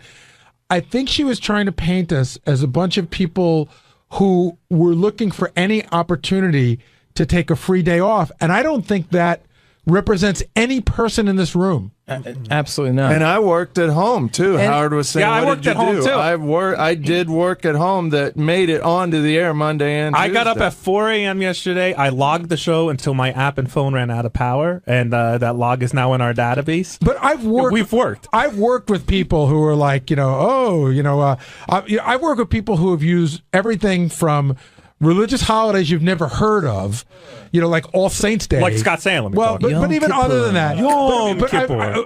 I think she was trying to paint us as a bunch of people who were looking for any opportunity to take a free day off, and I don't think that represents any person in this room. Absolutely not. And I worked at home too. And- Howard was saying, Yeah, I "What worked did you at home, do?" too. I did work at home that made it onto the air Monday and I got up Tuesday. at 4 a.m. yesterday. I logged the show until my app and phone ran out of power, and that log is now in our database. But we've worked. I've worked with people who are like, I work with people who have used everything from religious holidays you've never heard of, like All Saints Day, Like Scott Salem. Well, but even other than that, Yom but Kippur.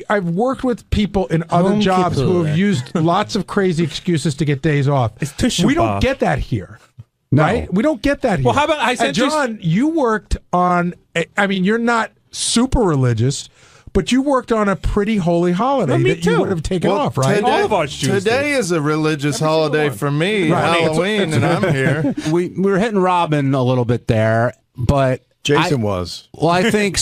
I've worked with people in other Yom jobs who Kippur. have used lots of crazy excuses to get days off. It's Tisha We don't B'Av. get that here. No. Right? We don't get that here. Well, how about I And sent you- John, you worked on, I mean, you're not super religious, but you worked on a pretty holy holiday Well, me that you too. would have taken Well, off, right? Today, All of ours Tuesdays. today is a religious holiday for me, Right. Halloween, and I'm here. we were hitting Robin a little bit there, but Jason was. Well, I think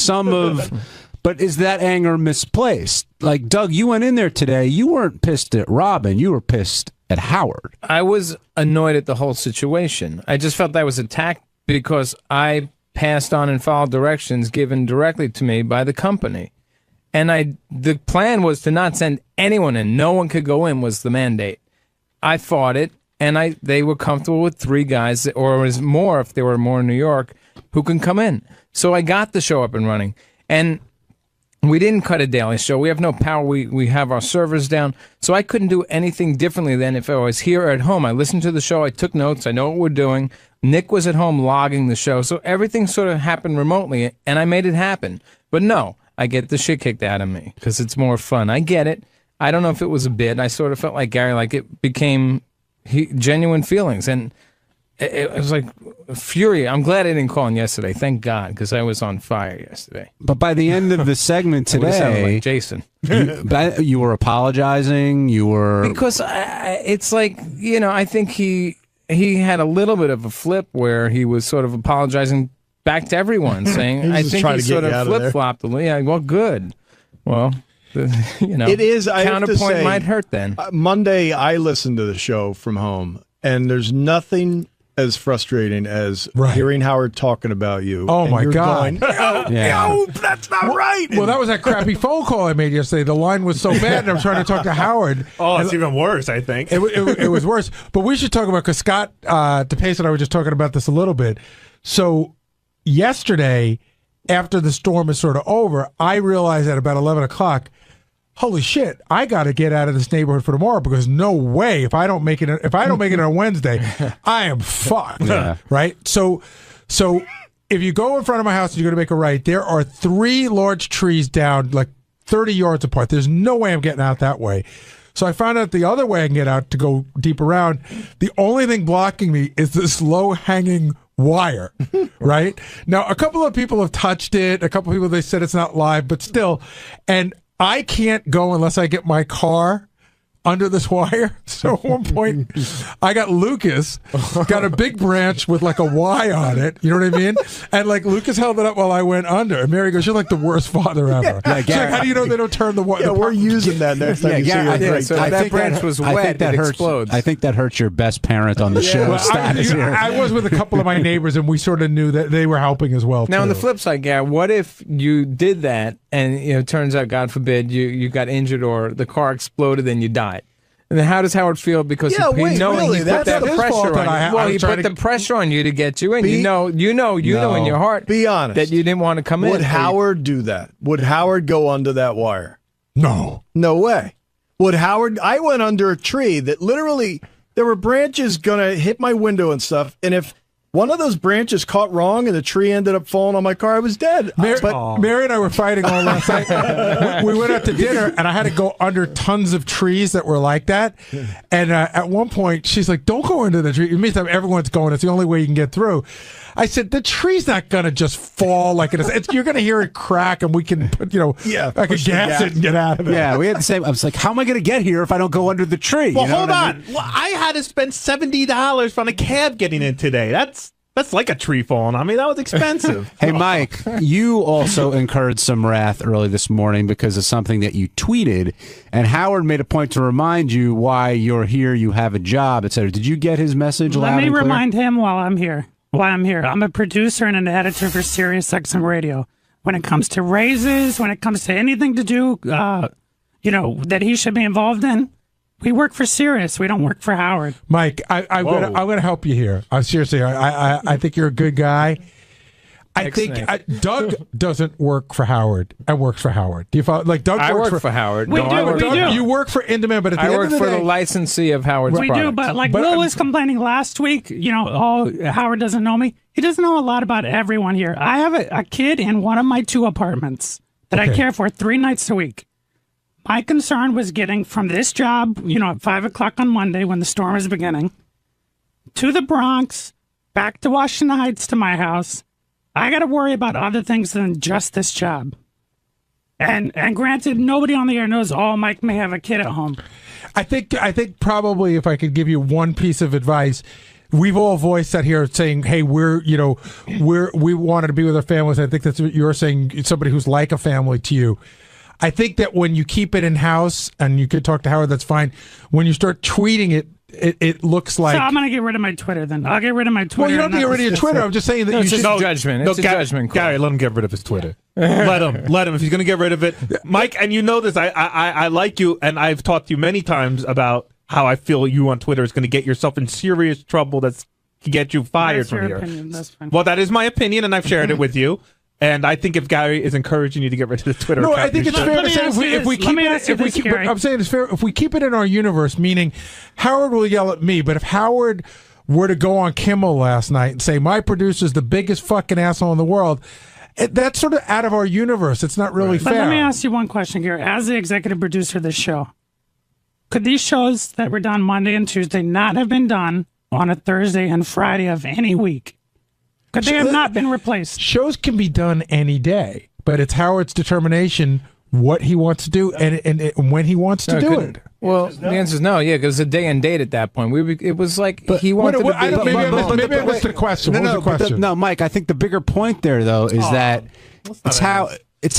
but is that anger misplaced? Like, Doug, you went in there today. You weren't pissed at Robin. You were pissed at Howard. I was annoyed at the whole situation. I just felt I was attacked because I passed on and followed directions given directly to me by the company. And the plan was to not send anyone in. No one could go in was the mandate. I fought it, and they were comfortable with 3 guys, or it was more if there were more in New York, who can come in. So I got the show up and running. And we didn't cut a daily show. We have no power. We have our servers down. So I couldn't do anything differently than if I was here or at home. I listened to the show. I took notes. I know what we're doing. Nick was at home logging the show. So everything sort of happened remotely, and I made it happen. But no, I get the shit kicked out of me because it's more fun. I get it. I don't know if it was a bit. I sort of felt like Gary, like it became genuine feelings. And it was like fury. I'm glad I didn't call in yesterday. Thank God, because I was on fire yesterday. But by the end of the segment I would've sounded today, like Jason. you were apologizing. You were Because it's like, I think he had a little bit of a flip where he was sort of apologizing back to everyone, saying, I think he sort of flip-flopped a little. Yeah, well, good. Well, it is. I have to counterpoint say, might hurt then. Monday, I listened to the show from home, and there's nothing as frustrating as hearing Howard talking about you. Oh, and my you're God. going, no, that's not right. Well, that was that crappy phone call I made yesterday. The line was so bad, and I was trying to talk to Howard. Oh, it's even worse, I think. It was worse. But we should talk about, because Scott 𝗏𝗍𝗍 and I were just talking about this a little bit. So yesterday, after the storm is sort of over, I realized at about 11 o'clock, holy shit, I got to get out of this neighborhood for tomorrow, because no way, if I don't make it on Wednesday, I am fucked. Yeah. Right? So if you go in front of my house and you're going to make a right, there are 3 large trees down like 30 yards apart. There's no way I'm getting out that way. So I found out the other way I can get out to go deep around. The only thing blocking me is this low-hanging wire, right? Now, a couple of people have touched it. A couple of people, they said it's not live, but still. And I can't go unless I get my car under this wire. So at one point, I got Lucas, got a big branch with like a Y on it. You know what I mean? And like Lucas held it up while I went under. And Mary goes, "You're like the worst father ever." Yeah, She's like, how do you know they don't turn the wire? Yeah, we're using that next time you see your break. So that branch was wet, it explodes. I think that hurts your best parent on the show Well, status here. I was with a couple of my neighbors, and we sort of knew that they were helping as well. Now, on too. the flip side, Gary, what if you did that and it turns out, God forbid, you got injured or the car exploded and you died? And then how does Howard feel? Because he put that pressure on you. Well, he put the pressure on you to get you in. You know in your heart. Be honest. That you didn't want to come in. Would Howard do that? Would Howard go under that wire? No. No way. Would Howard? I went under a tree that literally there were branches gonna hit my window and stuff, and if one of those branches caught wrong and the tree ended up falling on my car, I was dead. Mary and I were fighting all last night. We went out to dinner, and I had to go under tons of trees that were like that. And at one point, she's like, "Don't go into the tree." It means that everyone's going. It's the only way you can get through. I said, "The tree's not going to just fall like it is. You're going to hear it crack, and we can put, I can gas it and get out of it." Yeah, we had the same. I was like, "How am I going to get here if I don't go under the tree?" Well, You know hold what I on. mean? Well, I had to spend $70 on a cab getting in today. That's like a tree falling on me. That was expensive. Hey, Mike, you also incurred some wrath early this morning because of something that you tweeted, and Howard made a point to remind you why you're here, you have a job, etc. Did you get his message loud Let me and clear? remind him why I'm here. I'm a producer and an editor for SiriusXM Radio. When it comes to raises, when it comes to anything to do, that he should be involved in, we work for Sirius. We don't work for Howard. Mike, I'm gonna help you here. Seriously, I think you're a good guy. I think Doug doesn't work for Howard and works for Howard. Do you follow? Like Doug I works work for Howard. We do. You work for In-Demand, but at the I end work of the for day, the licensee of Howard's We products. do, but Will was complaining last week, Howard doesn't know me. He doesn't know a lot about everyone here. I have a kid in one of my 2 apartments that I care for 3 nights a week. My concern was getting from this job, at 5 o'clock on Monday when the storm is beginning, to the Bronx, back to Washington Heights to my house. I got to worry about other things than just this job. And granted, nobody on the air knows, Mike may have a kid at home. I think probably if I could give you one piece of advice, we've all voiced that here saying, hey, we wanted to be with our families. I think that's what you're saying, somebody who's like a family to you. I think that when you keep it in-house, and you could talk to Howard, that's fine. When you start tweeting it, it looks like... So I'm going to get rid of my Twitter then. I'll get rid of my Twitter. Well, you don't have to get rid of your Twitter. I'm just saying that you should... It's a judgment. It's a judgment call. Gary, let him get rid of his Twitter. Let him. If he's going to get rid of it. Mike, and you know this, I like you, and I've talked to you many times about how I feel you on Twitter is going to get yourself in serious trouble that's to get you fired from here. Opinion. That's fine. Well, that is my opinion, and I've shared it with you. And I think if Gary is encouraging you to get rid of the Twitter account, I think it's fair to say if we keep it, I'm saying it's fair if we keep it in our universe, meaning Howard will yell at me, but if Howard were to go on Kimmel last night and say my producer's the biggest fucking asshole in the world, that's sort of out of our universe. It's not really fair. But let me ask you one question, Gary. As the executive producer of this show, could these shows that were done Monday and Tuesday not have been done on a Thursday and Friday of any week. Could they have not been replaced? Shows can be done any day, but it's Howard's determination what he wants to do and when he wants to do it. Well, the answer is no. Yeah, because it's a day and date at that point. It was like he wanted to be. Maybe I missed the question. What was the question? No, Mike. I think the bigger point there, though, is that it's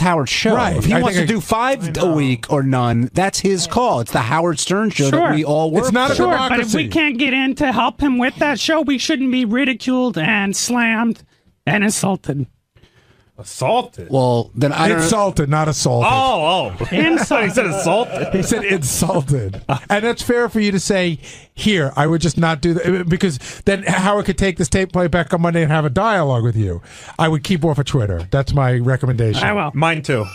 Howard's show. Right. If he wants to do 5 a week or none, that's his call. It's the Howard Stern show that we all work. It's not a Sure, democracy. but if we can't get in to help him with that show, we shouldn't be ridiculed and slammed and insulted. Assaulted? Well, then I don't Insulted, not assaulted. Oh. Insulted. He said assaulted. He said insulted. And that's fair for you to say, here, I would just not do that. Because then Howard could take this tape play back on Monday and have a dialogue with you. I would keep off of Twitter. That's my recommendation. I will. Mine too.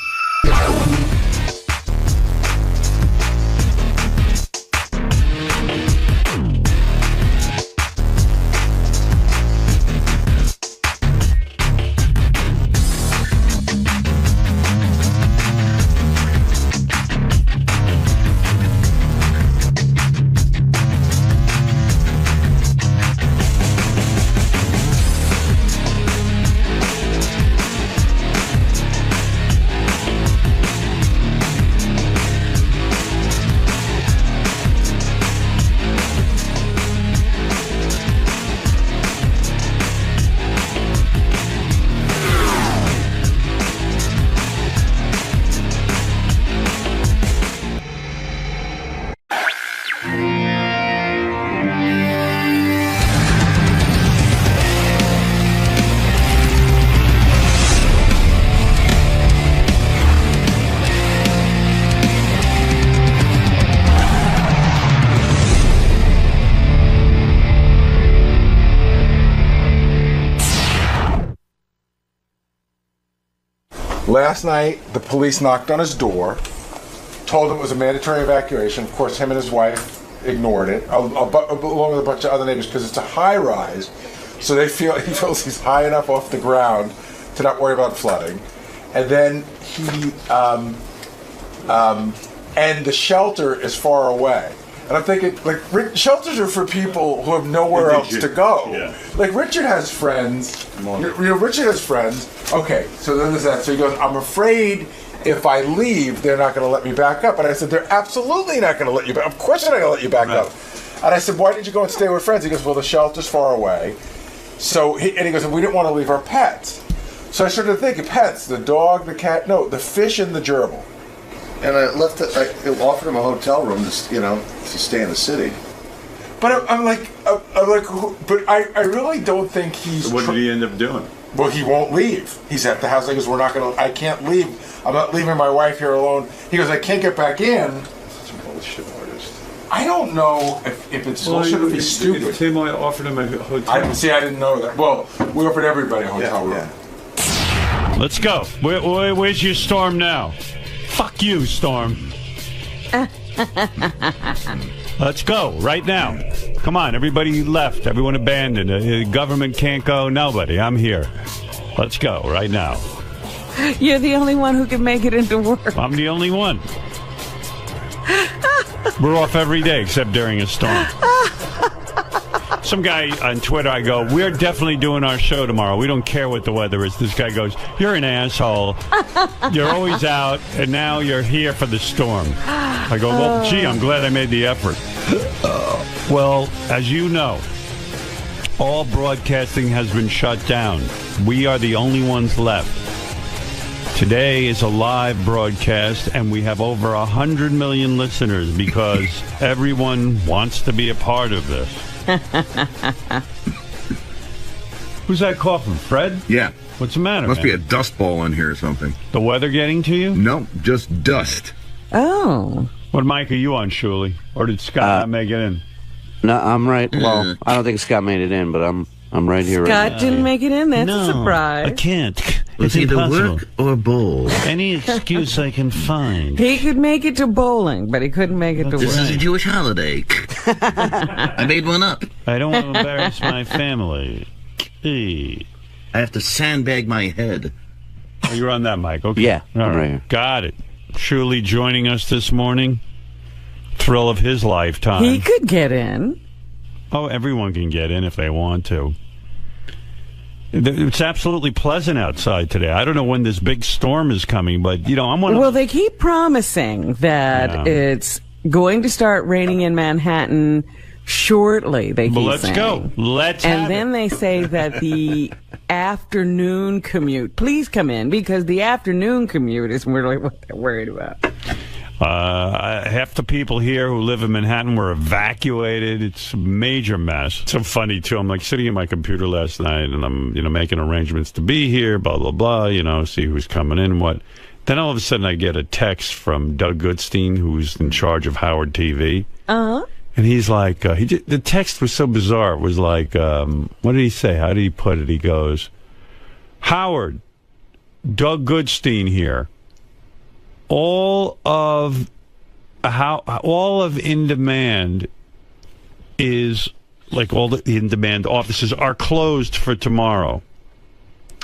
Last night, the police knocked on his door, told him it was a mandatory evacuation. Of course, him and his wife ignored it, along with a bunch of other neighbors, because it's a high rise. So he feels he's high enough off the ground to not worry about flooding. And then and the shelter is far away. And I'm thinking, like, shelters are for people who have nowhere else to go. Yeah. Like, Richard has friends. Richard has friends. Okay, so then there's that. So he goes, I'm afraid if I leave, they're not going to let me back up. And I said, they're absolutely not going to let you back. Of course they're not going to let you back up. And I said, why did you go and stay with friends? He goes, well, the shelter's far away. So he goes, we didn't want to leave our pets. So I started thinking, pets, the dog, the cat, no, the fish and the gerbil. And I offered him a hotel room to stay in the city. But I'm like, but I really don't think he's. So what did he end up doing? Well, he won't leave. He's at the house. He goes, I can't leave. I'm not leaving my wife here alone. He goes, I can't get back in. Such a bullshit artist. I don't know if it's bullshit or if he's stupid. Tim, I offered him a hotel. I didn't know that. Well, we offered everybody a hotel room. Yeah. Let's go. Where's your Storm now? Fuck you, Storm. Let's go right now. Come on, everybody left. Everyone abandoned. The government can't go. Nobody. I'm here. Let's go right now. You're the only one who can make it into work. I'm the only one. We're off every day except during a storm. Some guy on Twitter, I go, we're definitely doing our show tomorrow. We don't care what the weather is. This guy goes, you're an asshole. You're always out, and now you're here for the storm. I go, well, gee, I'm glad I made the effort. Well, as you know, all broadcasting has been shut down. We are the only ones left. Today is a live broadcast, and we have over 100 million listeners because everyone wants to be a part of this. Who's that coughing? Fred? Yeah. What's the matter? Must be a dust ball in here or something. The weather getting to you? No, just dust. Oh. What mic are you on, Shuli? Or did Scott not make it in? No, I'm right. Well, I don't think Scott made it in, but I'm right here. Scott right didn't make it in. That's a surprise. I can't. It's either work or bowl. Any excuse I can find. He could make it to bowling, but he couldn't make it to work. This is a Jewish holiday. I made one up. I don't want to embarrass my family. Hey. I have to sandbag my head. Oh, you're on that mic, okay? Yeah, all I'm right. right here. Got it. Shuli joining us this morning. Thrill of his lifetime. He could get in. Oh, everyone can get in if they want to. It's absolutely pleasant outside today. I don't know when this big storm is coming, but, I'm one of... Well, they keep promising that it's going to start raining in Manhattan shortly, they keep let's saying. go. Let's And have then it. they say that the afternoon commute, please come in, because the afternoon commute is really what they're worried about. Half the people here who live in Manhattan were evacuated. It's a major mess. It's so funny, too. I'm sitting at my computer last night, and I'm, making arrangements to be here, blah, blah, blah, see who's coming in, what. Then all of a sudden I get a text from Doug Goodstein, who's in charge of Howard TV. Uh-huh. And he's like, the text was so bizarre. It was like, what did he say? How did he put it? He goes, Howard, Doug Goodstein here. All of In Demand is all the In Demand offices are closed for tomorrow.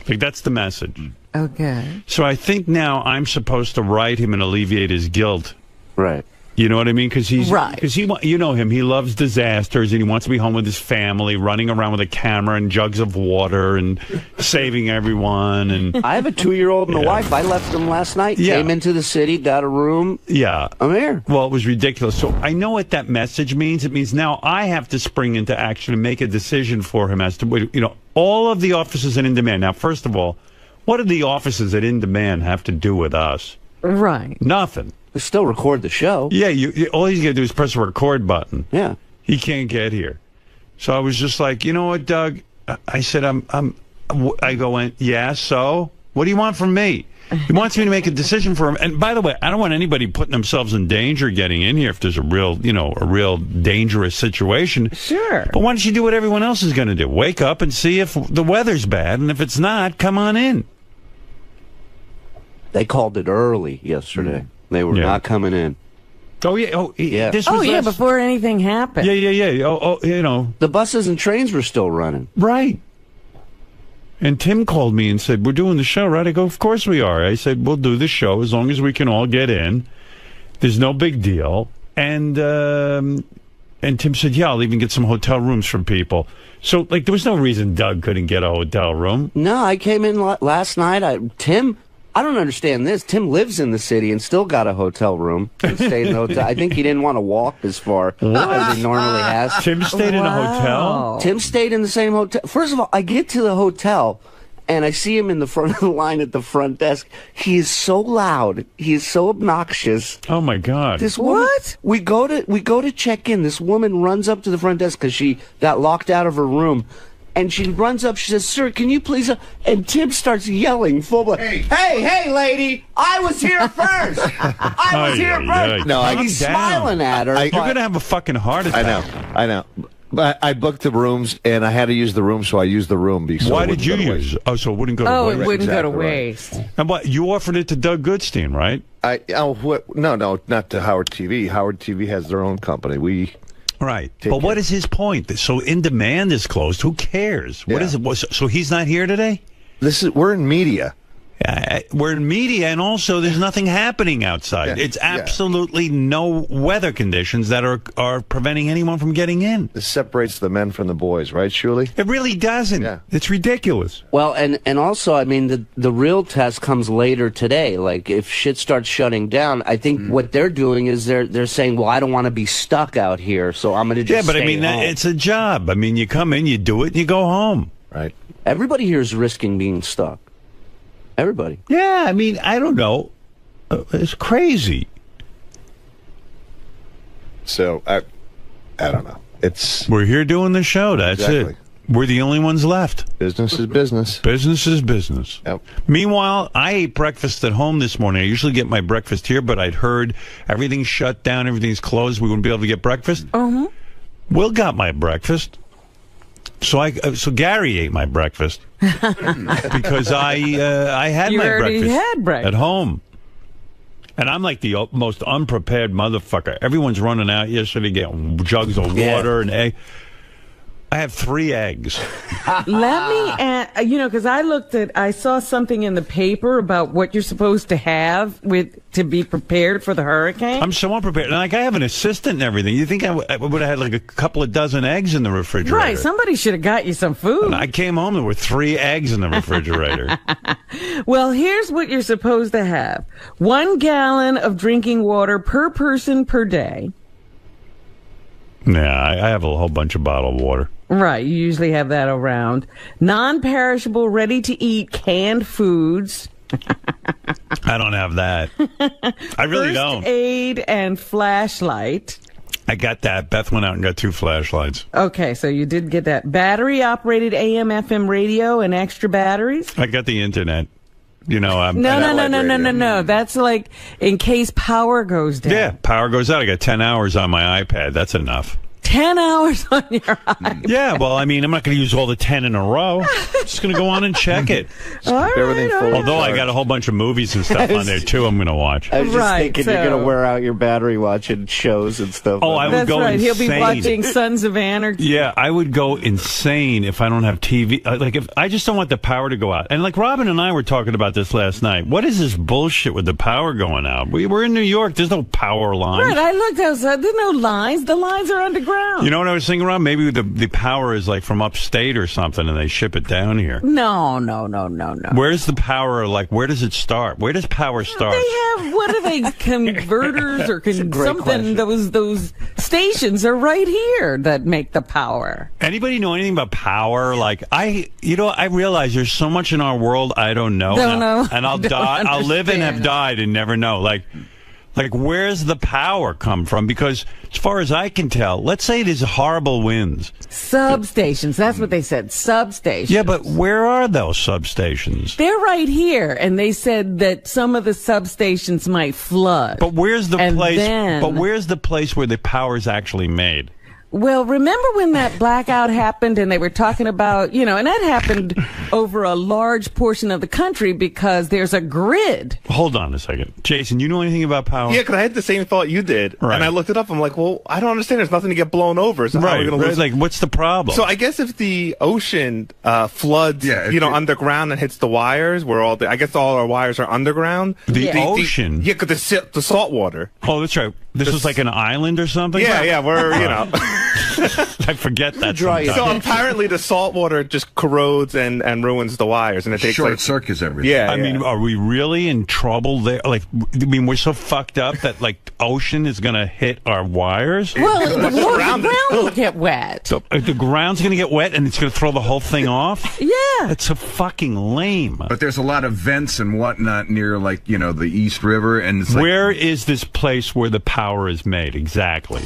That's the message. Okay. So I think now I'm supposed to write him and alleviate his guilt. Right. You know what I mean? Because he, you know him. He loves disasters, and he wants to be home with his family, running around with a camera and jugs of water and saving everyone. And I have a 2-year-old and a wife. I left them last night. Yeah. Came into the city, got a room. Yeah, I'm here. Well, it was ridiculous. So I know what that message means. It means now I have to spring into action and make a decision for him as to all of the offices in Demand. Now, first of all, what do the offices at In Demand have to do with us? Right. Nothing. We still record the show. Yeah, all he's got to do is press the record button. Yeah. He can't get here. So I was just like, you know what, Doug? I said, I go, yeah, so? What do you want from me? He wants me to make a decision for him. And by the way, I don't want anybody putting themselves in danger getting in here if there's a real dangerous situation. Sure. But why don't you do what everyone else is going to do? Wake up and see if the weather's bad, and if it's not, come on in. They called it early yesterday. They were not coming in. Oh, yeah. Oh, yeah. This was before anything happened. Yeah. Oh, The buses and trains were still running. Right. And Tim called me and said, we're doing the show, right? I go, of course we are. I said, we'll do the show as long as we can all get in. There's no big deal. And Tim said, yeah, I'll even get some hotel rooms from people. So, there was no reason Doug couldn't get a hotel room. No, I came in last night. I don't understand this. Tim lives in the city and still got a hotel room. He stayed in the hotel. I think he didn't want to walk as far as he normally has. Tim stayed in a hotel? Tim stayed in the same hotel. First of all, I get to the hotel, and I see him in the front of the line at the front desk. He is so loud. He is so obnoxious. Oh, my God. This woman, what? We go to check in. This woman runs up to the front desk because she got locked out of her room. And she runs up, she says, sir, can you please... And Tim starts yelling full blood, hey, lady, I was here first. I was here first. No, he's smiling at her. You're going to have a fucking heart attack. I know. But I booked the rooms, and I had to use the room, so I used the room. Why did you use? Oh, so it wouldn't go to waste. It wouldn't go to waste. Right. And what, you offered it to Doug Goodstein, right? No, not to Howard TV. Howard TV has their own company. Right. But what is his point? So In Demand is closed. Who cares? What is it? So he's not here today? We're in media. We're in media, and also there's nothing happening outside. Yeah. It's absolutely no weather conditions that are preventing anyone from getting in. This separates the men from the boys, right, Shuli? It really doesn't. Yeah. It's ridiculous. Well, and also, I mean, the real test comes later today. Like, if shit starts shutting down, I think what they're doing is they're saying, well, I don't want to be stuck out here, so I'm going to just stay I mean, home. It's a job. I mean, you come in, you do it, and you go home. Right. Everybody here is risking being stuck. Everybody. Yeah, I mean, I don't know. It's crazy. So, I don't know. We're here doing the show. That's it. We're the only ones left. Business is business. Business is business. Yep. Meanwhile, I ate breakfast at home this morning. I usually get my breakfast here, but I'd heard everything's shut down, everything's closed. We wouldn't be able to get breakfast. Uh-huh. Will got my breakfast. So Gary ate my breakfast because I had my breakfast at home, and I'm like the most unprepared motherfucker. Everyone's running out yesterday getting jugs of water and egg. I have 3 eggs. Let me, because I saw something in the paper about what you're supposed to have to be prepared for the hurricane. I'm so unprepared. Like, I have an assistant and everything. You think I would have had like a couple of dozen eggs in the refrigerator? Right. Somebody should have got you some food. And I came home, there were 3 eggs in the refrigerator. Well, here's what you're supposed to have. 1 gallon of drinking water per person per day. Yeah, I have a whole bunch of bottled water. Right, you usually have that around. Non-perishable, ready-to-eat canned foods. I don't have that. I really don't. First aid and flashlight. I got that. Beth went out and got 2 flashlights. Okay, so you did get that. Battery-operated AM/FM radio and extra batteries. I got the internet. You know, No. That's like in case power goes down. Yeah, power goes out. I got 10 hours on my iPad. That's enough. 10 hours on your iPad. Yeah, well, I mean, I'm not going to use all the 10 in a row. I'm just going to go on and check it. Although I got a whole bunch of movies and stuff on there, too, I'm going to watch. I was just thinking you're going to wear out your battery watching shows and stuff. Oh, I would go insane. He'll be watching Sons of Anarchy. Yeah, I would go insane if I don't have TV. Like, if I just don't want the power to go out. And like Robin and I were talking about this last night. What is this bullshit with the power going out? We're in New York. There's no power lines. Right, I looked outside. There's no lines. The lines are underground. You know what I was thinking, Rob? Maybe the power is like from upstate or something, and they ship it down here. No. Where's the power? Like, where does it start? Where does power start? They have, what are they, converters or something? Those stations are right here that make the power. Anybody know anything about power? Like, I realize there's so much in our world I don't know. And I'll die. I'll live and have died and never know. Like, where's the power come from? Because as far as I can tell, let's say there's horrible winds. Substations. That's what they said. Substations. Yeah, but where are those substations? They're right here. And they said that some of the substations might flood. But where's the where's the place where the power is actually made? Well, remember when that blackout happened and they were talking about, and that happened over a large portion of the country because there's a grid. Hold on a second. Jason, you know anything about power? Yeah, because I had the same thought you did. Right. And I looked it up. I'm like, well, I don't understand. There's nothing to get blown over. So how are we gonna lose? Like, what's the problem? So I guess if the ocean floods, underground and hits the wires, I guess all our wires are underground. The ocean? Yeah, because the salt water. Oh, that's right. This was like an island or something? Yeah, we're, I forget that sometimes. So apparently the salt water just corrodes and ruins the wires, and it takes short circuits everything. Yeah, I mean, are we really in trouble there? Like, I mean, we're so fucked up that like ocean is gonna hit our wires. Well, the ground will get wet. So the ground's gonna get wet, and it's gonna throw the whole thing off. Yeah, it's so fucking lame. But there's a lot of vents and whatnot near, like, the East River, and it's where is this place where the power is made exactly?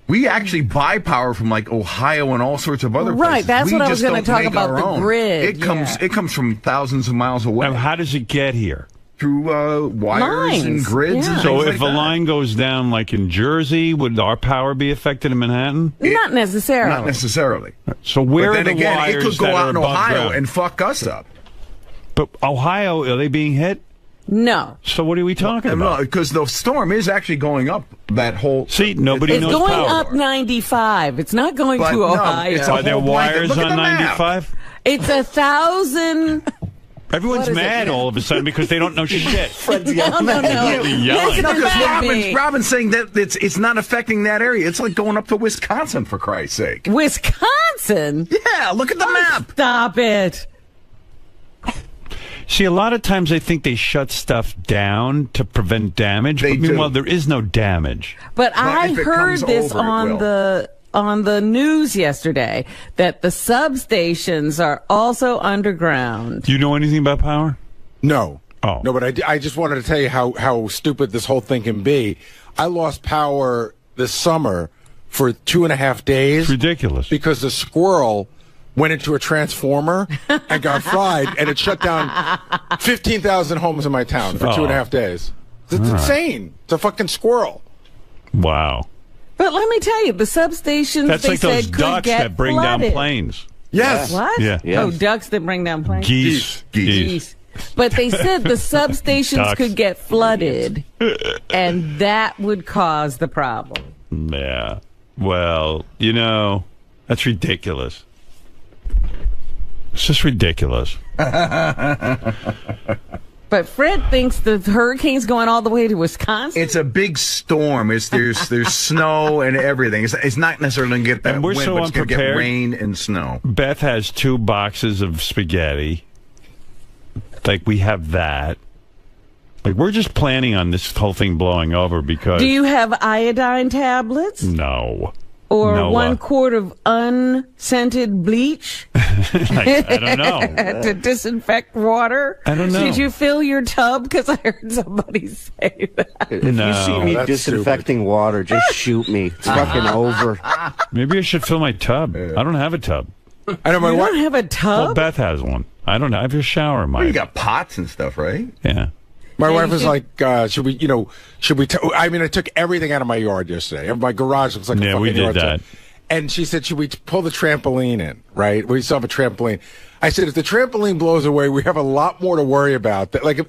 We actually buy power from like Ohio and all sorts of other places. Right, that's what I was going to talk about, the grid. It comes from thousands of miles away. And how does it get here? Through wires and grids. Yeah. And so things if like a line goes down like in Jersey, would our power be affected in Manhattan? Not necessarily. Not necessarily. So where but are then the again, wires it could go that out are in above Ohio ground? and fuck us up. But Ohio, are they being hit? No. So what are we talking about? No, because the storm is actually going up that whole... See, nobody knows going power. up 95. It's not going to Ohio. Are there wires on 95? It's 1,000... Everyone's mad all of a sudden because they don't know shit. Because Robin's saying that it's not affecting that area. It's like going up to Wisconsin, for Christ's sake. Wisconsin? Yeah, look at the map. Stop it. See, a lot of times I think they shut stuff down to prevent damage. But meanwhile, there is no damage. But I heard this on the news yesterday that the substations are also underground. Do you know anything about power? No. Oh. No, but I just wanted to tell you how stupid this whole thing can be. I lost power this summer for 2.5 days. It's ridiculous. Because the squirrel went into a transformer and got fried, and it shut down 15,000 homes in my town for 2.5 days. It's insane. It's a fucking squirrel. Wow. But let me tell you, the substations, that's they like said, those could ducks get that bring flooded. down planes. Yes. What? Yeah. Oh, ducks that bring down planes? Geese. But they said the substations could get flooded, and that would cause the problem. Yeah. Well, that's ridiculous. It's just ridiculous. But Fred thinks the hurricane's going all the way to Wisconsin. It's a big storm. There's snow and everything. It's not necessarily going to get that And we're wind, so but it's going to get unprepared. rain and snow. Beth has 2 boxes of spaghetti. Like, we have that. Like, we're just planning on this whole thing blowing over because... Do you have iodine tablets? No. Or Noah. 1 quart of unscented bleach? I don't know. To disinfect water? I don't know. Did you fill your tub? Because I heard somebody say that. If you see me disinfecting water, just shoot me. It's fucking over. Maybe I should fill my tub. I don't have a tub. I know, You don't have a tub? Well, Beth has one. I don't know. I have a shower in mine. Well, you got pots and stuff, right? Yeah. My wife was like, should we I mean, I took everything out of my yard yesterday. My garage looks like a fucking we did yard. that. And she said, should we pull the trampoline in, right? We still have a trampoline. I said, if the trampoline blows away, we have a lot more to worry about. Like,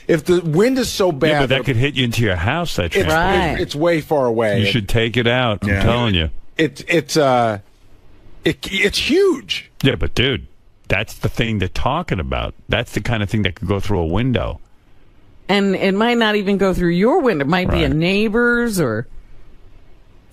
if the wind is so bad... Yeah, but that could hit you into your house, that trampoline. It's way far away. You should take it out. I'm telling you. It's huge. Yeah, but dude, that's the thing they're talking about. That's the kind of thing that could go through a window. And it might not even go through your window. It might be a neighbor's or...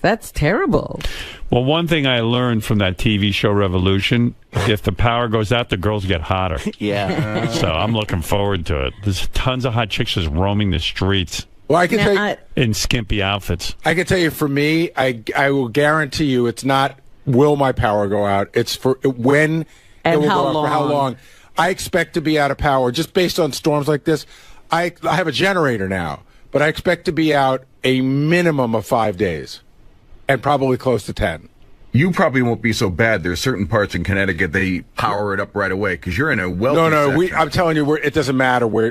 That's terrible. Well, one thing I learned from that TV show Revolution, if the power goes out, the girls get hotter. Yeah. So I'm looking forward to it. There's tons of hot chicks just roaming the streets. Well, I can tell you... In skimpy outfits. I can tell you, for me, I will guarantee you it's not will my power go out. It's for when and it will how go out, long. for how long. I expect to be out of power just based on storms like this. I have a generator now, but I expect to be out a minimum of 5 days and probably close to 10. You probably won't be so bad. There's certain parts in Connecticut they power it up right away because you're in a wealthy section. I'm telling you, it doesn't matter where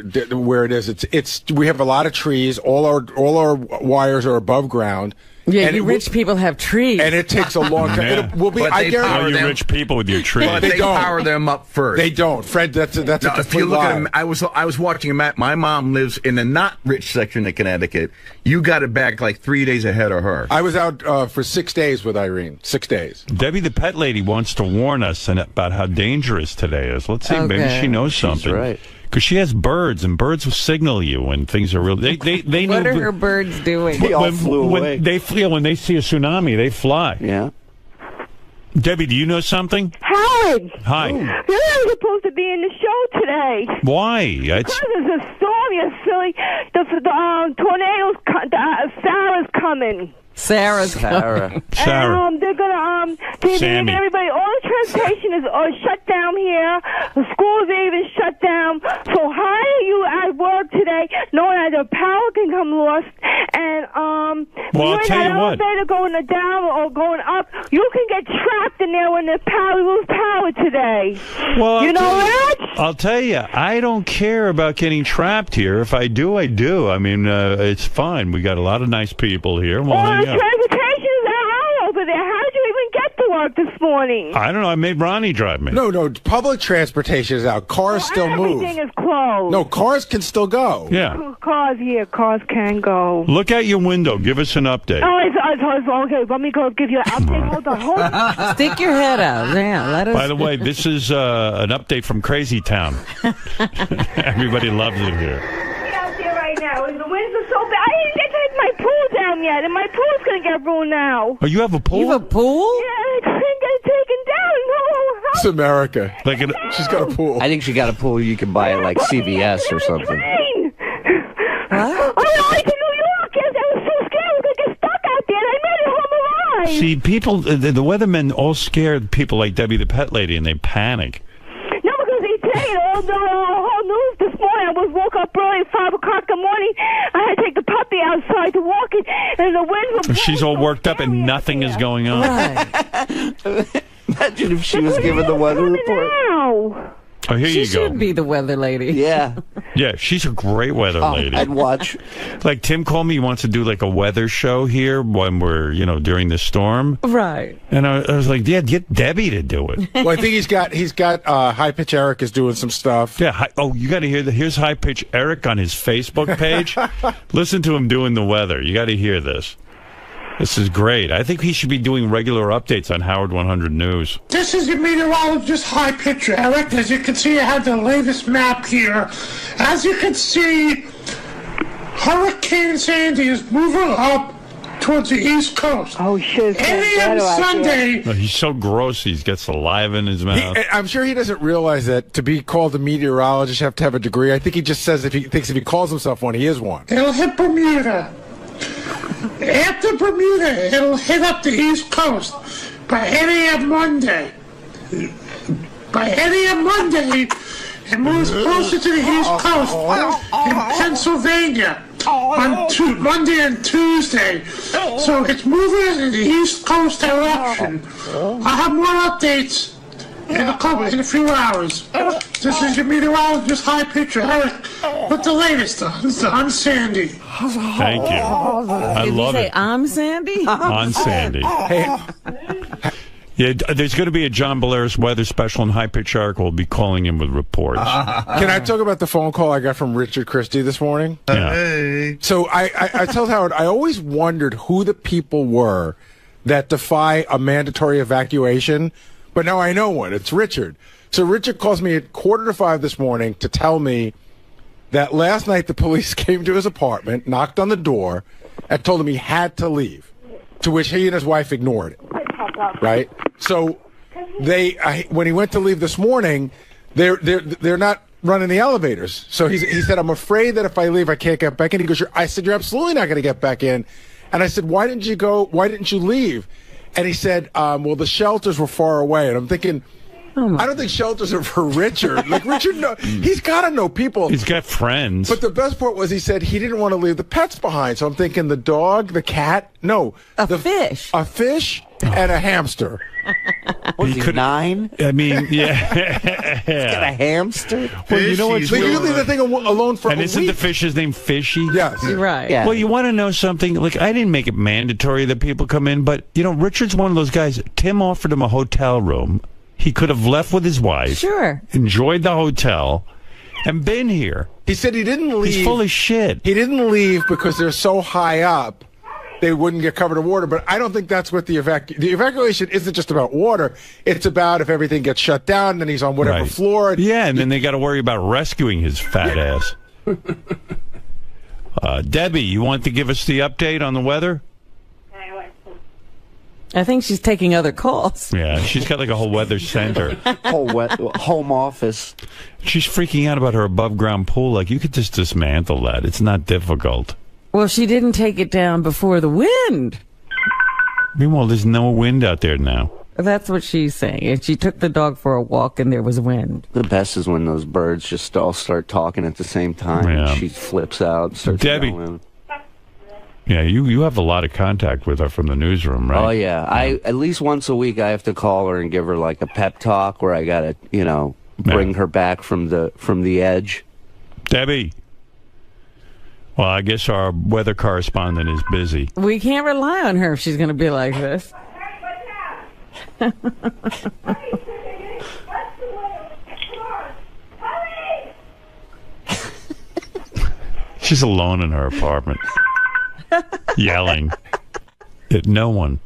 it is. It's we have a lot of trees. All our wires are above ground. Yeah, and you rich people have trees. And it takes a long time. Yeah. It will be. But I they guarantee power you them. rich people with your trees. But they don't. power them up first. They don't, Fred. That's a Now, complete if you look lie. at them, I was watching a map. My mom lives in the not rich section of Connecticut. You got it back like 3 days ahead of her. I was out for 6 days with Irene. 6 days. Debbie the pet lady wants to warn us about how dangerous today is. Let's see, maybe she knows something. right. Because she has birds, and birds will signal you when things are real. They What know are her birds doing? They all flew away. When they see a tsunami, they fly. Yeah. Debbie, do you know something? Howard! Hi. You're not supposed to be in the show today. Why? It's, Because there's a storm, you silly. The tornadoes, Sarah's coming. Sarah. Sarah. And they're gonna they Sammy. need everybody. All the transportation is shut down here. The schools are even shut down. So how are you at work today, knowing that the power can come lost? And Well, I'll when tell that you what. elevator going down or going up, you can get trapped in there when the power lose power today. Well, you know that? I'll tell you, I don't care about getting trapped here. If I do, I do. I mean, it's fine. We got a lot of nice people here. We'll All hang the out. transportation is out over there. How did you even get to work this morning? I don't know. I made Ronnie drive me. No. Public transportation is out. Cars still move. Everything is closed. No, cars can still go. Yeah. Cars can go. Look out your window. Give us an update. Oh, it's okay. Let me go give you an update. Hold on. Stick your head out. Yeah, let us. By the way, this is an update from Crazy Town. Everybody loves it here. Out there right now. The winds are so bad. I didn't get to take my pool down yet, and my pool's gonna get ruined now. Oh, you have a pool? You have a pool? Yeah, I couldn't get it taken down. No. It's America. Like she's got a pool. I think she got a pool you can buy at like CVS or something. Rain. I went to New York. Yes, I was so scared I was gonna get stuck out there, and I made it home alive. See, people, the weathermen all scared people like Debbie the pet lady, and they panic. No, because today, the whole news this morning, I woke up early at 5 o'clock in the morning. I had to take the puppy outside to walk it, and the wind was... She's all worked up, and nothing is going on. Imagine if she was given the weather report. Now. Oh, here She you go. should be the weather lady. Yeah. Yeah, she's a great weather lady. I'd watch. Like Tim called me, he wants to do like a weather show here when we're, during the storm. Right. And I was like, yeah, get Debbie to do it. Well, I think he's got High Pitch Eric is doing some stuff. Yeah. You got to hear here's High Pitch Eric on his Facebook page. Listen to him doing the weather. You got to hear this. This is great. I think he should be doing regular updates on Howard 100 News. This is your meteorologist high picture, Eric. As you can see, I have the latest map here. As you can see, Hurricane Sandy is moving up towards the East Coast. Oh, shit. 8 a.m. Sunday. No, he's so gross. He gets saliva in his mouth. I'm sure he doesn't realize that to be called a meteorologist, you have to have a degree. I think he just says if he calls himself one, he is one. It'll hit Bermuda. After Bermuda, it'll hit up the East Coast by 8 a.m. Monday. By 8 a.m. Monday, it moves closer to the East Coast in Pennsylvania on Monday and Tuesday. So it's moving in the East Coast direction. I'll have more updates in a few hours. This is your meteorologist high picture, Eric, with the latest on Sandy. Thank you. I love Did you say it. I'm Sandy? On Sandy. Hey. Yeah, there's going to be a John Belair's weather special, and High Pitch Eric will be calling in with reports. Can I talk about the phone call I got from Richard Christie this morning? Yeah. Hey. So I told Howard, I always wondered who the people were that defy a mandatory evacuation, but now I know one. It's Richard. So Richard calls me at 4:45 this morning to tell me that last night the police came to his apartment, knocked on the door, and told him he had to leave, to which he and his wife ignored it. Right? So when he went to leave this morning, they're not running the elevators. So he said, I'm afraid that if I leave, I can't get back in. He goes, I said, you're absolutely not going to get back in. And I said, why didn't you leave? And he said, well, the shelters were far away. And I'm thinking, I don't think shelters are for Richard. Like, Richard, he's got to know people. He's got friends. But the best part was he said he didn't want to leave the pets behind. So I'm thinking the dog, the cat, the fish. A fish and a hamster. Was he 9? I mean, yeah. He's got a hamster? Well, you know what's So you leave the thing alone for and a isn't week? the fish's name Fishy? Yes. Right. Yeah. Well, you want to know something? Like, I didn't make it mandatory that people come in, but, Richard's one of those guys. Tim offered him a hotel room. He could have left with his wife. Sure. Enjoyed the hotel and been here. He said he didn't leave. He's full of shit. He didn't leave because they're so high up they wouldn't get covered in water. But I don't think that's what the evacuation isn't just about water. It's about if everything gets shut down, then he's on whatever floor. Yeah, and then they got to worry about rescuing his fat ass. Debbie, you want to give us the update on the weather? I think she's taking other calls. Yeah, she's got like a whole weather center. Home office. She's freaking out about her above ground pool. Like, you could just dismantle that. It's not difficult. Well, she didn't take it down before the wind. Meanwhile, there's no wind out there now. That's what she's saying. And she took the dog for a walk and there was wind. The best is when those birds just all start talking at the same time. Yeah. And she flips out and starts Debbie. yelling. Yeah, you have a lot of contact with her from the newsroom, right? Oh, yeah. I at least once a week I have to call her and give her like a pep talk where I got to, bring her back from the edge. Debbie. Well, I guess our weather correspondent is busy. We can't rely on her if she's going to be like this. She's alone in her apartment, yelling at no one.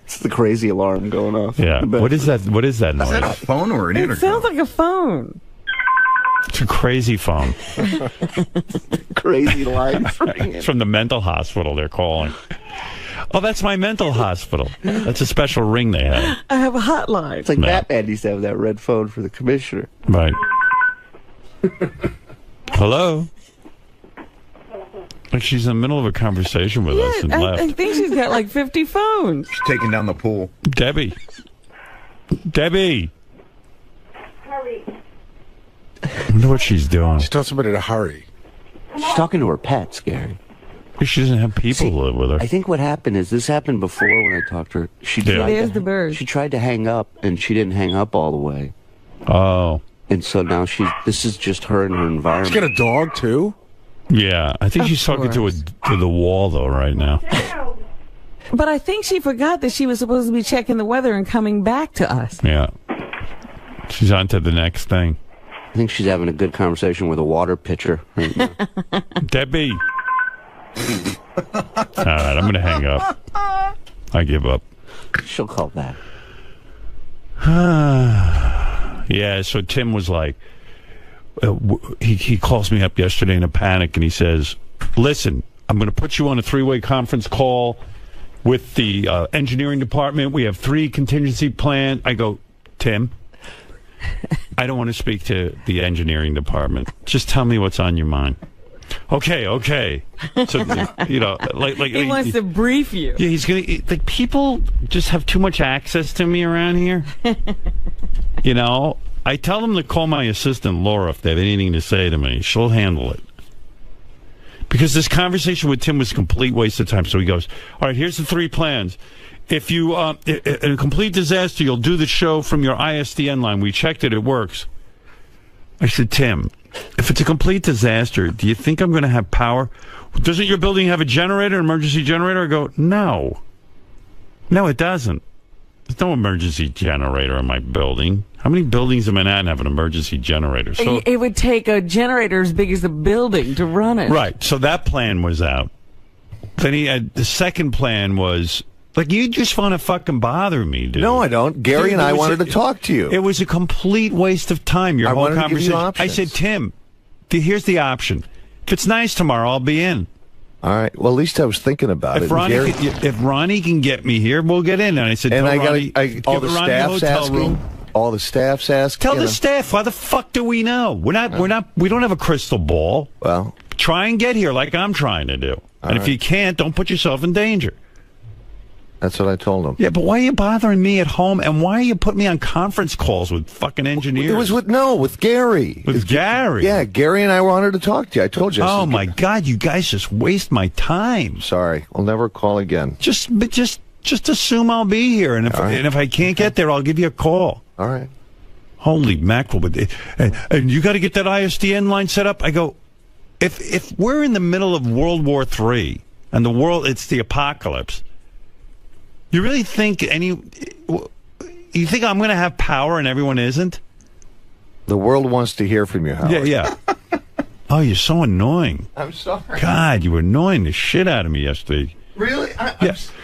It's the crazy alarm going off. Yeah. What is that? What is that noise? Is that a phone or an It intercom? sounds like a phone. It's a crazy phone. Crazy line. It's from the mental hospital they're calling. Oh, that's my mental hospital. That's a special ring they have. I have a hotline. It's like Batman used to have that red phone for the commissioner. Right. Hello? Like she's in the middle of a conversation with us and left. I think she's got like 50 phones. She's taking down the pool. Debbie. Debbie. Hurry. I wonder what she's doing. She told somebody to hurry. She's talking to her pets, Gary. She doesn't have people who live with her. I think what happened is this happened before when I talked to her. There's the bird. She tried to hang up, and she didn't hang up all the way. Oh. And so now this is just her and her environment. She's got a dog, too? Yeah. I think Of she's talking course. to the wall, though, right now. But I think she forgot that she was supposed to be checking the weather and coming back to us. Yeah. She's on to the next thing. I think she's having a good conversation with a water pitcher right now. Debbie. All right, I'm going to hang up. I give up. She'll call back. Yeah, so Tim was like, he calls me up yesterday in a panic, and he says, listen, I'm going to put you on a 3-way conference call with the engineering department. We have 3 contingency plans. I go, Tim, I don't want to speak to the engineering department. Just tell me what's on your mind. Okay. So, like he wants to brief you. Yeah, he's gonna. Like, people just have too much access to me around here. I tell them to call my assistant Laura if they have anything to say to me. She'll handle it. Because this conversation with Tim was a complete waste of time. So he goes, all right, here's the 3 plans. If you, in a complete disaster, you'll do the show from your ISDN line. We checked it. It works. I said, Tim, if it's a complete disaster, do you think I'm going to have power? Doesn't your building have a generator, an emergency generator? I go, no. No, it doesn't. There's no emergency generator in my building. How many buildings in Manhattan have an emergency generator? So it would take a generator as big as the building to run it. Right. So that plan was out. Then he had the second plan was, like, you just want to fucking bother me, dude. No, I don't. Gary and I wanted to talk to you. It was a complete waste of time, your whole conversation. To give you options. I said, Tim, here's the option. If it's nice tomorrow, I'll be in. All right. Well, at least I was thinking about it. If Ronnie can get me here, we'll get in. And I said, and all the staff's asking. All the staff's asking. Tell the staff. Why the fuck do we know? We don't have a crystal ball. Well, try and get here like I'm trying to do. And if you can't, don't put yourself in danger. That's what I told him. Yeah, but why are you bothering me at home? And why are you putting me on conference calls with fucking engineers? It was with Gary. With Gary? Yeah, Gary and I wanted to talk to you. I told you. Oh, my God, you guys just waste my time. Sorry. I'll never call again. Just assume I'll be here. And if I can't get there, I'll give you a call. All right. Holy mackerel. And you got to get that ISDN line set up? I go, if we're in the middle of World War III and it's the apocalypse, you really think you think I'm going to have power and everyone isn't? The world wants to hear from you, Howard. Yeah. Oh, you're so annoying. I'm sorry. God, you were annoying the shit out of me yesterday. Really?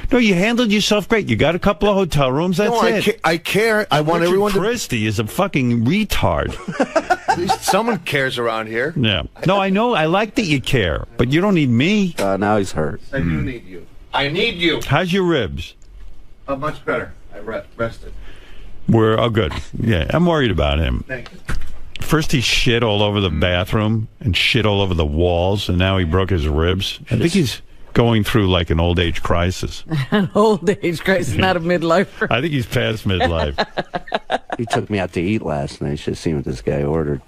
No, you handled yourself great. You got a couple of hotel rooms. That's it. I care. I want everyone to. Christie is a fucking retard. At least someone cares around here. Yeah. No, I know. I like that you care, but you don't need me. Now he's hurt. I do need you. I need you. How's your ribs? Much better. I rested. Good. Yeah, I'm worried about him. Thank you. First he shit all over the bathroom and shit all over the walls, and now he broke his ribs. I think he's going through like an old age crisis. An old age crisis, not a midlife crisis. I think he's past midlife. He took me out to eat last night. You should have seen what this guy ordered.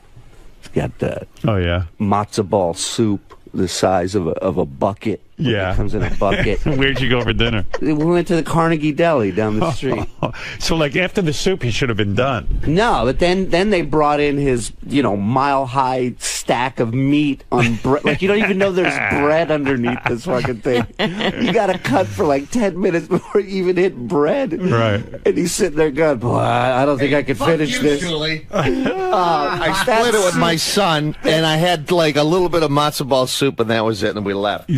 He's got matzo ball soup the size of a bucket. Yeah. It comes in a bucket. Where'd you go for dinner? We went to the Carnegie Deli down the street. So, like, after the soup, he should have been done. No, but then they brought in his, mile-high stack of meat on bread. Like, you don't even know there's bread underneath this fucking thing. You got to cut for like 10 minutes before you even hit bread. Right. And he's sitting there going, boy, I don't think I could finish this. Julie. I split it with my son, and I had like a little bit of matzo ball soup, and that was it, and we left.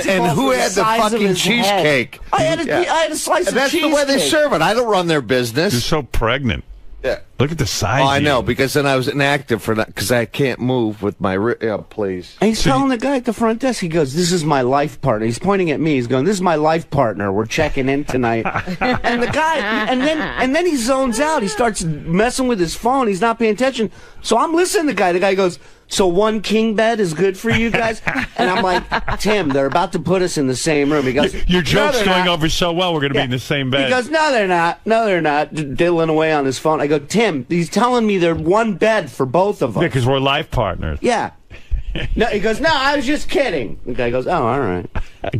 And who had the fucking cheesecake? I had a slice of cheesecake. That's the way they serve it. I don't run their business. You're so pregnant. Yeah. Look at the size. Oh, I know, because then I was inactive for that, because I can't move with my please. And he's telling the guy at the front desk, he goes, this is my life partner. He's pointing at me. He's going, this is my life partner. We're checking in tonight. And the guy, and then he zones out. He starts messing with his phone. He's not paying attention. So I'm listening to the guy. The guy goes, so one king bed is good for you guys? And I'm like, Tim, they're about to put us in the same room. He goes, your joke's going over so well, we're going to be in the same bed. He goes, no, they're not. No, they're not. Diddling away on his phone. I go, Tim, he's telling me they're one bed for both of us. Yeah, because we're life partners. Yeah. No, he goes, no, I was just kidding. The guy goes, oh, all right.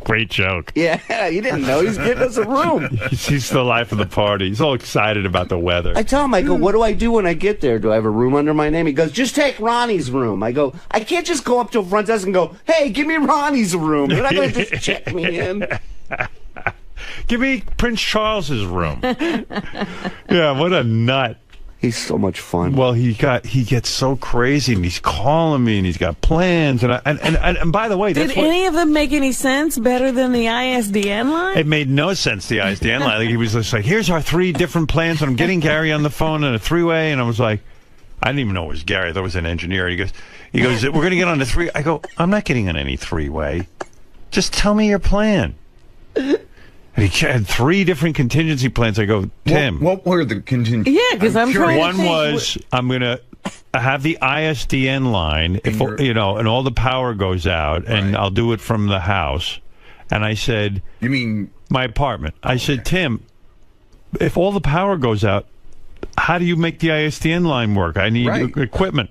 Great joke. Yeah, you didn't know. He's giving us a room. He's the life of the party. He's all excited about the weather. I tell him, I go, what do I do when I get there? Do I have a room under my name? He goes, just take Ronnie's room. I go, I can't just go up to a front desk and go, hey, give me Ronnie's room. They're not going to just check me in. Give me Prince Charles's room. Yeah, what a nut. He's so much fun. Well, he gets so crazy, and he's calling me, and he's got plans, and by the way, Did any of them make any sense better than the ISDN line? It made no sense, the ISDN line. Like, he was just like, here's our 3 different plans, and I'm getting Gary on the phone in a 3-way, and I was like, I didn't even know it was Gary. I thought it was an engineer. He goes, we're going to get on the 3. I go, I'm not getting on any 3-way. Just tell me your plan. And he had 3 different contingency plans. I go, Tim. What were the contingency? Yeah, because I'm trying One to think. was, I'm going to have the ISDN line, if and all the power goes out, and I'll do it from the house. And I said, you mean my apartment? I said, Tim, if all the power goes out, how do you make the ISDN line work? I need equipment.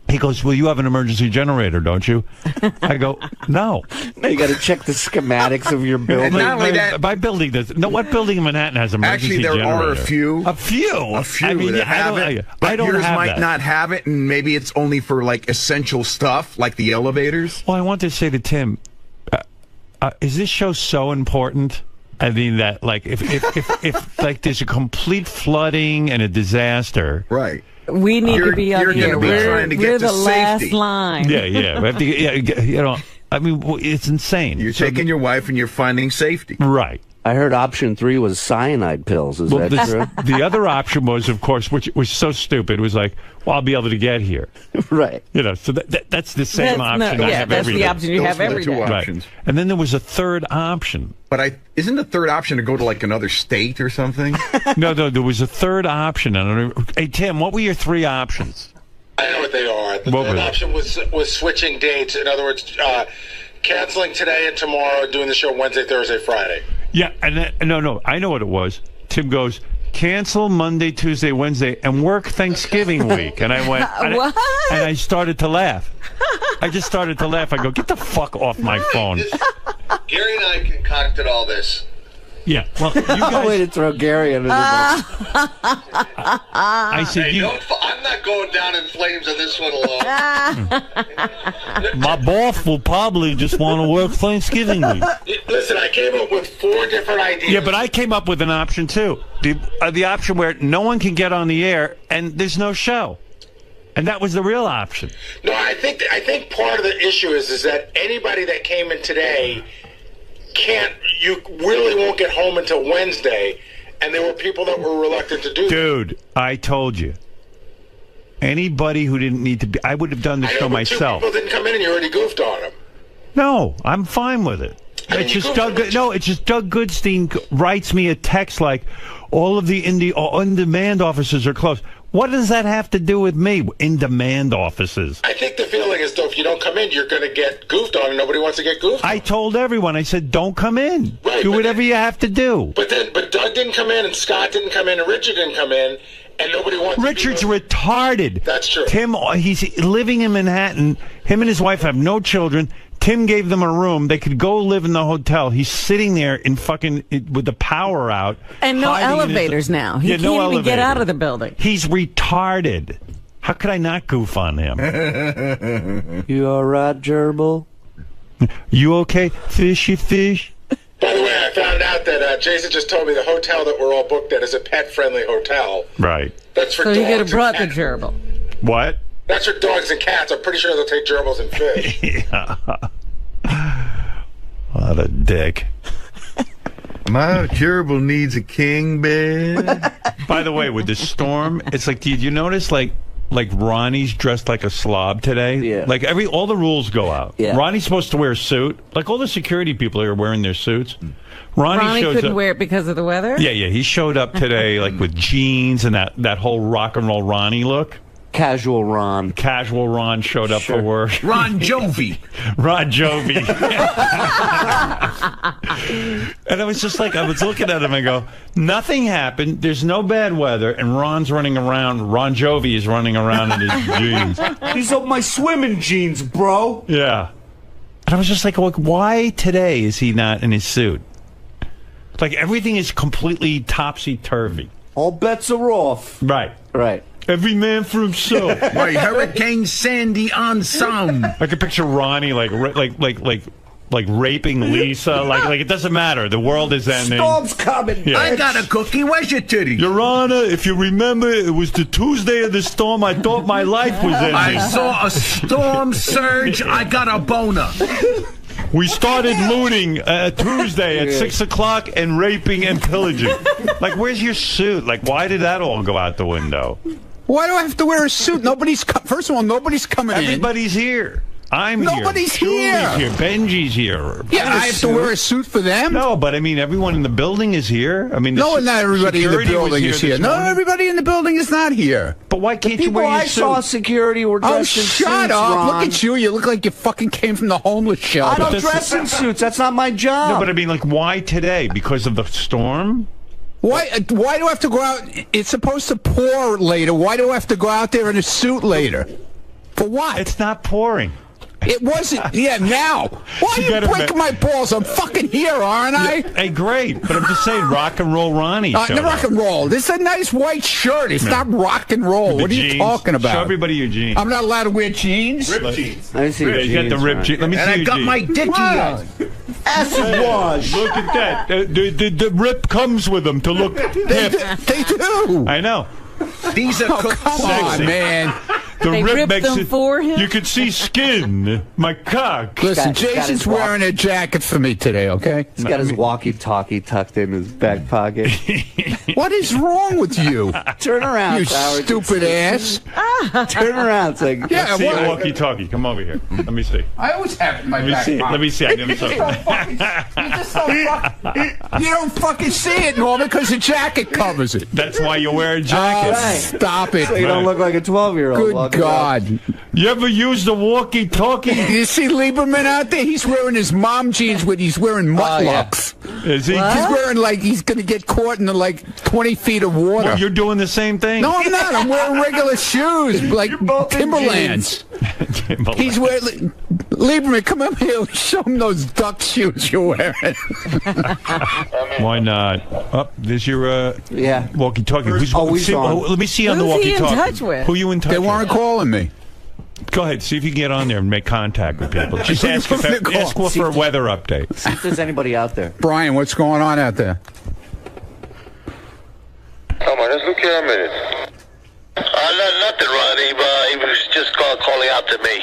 He goes, well, you have an emergency generator, don't you? I go, no. Now you got to check the schematics of your building. And not only that, my building does. No, what building in Manhattan has an emergency generator? Actually, there are a few. A few. I mean, that have it. But yours might not have it, and maybe it's only for like essential stuff, like the elevators. Well, I want to say to Tim, is this show so important? I mean that, like, if like there's a complete flooding and a disaster, right? We need to be up here. We're the last line. Yeah. We have to, I mean, it's insane. You're taking your wife and you're finding safety. Right. I heard option 3 was cyanide pills. Is that true? The other option was, of course, which was so stupid, was like, well, I'll be able to get here. Right. So that's the same option. That's the option you have every day. Right. And then there was a third option. But isn't the third option to go to like another state or something? No, there was a third option. Hey, Tim, what were your 3 options? I know what they are. The third option was switching dates. In other words, canceling today and tomorrow, doing the show Wednesday, Thursday, Friday. Yeah, and no, I know what it was. Tim goes, cancel Monday, Tuesday, Wednesday, and work Thanksgiving week. And I went, what? And I started to laugh. I just started to laugh. I go, get the fuck off my phone. Gary and I concocted all this. Yeah, well, you guys... way to throw Gary under the bus. I said, I'm not going down in flames on this one alone. My boss will probably just want to work Thanksgiving week. Listen, I came up with 4 different ideas. Yeah, but I came up with an option, too. The option where no one can get on the air and there's no show. And that was the real option. No, I think part of the issue is that anybody that came in today... you really won't get home until Wednesday, and there were people that were reluctant to do that. Dude, I told you. Anybody who didn't need to be, I would have done the show myself. 2 people didn't come in and you already goofed on them. No, I'm fine with it. It's just Doug Goodstein writes me a text like, all of the in-demand offices are closed. What does that have to do with me? In-demand offices. I think the feeling is, though, if you don't come in, you're going to get goofed on, and nobody wants to get goofed on. I told everyone, I said, don't come in. Right, do whatever you have to do. But Doug didn't come in, and Scott didn't come in, and Richard didn't come in, and nobody wants Richard's retarded. That's true. Tim, he's living in Manhattan. Him and his wife have no children. Tim gave them a room. They could go live in the hotel. He's sitting there with the power out. And no elevators now. He can't even get out of the building. He's retarded. How could I not goof on him? You all right, Gerbil? You okay, fishy fish? By the way, I found out that Jason just told me the hotel that we're all booked at is a pet-friendly hotel. Right. That's for dogs. So you could have brought the gerbil. What? That's for dogs and cats. I'm pretty sure they'll take gerbils and fish. Yeah. What a dick. My gerbil needs a king bed. By the way, with the storm, it's like, did you notice, like Ronnie's dressed like a slob today? Yeah. Like all the rules go out. Yeah. Ronnie's supposed to wear a suit. Like all the security people are wearing their suits. Ronnie couldn't wear it because of the weather? Yeah. He showed up today like with jeans and that whole rock and roll Ronnie look. Casual Ron showed up for work. Ron Jovi. And I was just like, I was looking at him and go, nothing happened. There's no bad weather. And Ron's running around. Ron Jovi is running around in his jeans. These are my swimming jeans, bro. Yeah. And I was just like, why today is he not in his suit? Like everything is completely topsy-turvy. All bets are off. Right. Every man for himself. Right, Hurricane Sandy ensemble. I could picture Ronnie like like raping Lisa. Like it doesn't matter. The world is ending. Storm's coming. Yeah. I got a cookie. Where's your titty? Your Honor, if you remember, it was the Tuesday of the storm. I thought my life was ending. I saw a storm surge. I got a boner. We started looting Tuesday at 6 o'clock and raping and pillaging. Like, where's your suit? Like, why did that all go out the window? Why do I have to wear a suit? First of all, nobody's coming in. Everybody's here. I'm Nobody's here. here. Benji's here. Yeah, I have to wear a suit for them? No, but I mean, everyone in the building is here. I mean, no, not everybody in the building is here. No, morning. everybody in the building is not here. But why can't you People wear your I suit? saw security were dressed in suits, shut up. Ron. Look at you. You look like you fucking came from the homeless shelter. I don't dress in suits. That's not my job. No, but I mean, like, why today? Because of the storm? Why do I have to go out? It's supposed to pour later. Why do I have to go out there in a suit later? For what? It's not pouring. It wasn't. Yeah, now. Why are you breaking my balls? I'm fucking here, aren't I? Hey, great. But I'm just saying, rock and roll Ronnie. The rock and roll. This is a nice white shirt. It's not rock and roll. What are you talking about? Show everybody your jeans. I'm not allowed to wear jeans. Ripped jeans. Let me see your You got the jeans, ripped Ron. jeans. Let me see And your I got my jeans. dicky out. Acid wash. Look at that. The rip comes with them to look hip. They do. I know. These are cooked Come on, man. The They rip ripped makes them it. for him? You could see skin. My cock. Listen, He's got Jason's his wearing a jacket for me today, okay? He's got his walkie-talkie tucked in his back pocket. What is wrong with you? Turn around, You Howard. stupid ass. Turn around. So Yeah, See your what? walkie-talkie. Come over here. Let me see. I always have it in my Let me back see. pocket. Let me see. I never saw You don't you don't fucking see it, Norman, because the jacket covers it. That's why you wear a jacket. Stop it. So you don't look like a 12-year-old. Good walking God. You ever use the walkie-talkie? You see Lieberman out there? He's wearing his mom jeans with he's wearing muttlocks. Is he? He's wearing like he's going to get caught in 20 feet of water. Well, you're doing the same thing. No, I'm not. I'm wearing regular shoes, like Timberlands. He's wearing Lieberman. Come up here. Show him those duck shoes you're wearing. Why not? Oh, there's your Yeah. walkie-talkie. Who's, Always on. let me see on the Who's he in walkie-talkie. touch with? Who you in touch They with? weren't calling me. Go ahead. See if you can get on there and make contact with people. Just ask for a weather update. See if there's anybody out there. Brian, what's going on out there? Come on, let's look here a minute. Nothing, Ronnie. He was just calling out to me.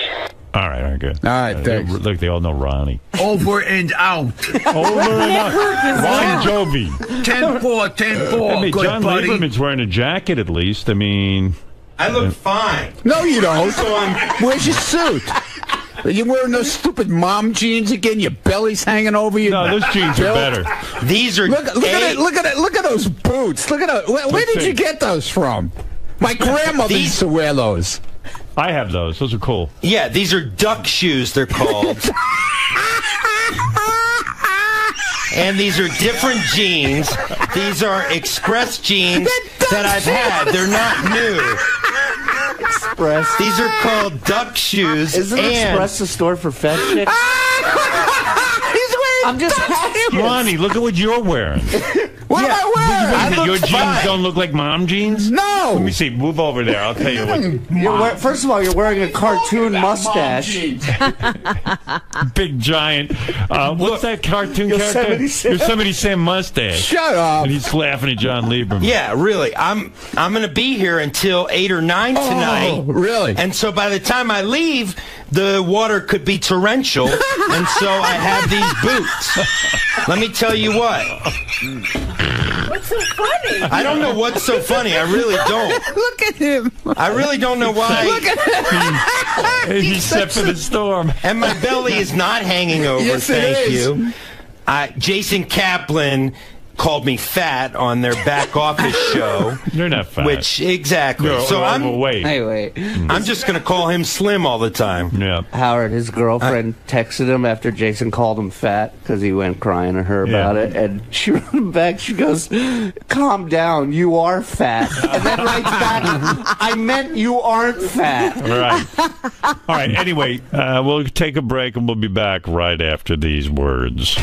All right, good. All right, thanks. Look, they all know Ronnie. Over and out. Over and out. Ron Jovi. 10-4, 10-4. I mean, Good John buddy. Lieberman's wearing a jacket at least. I mean... I look fine. No, you don't. Where's your suit? Are you wearing those stupid mom jeans again? Your belly's hanging over you. No, those jeans are better. These are Look at it. Look at those boots. Look at those. Where did you get those from? My grandmother used to wear those. I have those. Those are cool. Yeah, these are duck shoes, they're called. And these are different jeans. These are express jeans that I've had. They're not new. Express. These are called duck shoes. Isn't Express the store for fat chicks? I'm just asking. Ronnie, look at what you're wearing. What am I wearing? Your jeans don't look like mom jeans? No. Let me see. Move over there. I'll tell you what. First of all, you're wearing a cartoon mustache. Big giant. What's that cartoon character? Yosemite Sam mustache. Shut up. And he's laughing at John Lieberman. Yeah, really. I'm going to be here until 8 or 9 tonight. Oh, really? And so by the time I leave, the water could be torrential, and so I have these boots. Let me tell you what. What's so funny? I don't know what's so funny. I really don't. Look at him. I really don't know why. Look at him. He's set for the storm. And my belly is not hanging over. Yes, it Thank is. you. Jason Kaplan called me fat on their back office show. You're not fat. Which exactly. You're so I'm overweight. Hey, wait. I'm just going to call him Slim all the time. Yeah. Howard, his girlfriend texted him after Jason called him fat because he went crying to her about it. And she wrote him back. She goes, "Calm down. You are fat." And then writes back, "I meant you aren't fat." Right. All right. Anyway, we'll take a break and we'll be back right after these words.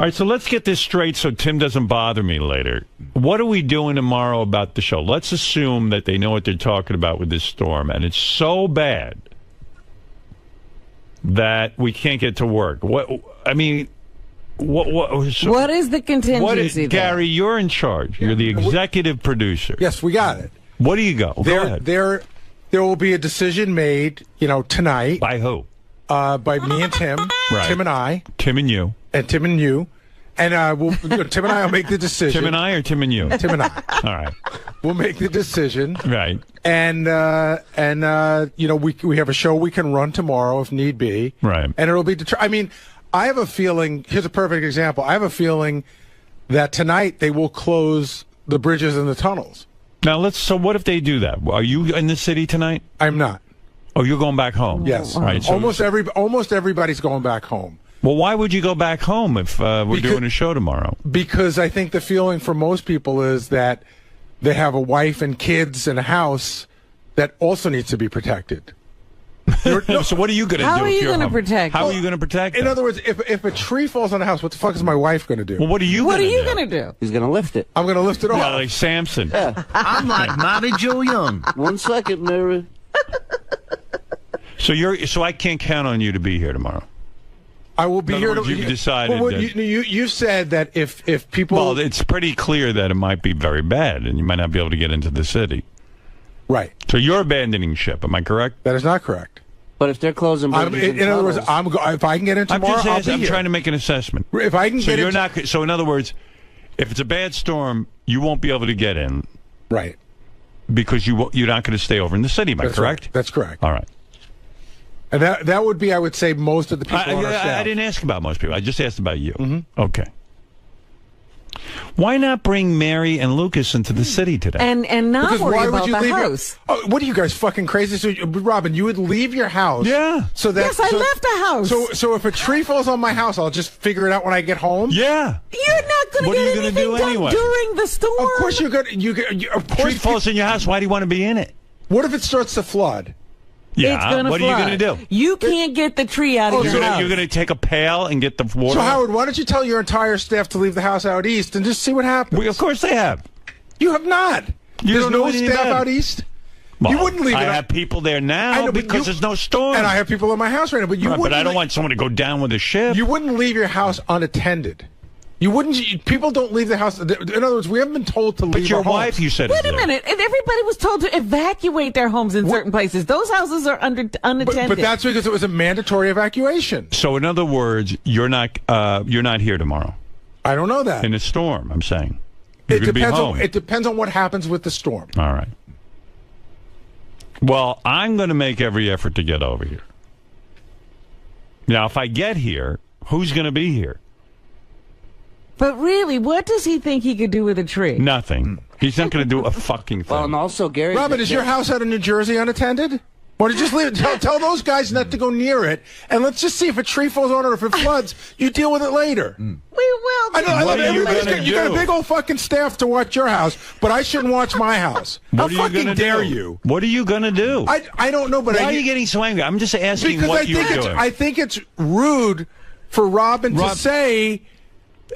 All right, so let's get this straight so Tim doesn't bother me later. What are we doing tomorrow about the show? Let's assume that they know what they're talking about with this storm, and it's so bad that we can't get to work. What is the contingency? Gary, you're in charge. You're the executive producer. Yes, we got it. What do you go? Go ahead. There will be a decision made, tonight. By who? By me and Tim. Right. Tim and I. Tim and you. And Tim and you. And Tim and I will make the decision. Tim and I or Tim and you? Tim and I. All right. We'll make the decision. Right. And we have a show we can run tomorrow if need be. Right. And it'll be I have a feeling, here's a perfect example. I have a feeling that tonight they will close the bridges and the tunnels. Now so what if they do that? Are you in the city tonight? I'm not. Oh, you're going back home? Yes. All right. So, almost everybody's going back home. Well, why would you go back home if we're doing a show tomorrow? Because I think the feeling for most people is that they have a wife and kids and a house that also needs to be protected. So what are you going to do? How are you going to protect? How are you going to protect In them? other words, if a tree falls on the house, what the fuck is my wife going to do? Well, what are you going to do? He's going to lift it. I'm going to lift it off. Yeah, like Samson. Yeah. I'm like Bobby Joe Young. 1 second, Mary. So I can't count on you to be here tomorrow. I will be here. You've decided. You said that if people. Well, it's pretty clear that it might be very bad, and you might not be able to get into the city. Right. So you're abandoning ship. Am I correct? That is not correct. But if they're closing bridges in other words, if I can get in tomorrow, I'll be I'm here. trying to make an assessment. If I can so get you're in. not. So in other words, if it's a bad storm, you won't be able to get in. Right. Because you're not going to stay over in the city. Am I correct? Right. That's correct. All right. And that would be, I would say, most of the people on our staff. I didn't ask about most people. I just asked about you. Mm-hmm. Okay. Why not bring Mary and Lucas into the city today? And not Because worry why would about you the leave house. What are you guys fucking crazy? So, Robin, you would leave your house. Yeah. So that, Yes, I left the house. So if a tree falls on my house, I'll just figure it out when I get home. Yeah. You're not going to What are you get gonna anything do done anyway? during the storm. Of course you're going to. Of course. Tree falls in your house. Why do you want to be in it? What if it starts to flood? Yeah. It's gonna what flood. are you going to do? You can't get the tree out of your house. You're going to take a pail and get the water. So Howard, why don't you tell your entire staff to leave the house out east and just see what happens? Of course they have. You have not. You There's don't know no anything staff about it. out east. Well, You wouldn't leave I it. have people there now I know, but because there's no storm. And I have people in my house right now, but you Right, wouldn't. but I don't want someone to go down with a ship. You wouldn't leave your house unattended. You wouldn't. People don't leave the house. In other words, we haven't been told to leave. But your our homes. wife, you said, Wait is a there. minute. And everybody was told to evacuate their homes in certain places. Those houses are unattended. But that's because it was a mandatory evacuation. So in other words, you're not here tomorrow. I don't know that. In a storm, I'm saying. You're It gonna be depends. home. It depends on what happens with the storm. All right. Well, I'm going to make every effort to get over here. Now, if I get here, who's going to be here? But really, what does he think he could do with a tree? Nothing. He's not going to do a fucking thing. Well, and also, Gary. Robin, is your house out in New Jersey unattended? Why don't you just leave it? Tell those guys not to go near it, and let's just see if a tree falls on it or if it floods. You deal with it later. We will. What are you gonna You got a do? big old fucking staff to watch your house, but I shouldn't watch my house. How What are you fucking gonna dare do? you? What are you going to do? I don't know, but Why are you getting so angry? I'm just asking because what you're doing. I think it's rude for Robin to say,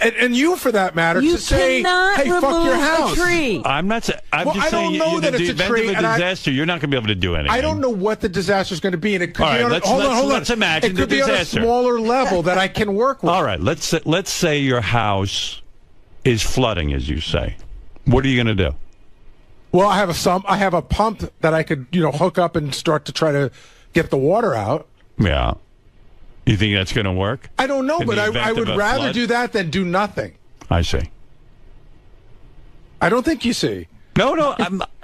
and you for that matter, You to say, cannot "Hey, fuck remove your a house." tree. I'm not saying. I'm Well, just I don't saying. know In that the it's a event tree, of and a I- disaster, you're not going to be able to do anything. I don't know what the disaster is going to be, and it could All be right, on. let's- let's It imagine could the be on a disaster. smaller level that I can work with. All right, let's say your house is flooding, as you say. What are you going to do? Well, I have a pump that I could hook up and start to try to get the water out. Yeah. You think that's going to work? I don't know, In but the I event would of a rather flood? do that than do nothing. I see. I don't think you see. No.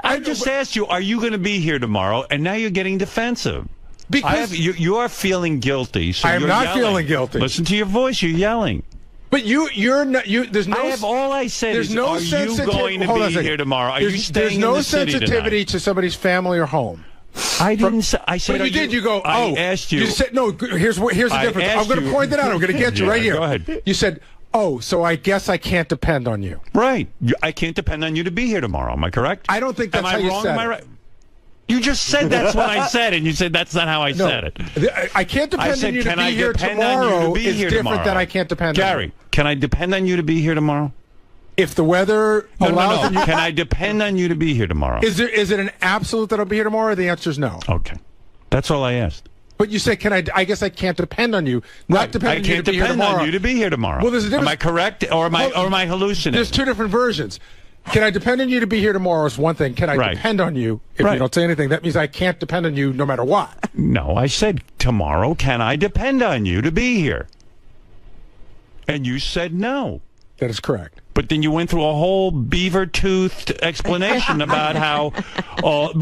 I just asked you, are you going to be here tomorrow? And now you're getting defensive. Because you are feeling guilty. So I am you're not yelling. feeling guilty. Listen to your voice. You're yelling. But you're not. There's no. I have all I said There's is, no are you sensitivity. going to Hold on a be second. here tomorrow? Are There's, you staying there's no in the city sensitivity tonight? to somebody's family or home. I didn't say. I said. But you did. You go. I Oh, asked you. You said no. Here's the I difference. I'm asked going to you- point it out. I'm going to get you Yeah, right here. go ahead. You said, "Oh, so I guess I can't depend on you." Right. I can't depend on you to be here tomorrow. Am I correct? I don't think that's Am I how you wrong? said Am I it. right? You just said that's what I said, and you said that's not how I No. said it. I can't depend I said, on you can to I be here depend on you tomorrow. to be is here different tomorrow? than I can't depend on Gary, you. Can I depend on you to be here tomorrow? If the weather allows... No. Can I depend on you to be here tomorrow? Is it an absolute that I'll be here tomorrow? The answer is no. Okay. That's all I asked. But you say, I guess I can't depend on you. Not depend on you to be here tomorrow. I can't depend on you to be here tomorrow. Well, there's a difference. Am I correct, or am I hallucinating? There's two different versions. Can I depend on you to be here tomorrow is one thing. Can I depend on you if you don't say anything? That means I can't depend on you no matter what. No, I said tomorrow, can I depend on you to be here? And you said no. That is correct. But then you went through a whole beaver-toothed explanation about how...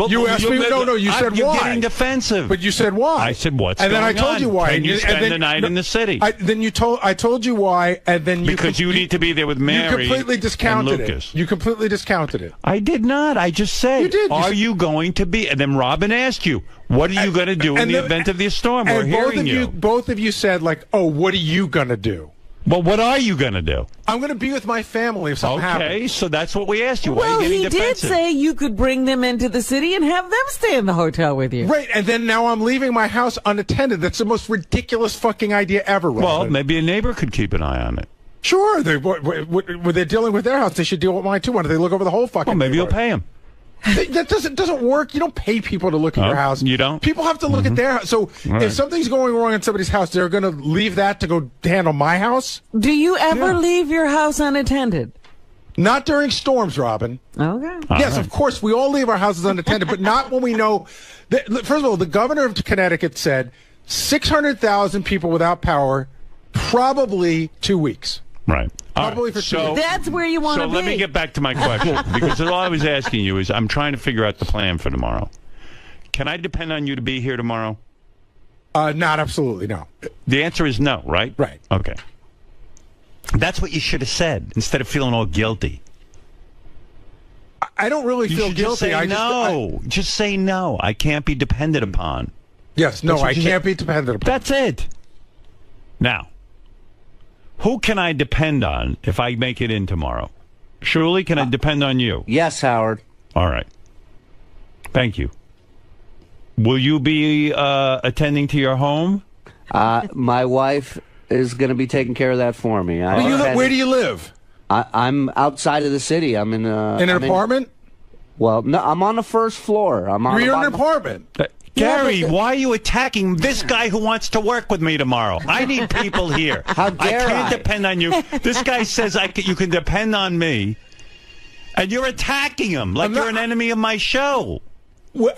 you asked me... No, you said you're why. You're getting defensive. But you said why. I said, what's and going on? And then I told you why. Can you spend the night in the city? I told you why, and then you... Because you need to be there with Mary You completely discounted and Lucas. it. You completely discounted it. I did not. I just said, you did. Are you going to be... And then Robin asked you, what are you going to do in the event of the storm? We're hearing you. Both of you said, like, oh, what are you going to do? Well, what are you going to do? I'm going to be with my family if something happens. Okay, so that's what we asked you. Why Well, are you he getting defensive? did say you could bring them into the city and have them stay in the hotel with you. Right, and then now I'm leaving my house unattended. That's the most ridiculous fucking idea ever, Robin. Well, maybe a neighbor could keep an eye on it. Sure, when they're dealing with their house, they should deal with mine too. Why don't they look over the whole fucking? Well, maybe you'll pay them. That doesn't work. You don't pay people to look at your house. You don't? People have to look at their house. So if something's going wrong in somebody's house, they're going to leave that to go handle my house? Do you ever leave your house unattended? Not during storms, Robin. Okay. Yes, of course, we all leave our houses unattended, but not when we know. First of all, the governor of Connecticut said 600,000 people without power, probably 2 weeks. Right. Probably for 2 weeks. That's where you want to be. So let me get back to my question, because all I was asking you is I'm trying to figure out the plan for tomorrow. Can I depend on you to be here tomorrow? Not absolutely, no. The answer is no, right? Right. Okay. That's what you should have said instead of feeling all guilty. I don't really feel guilty. Just say no. I can't be depended upon. Yes, no, I can't be dependent upon. That's it. Now, who can I depend on if I make it in tomorrow? Shirley, can I depend on you? Yes, Howard. All right. Thank you. Will you be attending to your home? My wife is going to be taking care of that for me. Where do you live? I'm outside of the city. I'm in an apartment? Well, no, I'm on the first floor. You're in an apartment. Gary, why are you attacking this guy who wants to work with me tomorrow? I need people here. How dare I can't depend on you. This guy says you can depend on me, and you're attacking him like you're an enemy of my show. Well,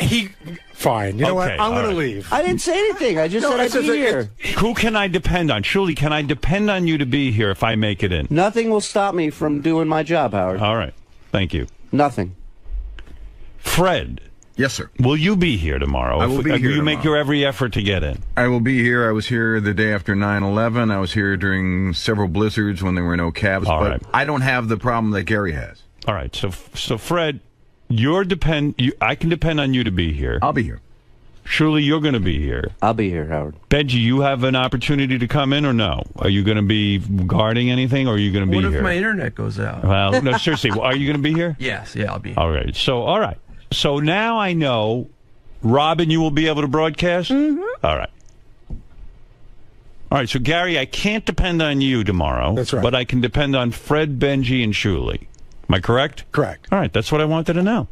fine. You know what? I'm going to leave. I didn't say anything. I just said I'd be here. Who can I depend on? Shirley, can I depend on you to be here if I make it in? Nothing will stop me from doing my job, Howard. All right. Thank you. Nothing. Fred. Yes, sir. Will you be here tomorrow? I will be here you make tomorrow. your every effort to get in? I will be here. I was here the day after 9/11. I was here during several blizzards when there were no cabs. All but right. I don't have the problem that Gary has. All right. So Fred, I can depend on you to be here. I'll be here. Surely you're going to be here. I'll be here, Howard. Benji, you have an opportunity to come in or no? Are you going to be guarding anything or are you going to be What here? if my internet goes out? Well, no, seriously. Are you going to be here? Yes, yeah, I'll be here. All right. So now I know, Robin, you will be able to broadcast? Mm-hmm. All right. All right, so Gary, I can't depend on you tomorrow. That's right. But I can depend on Fred, Benji, and Shuley. Am I correct? Correct. All right, that's what I wanted to know.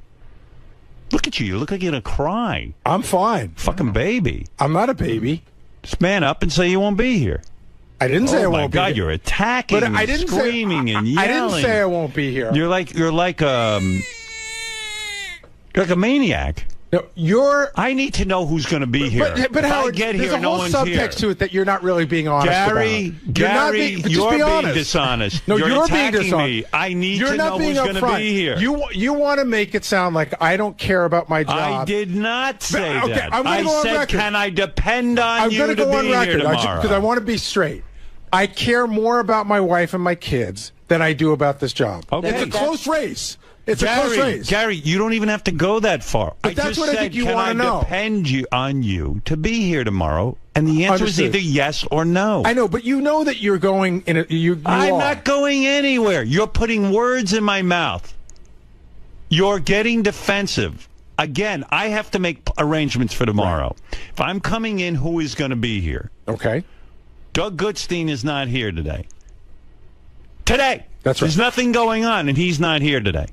Look at you. You look like you're going to cry. I'm fine. Fucking baby. I'm not a baby. Just man up and say you won't be here. I didn't say I won't be here. Oh, my God, you're attacking But I didn't screaming and yelling. I didn't say I won't be here. You're like a maniac. No, I need to know who's going to be here. But if Howard, I get there's here, a no whole one's subtext to it that you're not really being honest Gary, about. Gary, you're being dishonest. No, you're attacking being dishonest. me. I need you're to not know being who's going to be here. You want to make it sound like I don't care about my job. I did not say okay, that. I'm I go on said, record. can I depend on I'm you gonna to go on be record here tomorrow? because I want to be straight. I care more about my wife and my kids than I do about this job. Okay. It's a close race. It's Gary, a close race. Gary, you don't even have to go that far. But that's just what I said, think you can want to know. Depend on you to be here tomorrow? And the answer is either yes or no. I know, but you know that you're going in I'm not going anywhere. You're putting words in my mouth. You're getting defensive. Again, I have to make arrangements for tomorrow. Right. If I'm coming in, who is going to be here? Okay. Doug Goodstein is not here today. Today. That's right. There's nothing going on, and he's not here today.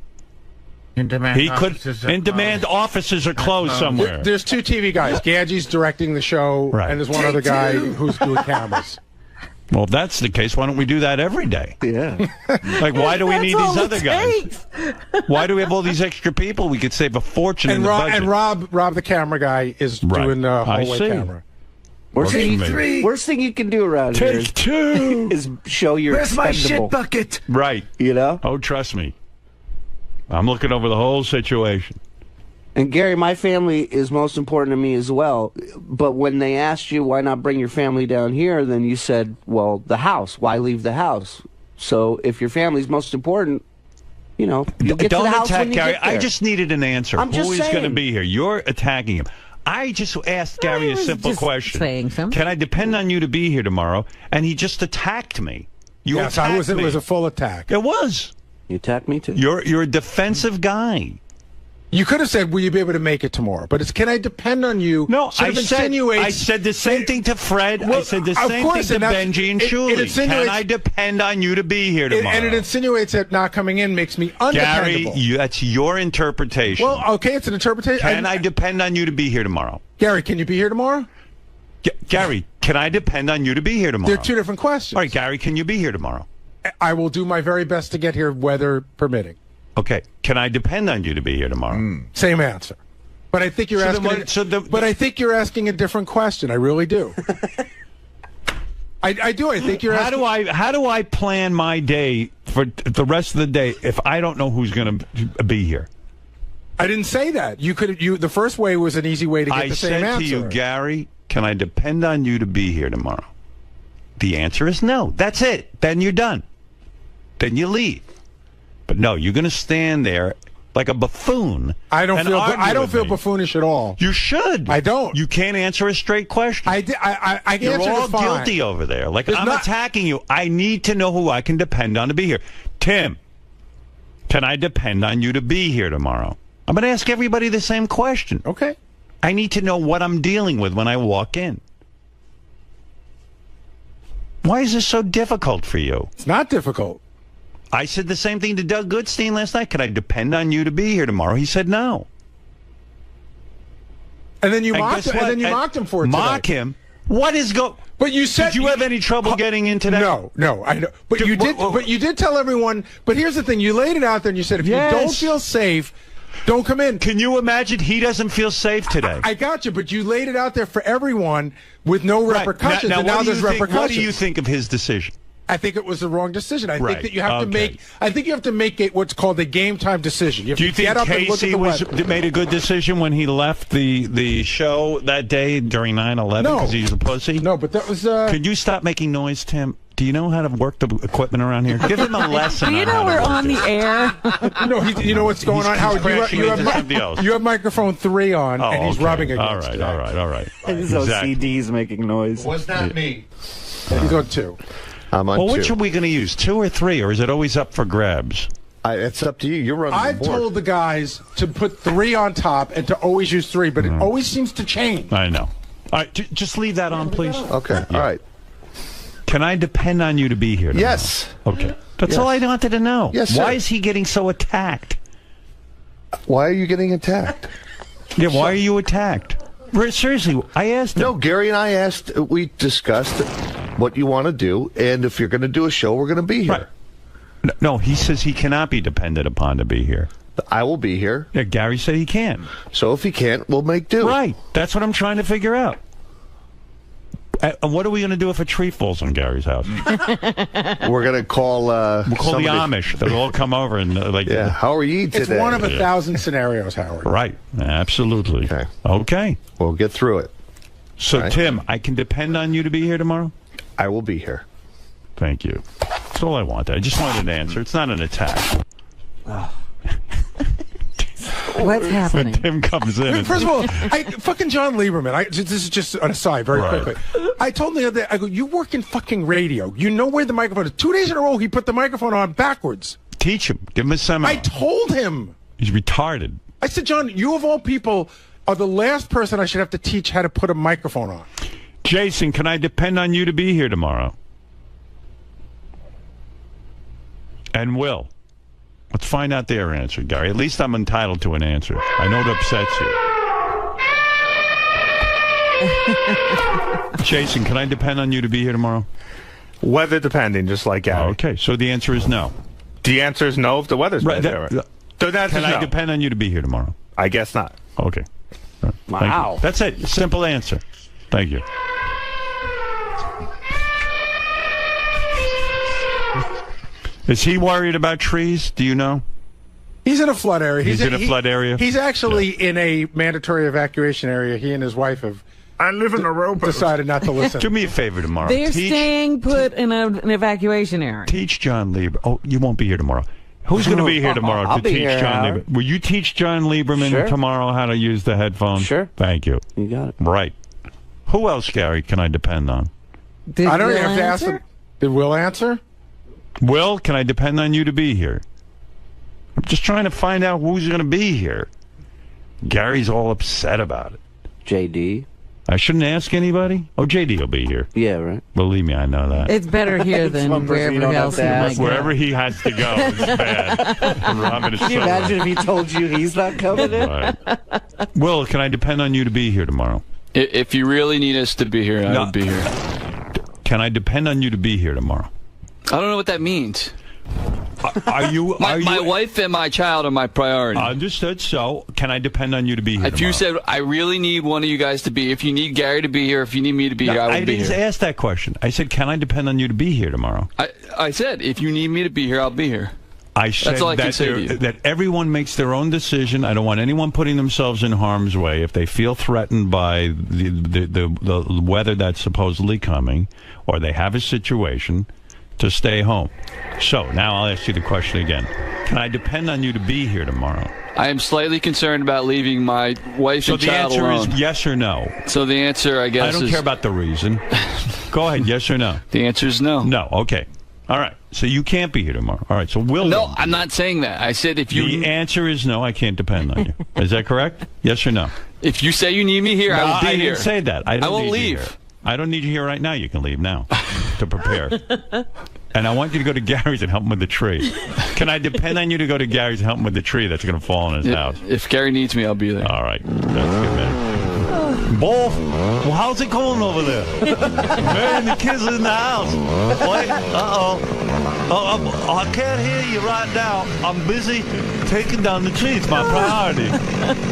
He could. In-demand offices are closed somewhere. There's two TV guys. Gadget's directing the show, and there's one other guy who's doing cameras. Well, if that's the case, why don't we do that every day? Yeah. Like, why do we need these other guys? Why do we have all these extra people? We could save a fortune in the budget. And Rob, the camera guy, is doing the hallway camera. Worst thing you can do around here is show you're Where's my expendable. shit bucket? Right. You know? Oh, trust me. I'm looking over the whole situation. And Gary, my family is most important to me as well. But when they asked you why not bring your family down here, then you said, well, the house. Why leave the house? So if your family's most important, you know, you get to the house when you Gary. get there. I just needed an answer. I'm just Who is going to saying. be here? You're attacking him. I just asked Gary a simple question. Can I depend on you to be here tomorrow? And he just attacked me. You attacked me. It was a full attack. It was. You attacked me too. You're a defensive guy. You could have said, will you be able to make it tomorrow? But it's, can I depend on you? No, I said the same thing to Fred. I said the same thing to Benji and Shuli. Can I depend on you to be here tomorrow? And it insinuates that not coming in makes me undependable. Gary, that's your interpretation. Well, okay, it's an interpretation. Can I depend on you to be here tomorrow? Gary, can you be here tomorrow? Gary, can I depend on you to be here tomorrow? They're two different questions. All right, Gary, can you be here tomorrow? I will do my very best to get here, weather permitting. Okay, can I depend on you to be here tomorrow? Same answer. But I think you're but I think you're asking a different question. I really do. I do. I think you're asking. How do I plan my day for the rest of the day if I don't know who's going to be here? I didn't say that. The first way was an easy way to get the same answer. I said to you, Gary, can I depend on you to be here tomorrow? The answer is no. That's it. Then you're done. Then you leave. But no, you're going to stand there like a buffoon. I don't feel buffoonish at all. You should. I don't. You can't answer a straight question. I You're answered all it fine. guilty over there. Like, I'm attacking you. I need to know who I can depend on to be here. Tim, can I depend on you to be here tomorrow? I'm going to ask everybody the same question. Okay. I need to know what I'm dealing with when I walk in. Why is this so difficult for you? It's not difficult. I said the same thing to Doug Goodstein last night. Can I depend on you to be here tomorrow? He said no. And then you mocked him. And then you mocked him for it. Mock him. What is go? But you said. Did you have any trouble getting in today? No. I know. But you did. But you did tell everyone. But here's the thing: you laid it out there, and you said, if you don't feel safe, don't come in. Can you imagine he doesn't feel safe today? I got you, but you laid it out there for everyone with no repercussions, and now there's repercussions. What do you think of his decision? I think it was the wrong decision. I think that you have to make. I think you have to make it what's called a game time decision. You have do you to think get up Casey and look at the made a good decision when he left the show that day during 9/11 because he's a pussy? No, but that was. Could you stop making noise, Tim? Do you know how to work the equipment around here? Give him a lesson. Do you know we're on the air? No, you know what's going on, Howard. You have microphone 3 on, and he's rubbing against it. All right. His OCD's making noise. Was not me. He's on 2. I'm on 2. Which are we going to use, 2 or 3, or is it always up for grabs? It's up to you. You're running I've the board. told the guys to put 3 on top and to always use 3, but it always seems to change. I know. All right, just leave that on, please. Okay. All right. Can I depend on you to be here tomorrow? Yes. Okay. That's all I wanted to know. Yes, sir. Why is he getting so attacked? Why are you getting attacked? Yeah, why are you attacked? Seriously, I asked him. No, Gary and I asked, we discussed what you want to do, and if you're going to do a show, we're going to be here. Right. No, he says he cannot be depended upon to be here. I will be here. Yeah, Gary said he can. So if he can't, we'll make do. Right. That's what I'm trying to figure out. And what are we going to do if a tree falls on Gary's house? We're going to call. We'll call the Amish. They'll all come over and Yeah. How are you today? It's one of 1,000 scenarios, Howard. Right. Absolutely. Okay. We'll get through it. So, right. Tim, I can depend on you to be here tomorrow? I will be here. Thank you. That's all I wanted. I just wanted an answer. It's not an attack. What's happening? When Tim comes in. First of all, fucking John Lieberman. This is just an aside, very quickly. I told him the other day, I go, you work in fucking radio. You know where the microphone is. 2 days in a row, he put the microphone on backwards. Teach him. Give him a seminar. I told him. He's retarded. I said, John, you of all people are the last person I should have to teach how to put a microphone on. Jason, can I depend on you to be here tomorrow? and Will. Let's find out their answer, Gary. At least I'm entitled to an answer. I know it upsets you. Jason, can I depend on you to be here tomorrow? Weather depending, just like Gary. Okay, so the answer is no. The answer is no if the weather's bad. Can I depend on you to be here tomorrow? I guess not. Okay. Right. Wow. That's it. Simple answer. Thank you. Is he worried about trees? Do you know? He's in a flood area. He's in a flood area? He's actually in a mandatory evacuation area. He and his wife have I live in a rowboat. decided not to listen. Do me a favor tomorrow. They're staying put in an evacuation area. Teach John Lieber. Oh, you won't be here tomorrow. Who's going to be here tomorrow I'll to be teach here, John Howard. Lieber? Will you teach John Lieberman tomorrow how to use the headphones? Sure. Thank you. You got it. Right. Who else, Gary, can I depend on? I don't even have to ask him. Did Will answer? Will, can I depend on you to be here? I'm just trying to find out who's going to be here. Gary's all upset about it. JD. I shouldn't ask anybody? Oh, JD will be here. Yeah, right. Believe me, I know that. It's better here than wherever else he might go. Wherever he has to go is bad. Can you imagine if he told you he's not coming in? Right. Will, can I depend on you to be here tomorrow? If you really need us to be here, I would be here. Can I depend on you to be here tomorrow? I don't know what that means. Are you? My wife and my child are my priority. Understood. So, can I depend on you to be here If you tomorrow? said, I really need one of you guys to be, if you need Gary to be here, if you need me to be here, I will be didn't here. ask that question. I said, can I depend on you to be here tomorrow? I said, if you need me to be here, I'll be here. I said That's all I can say to you. that everyone makes their own decision. I don't want anyone putting themselves in harm's way if they feel threatened by the weather that's supposedly coming, or they have a situation, to stay home. So now I'll ask you the question again. Can I depend on you to be here tomorrow? I am slightly concerned about leaving my wife and child alone. So the answer is yes or no? So the answer, I guess, I don't care about the reason. Go ahead, yes or no? The answer is no. No, okay. All right, so you can't be here tomorrow. All right, so Will... No, I'm not saying that. I said if you... The answer is no, I can't depend on you. Is that correct? Yes or no? If you say you need me here, I will be here. I here. didn't say that. I won't need leave. You here. I don't need you here right now. You can leave now to prepare. And I want you to go to Gary's and help him with the tree. Can I depend on you to go to Gary's and help him with the tree that's going to fall on his house? If Gary needs me, I'll be there. All right. That's good, man. Bo, well, how's it going over there? Mary and the kids are in the house. Wait, I can't hear you right now. I'm busy taking down the tree. It's my priority.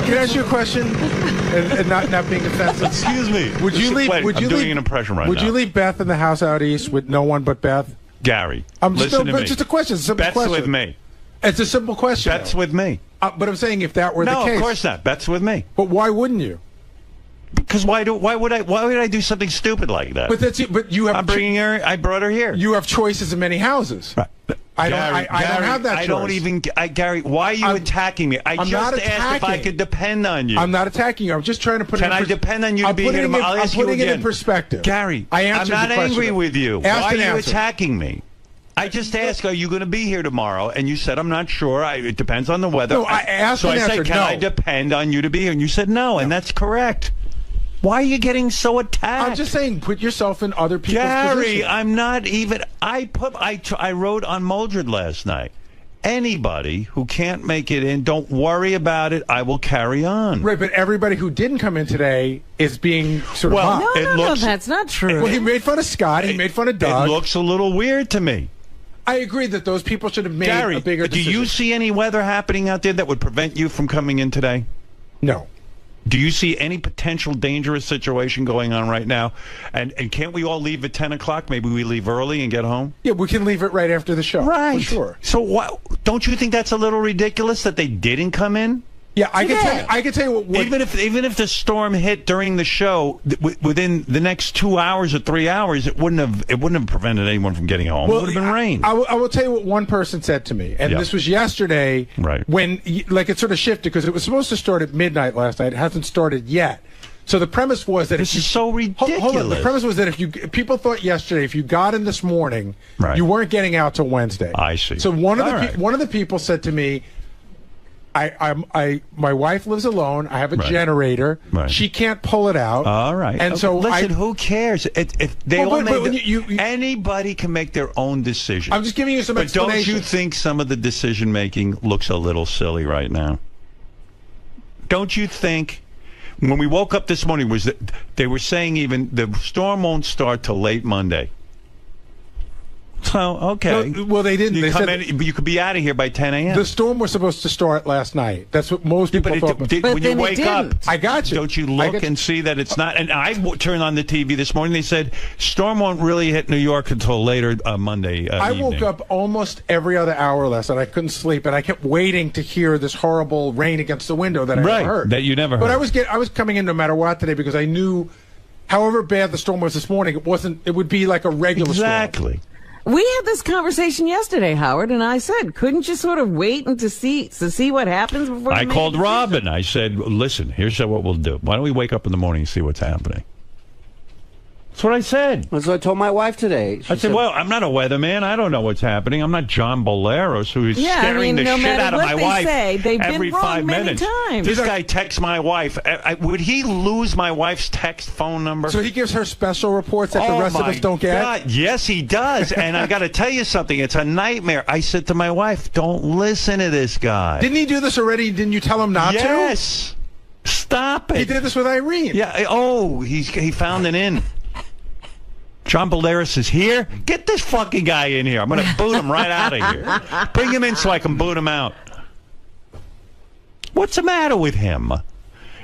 Can I ask you a question? And not being offensive. Excuse me. Would you leave? Wait, I'm doing an impression right now. Would you leave Beth in the house out east with no one but Beth? Gary, listen to me. Just a question. It's a simple question. Beth's with me. It's a simple question. Beth's with me. But I'm saying if that were the case. No, of course not. Beth's with me. But why wouldn't you? Because why would I do something stupid like that? But you have. I'm bringing her. I brought her here. You have choices in many houses. Right. I don't have that choice. I don't even. Gary, why are you attacking me? I just asked if I could depend on you. I'm not attacking you. I'm just trying to put. Can I depend on you to be here tomorrow? I'm putting it in perspective. Gary, I'm not angry with you. Why are you attacking me? I just asked, are you going to be here tomorrow? And you said, I'm not sure. It depends on the weather. No, I asked so and I said, answered can no. I depend on you to be here? And you said no, and that's correct. Why are you getting so attacked? I'm just saying, put yourself in other people's position. I'm not even. I wrote on Mildred last night. Anybody who can't make it in, don't worry about it. I will carry on. Right, but everybody who didn't come in today is being sort of mocked. No, that's not true. Well, he made fun of Scott. He made fun of Doug. It looks a little weird to me. I agree that those people should have made a bigger decision. Do you see any weather happening out there that would prevent you from coming in today? No. Do you see any potential dangerous situation going on right now? And can't we all leave at 10 o'clock? Maybe we leave early and get home? Yeah, we can leave it right after the show. Right. For sure. So don't you think that's a little ridiculous that they didn't come in? Yeah, I can tell you what even if the storm hit during the show within the next 2 hours or 3 hours, it wouldn't have prevented anyone from getting home. It would have been rain. I will tell you what one person said to me, and this was yesterday. Right. When it sort of shifted because it was supposed to start at midnight last night. It hasn't started yet. So the premise was that this is so ridiculous. Hold on. The premise was that people thought yesterday if you got in this morning, you weren't getting out till Wednesday. I see. So one of the people said to me, my wife lives alone. I have a generator. Right. She can't pull it out. All right. And so listen, who cares? If they Well, all but make anybody can make their own decision. I'm just giving you some But don't explanation. you think some of the decision making looks a little silly right now? Don't you think? When we woke up this morning, was that they were saying even the storm won't start till late Monday. So okay. No, well, they didn't. You They come said in, but you could be out of here by 10 a.m. the storm was supposed to start last night. That's what most people thought. When you wake up, I got you. Don't you look and see that it's not? And I turned on the TV this morning. They said storm won't really hit New York until later Monday. I woke up almost every other hour last night. I couldn't sleep, and I kept waiting to hear this horrible rain against the window that I never heard. That you never heard. But I was coming in no matter what today because I knew, however bad the storm was this morning, it would be like a regular storm. Exactly. We had this conversation yesterday, Howard, and I said, couldn't you sort of wait and to see what happens before you I make called a decision? Robin. I said, listen, here's what we'll do. Why don't we wake up in the morning and see what's happening? That's what I said. That's what I told my wife today. I said, well, I'm not a weatherman. I don't know what's happening. I'm not ภิ𝗏 who is scaring the no shit matter out of what my they wife say, they've every been wrong 5 many minutes. times. This guy texts my wife. Would he lose my wife's text phone number? So he gives her special reports that the rest of us don't get? God, yes, he does. And I got to tell you something. It's a nightmare. I said to my wife, don't listen to this guy. Didn't he do this already? Didn't you tell him not to? Yes. Stop it. He did this with Irene. Yeah. Oh, he found an in. 𝗏𝗏 is here. Get this fucking guy in here. I'm going to boot him right out of here. Bring him in so I can boot him out. What's the matter with him?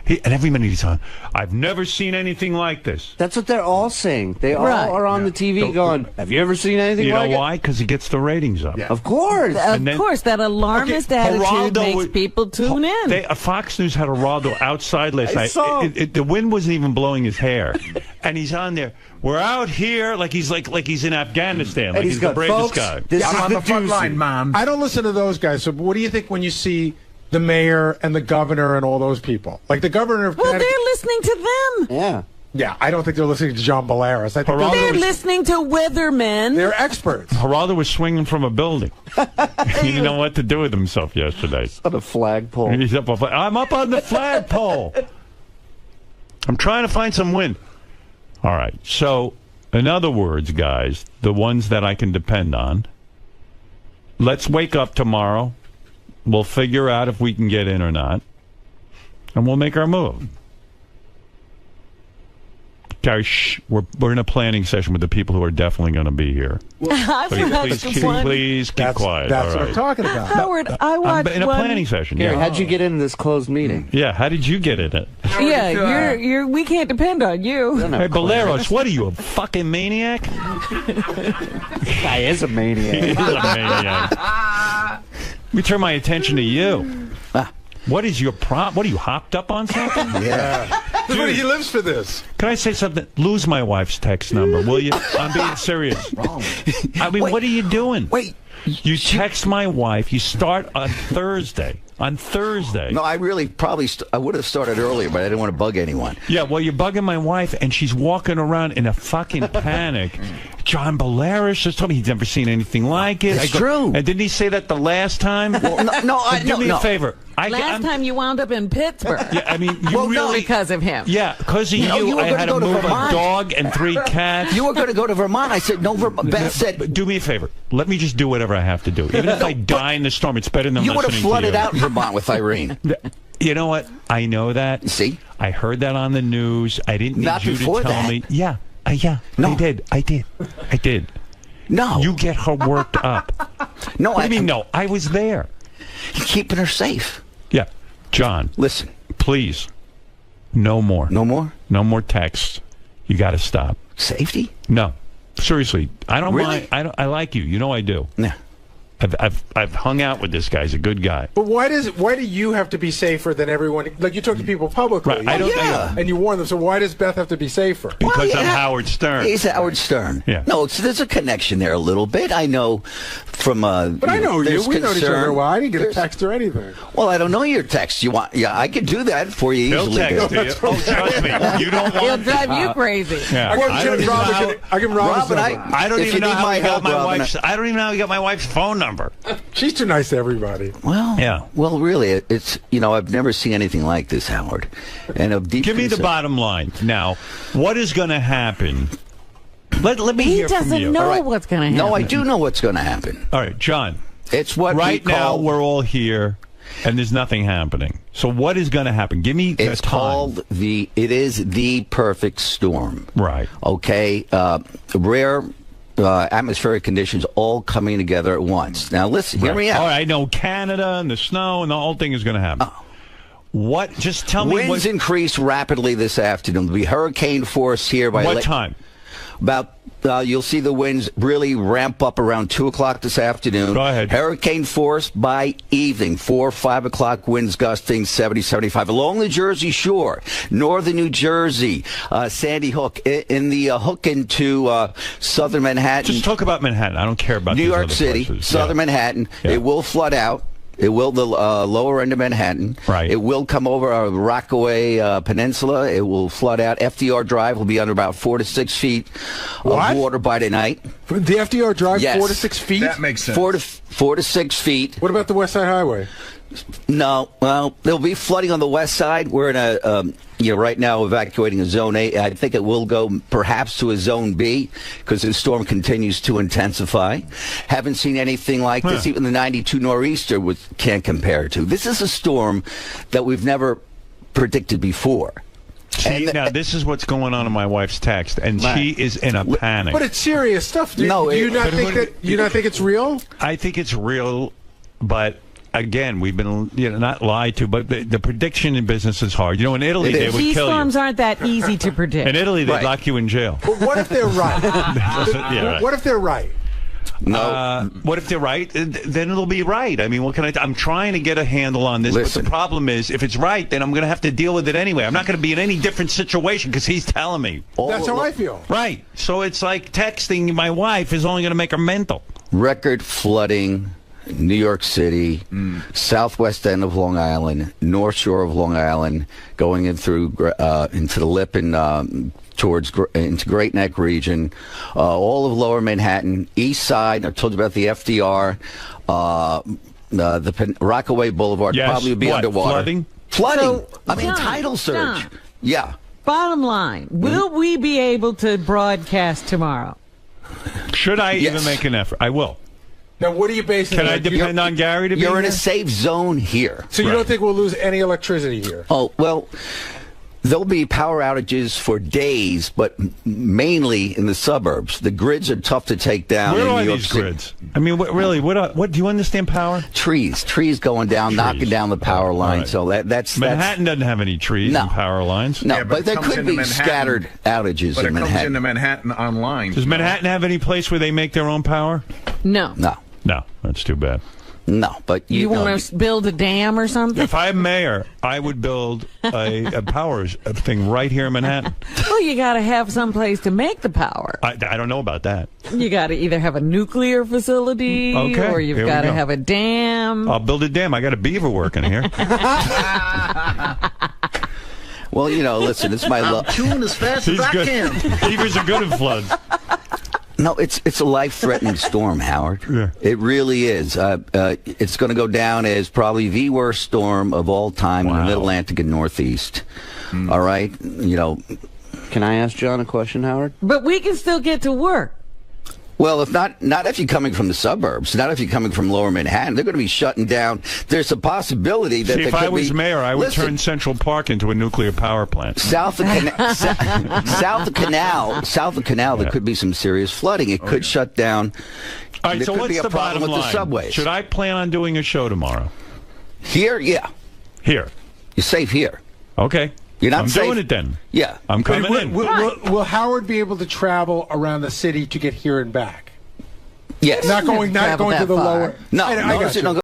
And every minute he's on, I've never seen anything like this. That's what they're all saying. They all are on the TV going, have you ever seen anything like it? You know why? Because he gets the ratings up. Of course. Of course, that alarmist attitude makes people tune in. Fox News had Geraldo outside last night. The wind wasn't even blowing his hair. And he's on there. We're out here like he's in Afghanistan. Like he's the bravest guy. I'm on the front line, Mom. I don't listen to those guys. So what do you think when you see the mayor and the governor and all those people? Like the governor of Well, they're listening to them. Yeah. Yeah, I don't think they're listening to 𝗏𝗏. I think They're listening to weathermen. They're experts. Geraldo was swinging from a building. He didn't know what to do with himself yesterday. On a flagpole. He's up. I'm up on the flagpole. I'm trying to find some wind. All right. So, in other words, guys, the ones that I can depend on, let's wake up tomorrow. We'll figure out if we can get in or not, and we'll make our move. Guys, we're in a planning session with the people who are definitely going to be here. Please keep quiet. That's all what right. I'm talking about. Howard, I watched in a planning session. Gary, Yeah. how'd you get into this closed meeting? Yeah. How did you get in it? Yeah, we can't depend on you. Hey, 𝗏𝗏, what are you, a fucking maniac? Guy is a maniac. He is a maniac. Let me turn my attention to you. What is your problem? What are you, hopped up on something? Yeah. Dude, he lives for this. Can I say something? Lose my wife's text number, will you? I'm being serious. I mean, what are you doing? Wait. You text my wife. You start on Thursday. On Thursday. No, I really I would have started earlier, but I didn't want to bug anyone. Yeah, well, you're bugging my wife, and she's walking around in a fucking panic. 𝗏𝗏 just told me he's never seen anything like it. It's true. And didn't he say that the last time? Do me a favor. Last time you wound up in Pittsburgh. Yeah, I mean, you really because of him. Yeah, because of you I had to move a dog and 3 cats. You were going to go to Vermont. I said no. Beth said, "Do me a favor. Let me just do whatever I have to do. Even if I die in the storm, it's better than you would have listening to flooded you." out Vermont with Irene. You know what? I know that. See? I heard that on the news. I didn't need Not you to before tell that. me. Yeah. No. I did. No. You get her worked up. No, What do you mean, no? I was there. You're keeping her safe. Yeah. John. Listen. Please. No more. No more? No more texts. You got to stop. Safety? No. Seriously. I don't Really? mind. I like you. You know I do. Yeah. I've hung out with this guy. He's a good guy. But why do you have to be safer than everyone? Like you talk to people publicly, Right, and you warn them. So why does Beth have to be safer? Because I'm Howard Stern. He's Howard Stern. Yeah. No, there's a connection there a little bit. I know from But I know you. there's We know each concern. other well. I didn't get a text or anything. Well, I don't know your text. You want? Yeah, I could do that for you He'll easily. text you. Oh, trust me. You don't He'll want. drive you crazy. Yeah. I give Robin I don't if even you know need how my he got help, my Robin, wife's. I don't even know how he got my wife's phone number. number. She's too nice to everybody. Well, yeah. Well, really, it's I've never seen anything like this, Howard. And of deep Give me the concern- bottom line now. What is going to happen? Let me He hear from doesn't you. know All right. what's going to happen. No, I do know what's going to happen. All right, John. It's what right we now call, we're all here, and there's nothing happening. So what is going to happen? Give me It's a time. called it is the perfect storm. Right. Okay. Rare atmospheric conditions all coming together at once. Now listen, hear me out. All right, I know Canada and the snow and the whole thing is going to happen. What? Just tell me. Winds increase rapidly this afternoon. There'll be hurricane force here by What time? About you'll see the winds really ramp up around 2 o'clock this afternoon. Go ahead. Hurricane force by evening, 4 or 5 o'clock, winds gusting 70, 75 along the Jersey Shore, northern New Jersey, Sandy Hook, in the hook into southern Manhattan. Just talk about Manhattan. I don't care about New these York other City, places. southern Manhattan. Yeah. It will flood out. It will the lower end of Manhattan. Right. It will come over our Rockaway Peninsula. It will flood out. FDR Drive will be under about 4 to 6 feet of water by tonight. The FDR Drive, Yes. 4 to 6 feet? That makes sense. 4 to 6 feet. What about the West Side Highway? No, well, there'll be flooding on the west side. We're in a, right now evacuating a zone A. I think it will go perhaps to a zone B because the storm continues to intensify. Haven't seen anything like this. Even the 92 nor'easter can't compare to. This is a storm that we've never predicted before. See, now this is what's going on in my wife's text, and she is in a panic. But it's serious stuff. Do No, you not think it's real? I think it's real, but again, we've been not lied to. But the prediction in business is hard. In Italy they would These kill storms you. aren't that easy to predict. In Italy they'd lock you in jail. But what if they're right? Yeah, right. What if they're right? No. What if they're right? Then it'll be right. I mean, what can I? I'm trying to get a handle on this, Listen. but the problem is, if it's right, then I'm going to have to deal with it anyway. I'm not going to be in any different situation because he's telling me. That's how I feel. Right. So it's like texting my wife is only going to make her mental. Record flooding. New York City, southwest end of Long Island, north shore of Long Island, going in through into the lip and into Great Neck region, all of Lower Manhattan, East Side. I told you about the FDR, the Rockaway Boulevard probably would be underwater. Flooding. So, I mean, John, tidal surge. John. Yeah. Bottom line, will we be able to broadcast tomorrow? Should I even make an effort? I will. Now, what are you basing? Can I depend on Gary to be You're in here? a safe zone here. So you don't think we'll lose any electricity here? Oh, well, there'll be power outages for days, but mainly in the suburbs. The grids are tough to take down Where in are New York these City. grids? I mean, what do you understand power? Trees going down, knocking down the power line. right. So that's Manhattan doesn't have any trees and power lines. No, Yeah, but it there comes could into be Manhattan. scattered outages But in it comes Manhattan. into Manhattan online. Does Manhattan have any place where they make their own power? No. No, that's too bad. No, but You want to build a dam or something? If I'm mayor, I would build a power thing right here in Manhattan. Well, you got to have some place to make the power. I don't know about that. You got to either have a nuclear facility Okay, or you've here we got to go. have a dam. I'll build a dam. I got a beaver working here. Well, listen, it's my luck. Chewing as fast as I can. Beavers are good in floods. No, it's a life-threatening storm, Howard. Yeah. It really is. It's going to go down as probably the worst storm of all time in the Mid-Atlantic and Northeast. All right? Can I ask John a question, Howard? But we can still get to work. Well, if not if you're coming from the suburbs, not if you're coming from Lower Manhattan, they're going to be shutting down. There's a possibility that See, if I was mayor, I would turn Central Park into a nuclear power plant. South of Canal, there could be some serious flooding. It could shut down. All right, there so could what's be a the problem bottom with line? the subways. Should I plan on doing a show tomorrow? Here, yeah. Here. You're safe here. Okay. You're not I'm safe. doing it then. Yeah. I'm coming in. Will Howard be able to travel around the city to get here and back? Yes. Not going to the lower. No, I no, got you. no,